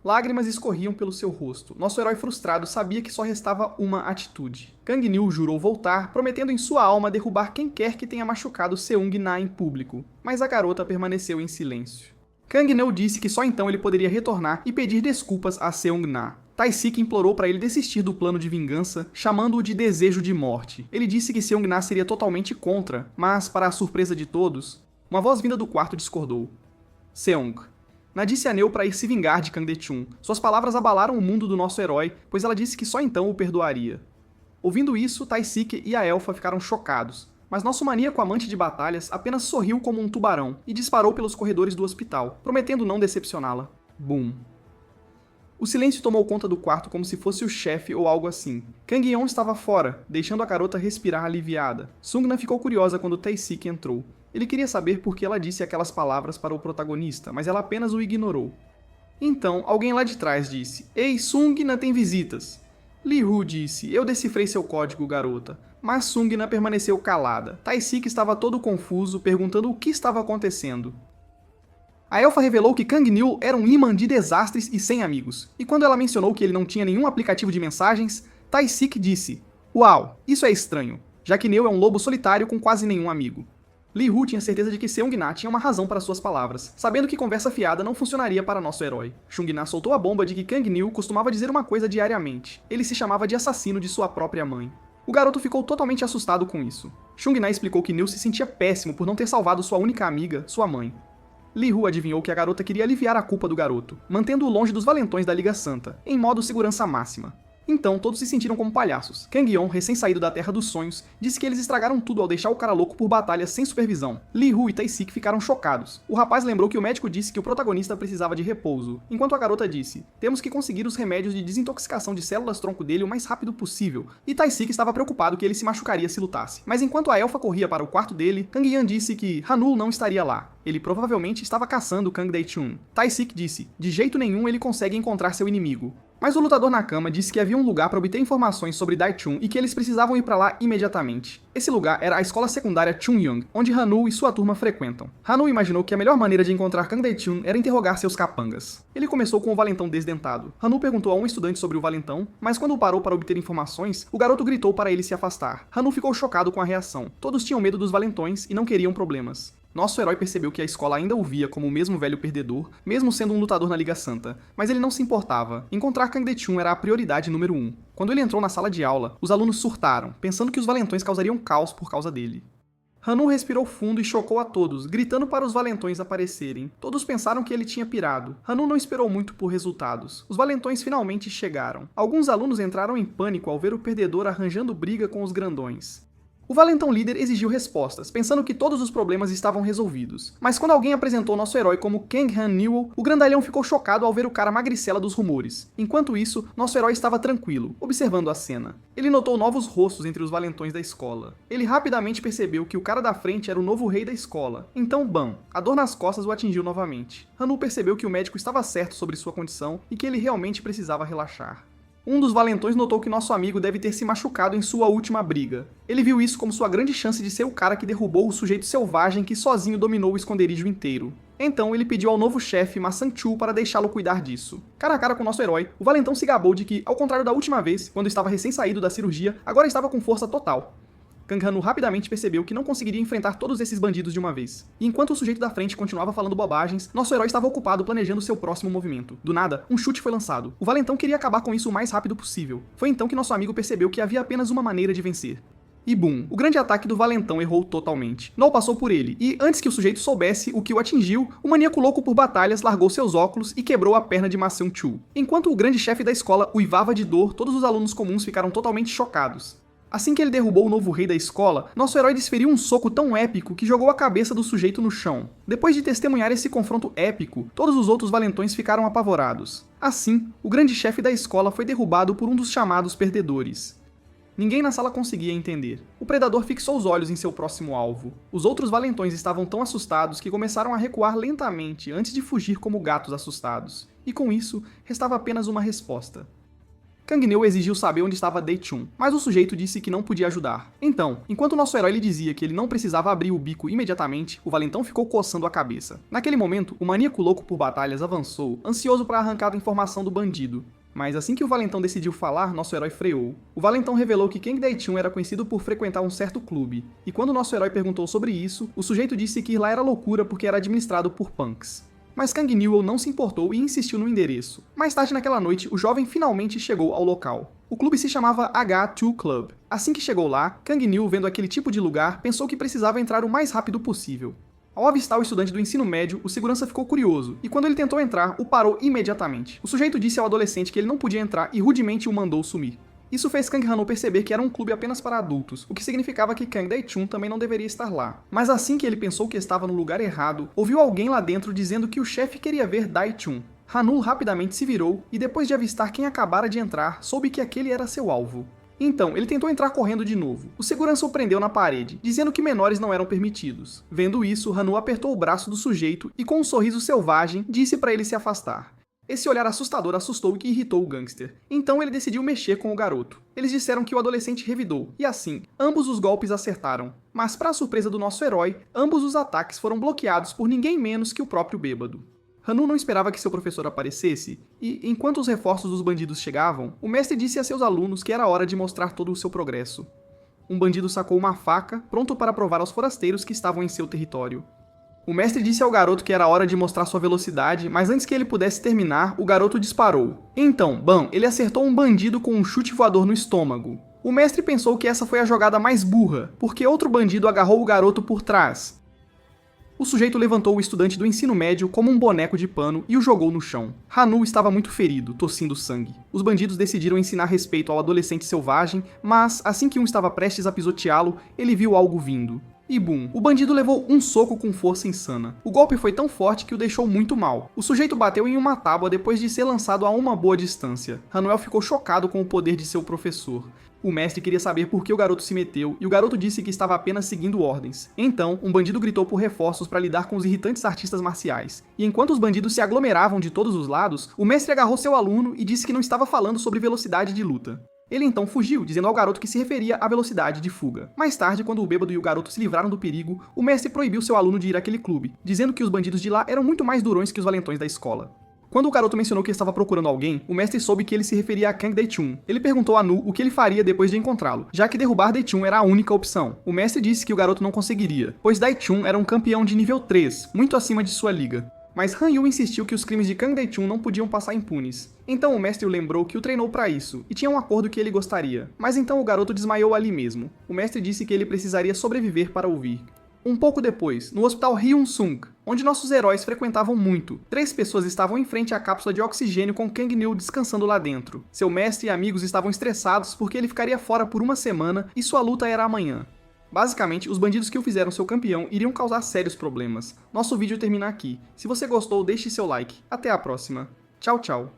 S1: Lágrimas escorriam pelo seu rosto. Nosso herói frustrado sabia que só restava uma atitude. Kang Neil jurou voltar, prometendo em sua alma derrubar quem quer que tenha machucado Seung-na em público. Mas a garota permaneceu em silêncio. Kang Neil disse que só então ele poderia retornar e pedir desculpas a Seung-na. Tai-Sik implorou para ele desistir do plano de vingança, chamando-o de desejo de morte. Ele disse que Seung-na seria totalmente contra, mas, para a surpresa de todos, uma voz vinda do quarto discordou. Seung. Na disse a Neo para ir se vingar de Kang De-chun. Suas palavras abalaram o mundo do nosso herói, pois ela disse que só então o perdoaria. Ouvindo isso, Tai-Sik e a elfa ficaram chocados. mas nosso maníaco amante de batalhas apenas sorriu como um tubarão e disparou pelos corredores do hospital, prometendo não decepcioná-la. Boom. O silêncio tomou conta do quarto como se fosse o chefe ou algo assim. Kang Yeon estava fora, deixando a garota respirar aliviada. Sungna ficou curiosa quando Tae-sik entrou. Ele queria saber por que ela disse aquelas palavras para o protagonista, mas ela apenas o ignorou. Então, alguém lá de trás disse: "Ei, Sungna tem visitas." Lee-Hoo disse: "Eu decifrei seu código, garota." Mas Sungna permaneceu calada. Tae-sik estava todo confuso, perguntando o que estava acontecendo. A elfa revelou que Kang Neul era um imã de desastres e sem amigos. E quando ela mencionou que ele não tinha nenhum aplicativo de mensagens, Tae-sik disse: "Uau, isso é estranho, já que Neul é um lobo solitário com quase nenhum amigo." Lee-Hoo tinha certeza de que Seung-na tinha uma razão para suas palavras, sabendo que conversa fiada não funcionaria para nosso herói. Chung-na soltou a bomba de que Kang Neul costumava dizer uma coisa diariamente. Ele se chamava de assassino de sua própria mãe. O garoto ficou totalmente assustado com isso. Chung-na explicou que Neul se sentia péssimo por não ter salvado sua única amiga, sua mãe. Lee-Hoo adivinhou que a garota queria aliviar a culpa do garoto, mantendo-o longe dos valentões da Liga Santa, em modo segurança máxima. Então, todos se sentiram como palhaços. Kang Yeon, recém-saído da Terra dos Sonhos, disse que eles estragaram tudo ao deixar o cara louco por batalhas sem supervisão. Lee-Hoo e Tae-sik ficaram chocados. O rapaz lembrou que o médico disse que o protagonista precisava de repouso, enquanto a garota disse: "Temos que conseguir os remédios de desintoxicação de células-tronco dele o mais rápido possível." E Tae-sik estava preocupado que ele se machucaria se lutasse. Mas enquanto a elfa corria para o quarto dele, Kang Yeon disse que Hanul não estaria lá. Ele provavelmente estava caçando Kang Dae-chun. Tae-sik disse: "De jeito nenhum ele consegue encontrar seu inimigo." Mas o lutador na cama disse que havia um lugar para obter informações sobre Dae-chun e que eles precisavam ir para lá imediatamente. Esse lugar era a escola secundária Chunhyang, onde Hanul e sua turma frequentam. Hanul imaginou que a melhor maneira de encontrar Kang Dae-chun era interrogar seus capangas. Ele começou com o valentão desdentado. Hanul perguntou a um estudante sobre o valentão, mas quando parou para obter informações, o garoto gritou para ele se afastar. Hanul ficou chocado com a reação. Todos tinham medo dos valentões e não queriam problemas. Nosso herói percebeu que a escola ainda o via como o mesmo velho perdedor, mesmo sendo um lutador na Liga Santa, mas ele não se importava. Encontrar Kang Dae-chun era a prioridade número 1. Quando ele entrou na sala de aula, os alunos surtaram, pensando que os valentões causariam caos por causa dele. Hanul respirou fundo e chocou a todos, gritando para os valentões aparecerem. Todos pensaram que ele tinha pirado. Hanul não esperou muito por resultados. Os valentões finalmente chegaram. Alguns alunos entraram em pânico ao ver o perdedor arranjando briga com os grandões. O valentão líder exigiu respostas, pensando que todos os problemas estavam resolvidos. Mas quando alguém apresentou nosso herói como Kang Han Newell, o grandalhão ficou chocado ao ver o cara magricela dos rumores. Enquanto isso, nosso herói estava tranquilo, observando a cena. Ele notou novos rostos entre os valentões da escola. Ele rapidamente percebeu que o cara da frente era o novo rei da escola. Então, bam, a dor nas costas o atingiu novamente. Hanul percebeu que o médico estava certo sobre sua condição e que ele realmente precisava relaxar. Um dos valentões notou que nosso amigo deve ter se machucado em sua última briga. Ele viu isso como sua grande chance de ser o cara que derrubou o sujeito selvagem que sozinho dominou o esconderijo inteiro. Então ele pediu ao novo chefe, Ma Sang-choo, para deixá-lo cuidar disso. Cara a cara com nosso herói, o valentão se gabou de que, ao contrário da última vez, quando estava recém-saído da cirurgia, agora estava com força total. Kang Han rapidamente percebeu que não conseguiria enfrentar todos esses bandidos de uma vez. E enquanto o sujeito da frente continuava falando bobagens, nosso herói estava ocupado planejando seu próximo movimento. Do nada, um chute foi lançado. O valentão queria acabar com isso o mais rápido possível. Foi então que nosso amigo percebeu que havia apenas uma maneira de vencer. E boom, o grande ataque do valentão errou totalmente. Null passou por ele, e antes que o sujeito soubesse o que o atingiu, o maníaco louco por batalhas largou seus óculos e quebrou a perna de Ma Sang-choo. Enquanto o grande chefe da escola uivava de dor, todos os alunos comuns ficaram totalmente chocados. Assim que ele derrubou o novo rei da escola, nosso herói desferiu um soco tão épico que jogou a cabeça do sujeito no chão. Depois de testemunhar esse confronto épico, todos os outros valentões ficaram apavorados. Assim, o grande chefe da escola foi derrubado por um dos chamados perdedores. Ninguém na sala conseguia entender. O predador fixou os olhos em seu próximo alvo. Os outros valentões estavam tão assustados que começaram a recuar lentamente antes de fugir como gatos assustados. E com isso, restava apenas uma resposta. Kang Neul exigiu saber onde estava Dae-chun, mas o sujeito disse que não podia ajudar. Então, enquanto nosso herói lhe dizia que ele não precisava abrir o bico imediatamente, o valentão ficou coçando a cabeça. Naquele momento, o maníaco louco por batalhas avançou, ansioso para arrancar a informação do bandido. Mas assim que o valentão decidiu falar, nosso herói freou. O valentão revelou que Kang Dae-chun era conhecido por frequentar um certo clube, e quando nosso herói perguntou sobre isso, o sujeito disse que ir lá era loucura porque era administrado por punks. Mas Kang Newell não se importou e insistiu no endereço. Mais tarde naquela noite, o jovem finalmente chegou ao local. O clube se chamava H2 Club. Assim que chegou lá, Kang Newell, vendo aquele tipo de lugar, pensou que precisava entrar o mais rápido possível. Ao avistar o estudante do ensino médio, o segurança ficou curioso, e quando ele tentou entrar, o parou imediatamente. O sujeito disse ao adolescente que ele não podia entrar e rudemente o mandou sumir. Isso fez Kang Han-woo perceber que era um clube apenas para adultos, o que significava que Kang Dae-chun também não deveria estar lá. Mas assim que ele pensou que estava no lugar errado, ouviu alguém lá dentro dizendo que o chefe queria ver Dae-chun. Han-woo rapidamente se virou e depois de avistar quem acabara de entrar, soube que aquele era seu alvo. Então, ele tentou entrar correndo de novo. O segurança o prendeu na parede, dizendo que menores não eram permitidos. Vendo isso, Han-woo apertou o braço do sujeito e com um sorriso selvagem, disse para ele se afastar. Esse olhar assustador assustou e irritou o gangster. Então ele decidiu mexer com o garoto. Eles disseram que o adolescente revidou, e assim, ambos os golpes acertaram. Mas para surpresa do nosso herói, ambos os ataques foram bloqueados por ninguém menos que o próprio bêbado. Han-woo não esperava que seu professor aparecesse, e, enquanto os reforços dos bandidos chegavam, o mestre disse a seus alunos que era hora de mostrar todo o seu progresso. Um bandido sacou uma faca, pronto para provar aos forasteiros que estavam em seu território. O mestre disse ao garoto que era hora de mostrar sua velocidade, mas antes que ele pudesse terminar, o garoto disparou. Então, bam, ele acertou um bandido com um chute voador no estômago. O mestre pensou que essa foi a jogada mais burra, porque outro bandido agarrou o garoto por trás. O sujeito levantou o estudante do ensino médio como um boneco de pano e o jogou no chão. Han-woo estava muito ferido, tossindo sangue. Os bandidos decidiram ensinar respeito ao adolescente selvagem, mas, assim que um estava prestes a pisoteá-lo, ele viu algo vindo. E bum, o bandido levou um soco com força insana. O golpe foi tão forte que o deixou muito mal. O sujeito bateu em uma tábua depois de ser lançado a uma boa distância. Han-woo ficou chocado com o poder de seu professor. O mestre queria saber por que o garoto se meteu, e o garoto disse que estava apenas seguindo ordens. Então, um bandido gritou por reforços para lidar com os irritantes artistas marciais. E enquanto os bandidos se aglomeravam de todos os lados, o mestre agarrou seu aluno e disse que não estava falando sobre velocidade de luta. Ele então fugiu, dizendo ao garoto que se referia à velocidade de fuga. Mais tarde, quando o bêbado e o garoto se livraram do perigo, o mestre proibiu seu aluno de ir àquele clube, dizendo que os bandidos de lá eram muito mais durões que os valentões da escola. Quando o garoto mencionou que estava procurando alguém, o mestre soube que ele se referia a Kang Dae-chun. Ele perguntou a Nu o que ele faria depois de encontrá-lo, já que derrubar Dae-chun era a única opção. O mestre disse que o garoto não conseguiria, pois Dae-chun era um campeão de nível 3, muito acima de sua liga. Mas Han-woo insistiu que os crimes de Kang Dae-chun não podiam passar impunes. Então o mestre o lembrou que o treinou para isso, e tinha um acordo que ele gostaria. Mas então o garoto desmaiou ali mesmo. O mestre disse que ele precisaria sobreviver para ouvir. Um pouco depois, no hospital Hyun-sung, onde nossos heróis frequentavam muito, 3 pessoas estavam em frente à cápsula de oxigênio com Kang-neul descansando lá dentro. Seu mestre e amigos estavam estressados porque ele ficaria fora por uma semana e sua luta era amanhã. Basicamente, os bandidos que o fizeram seu campeão iriam causar sérios problemas. Nosso vídeo termina aqui. Se você gostou, deixe seu like. Até a próxima. Tchau, tchau.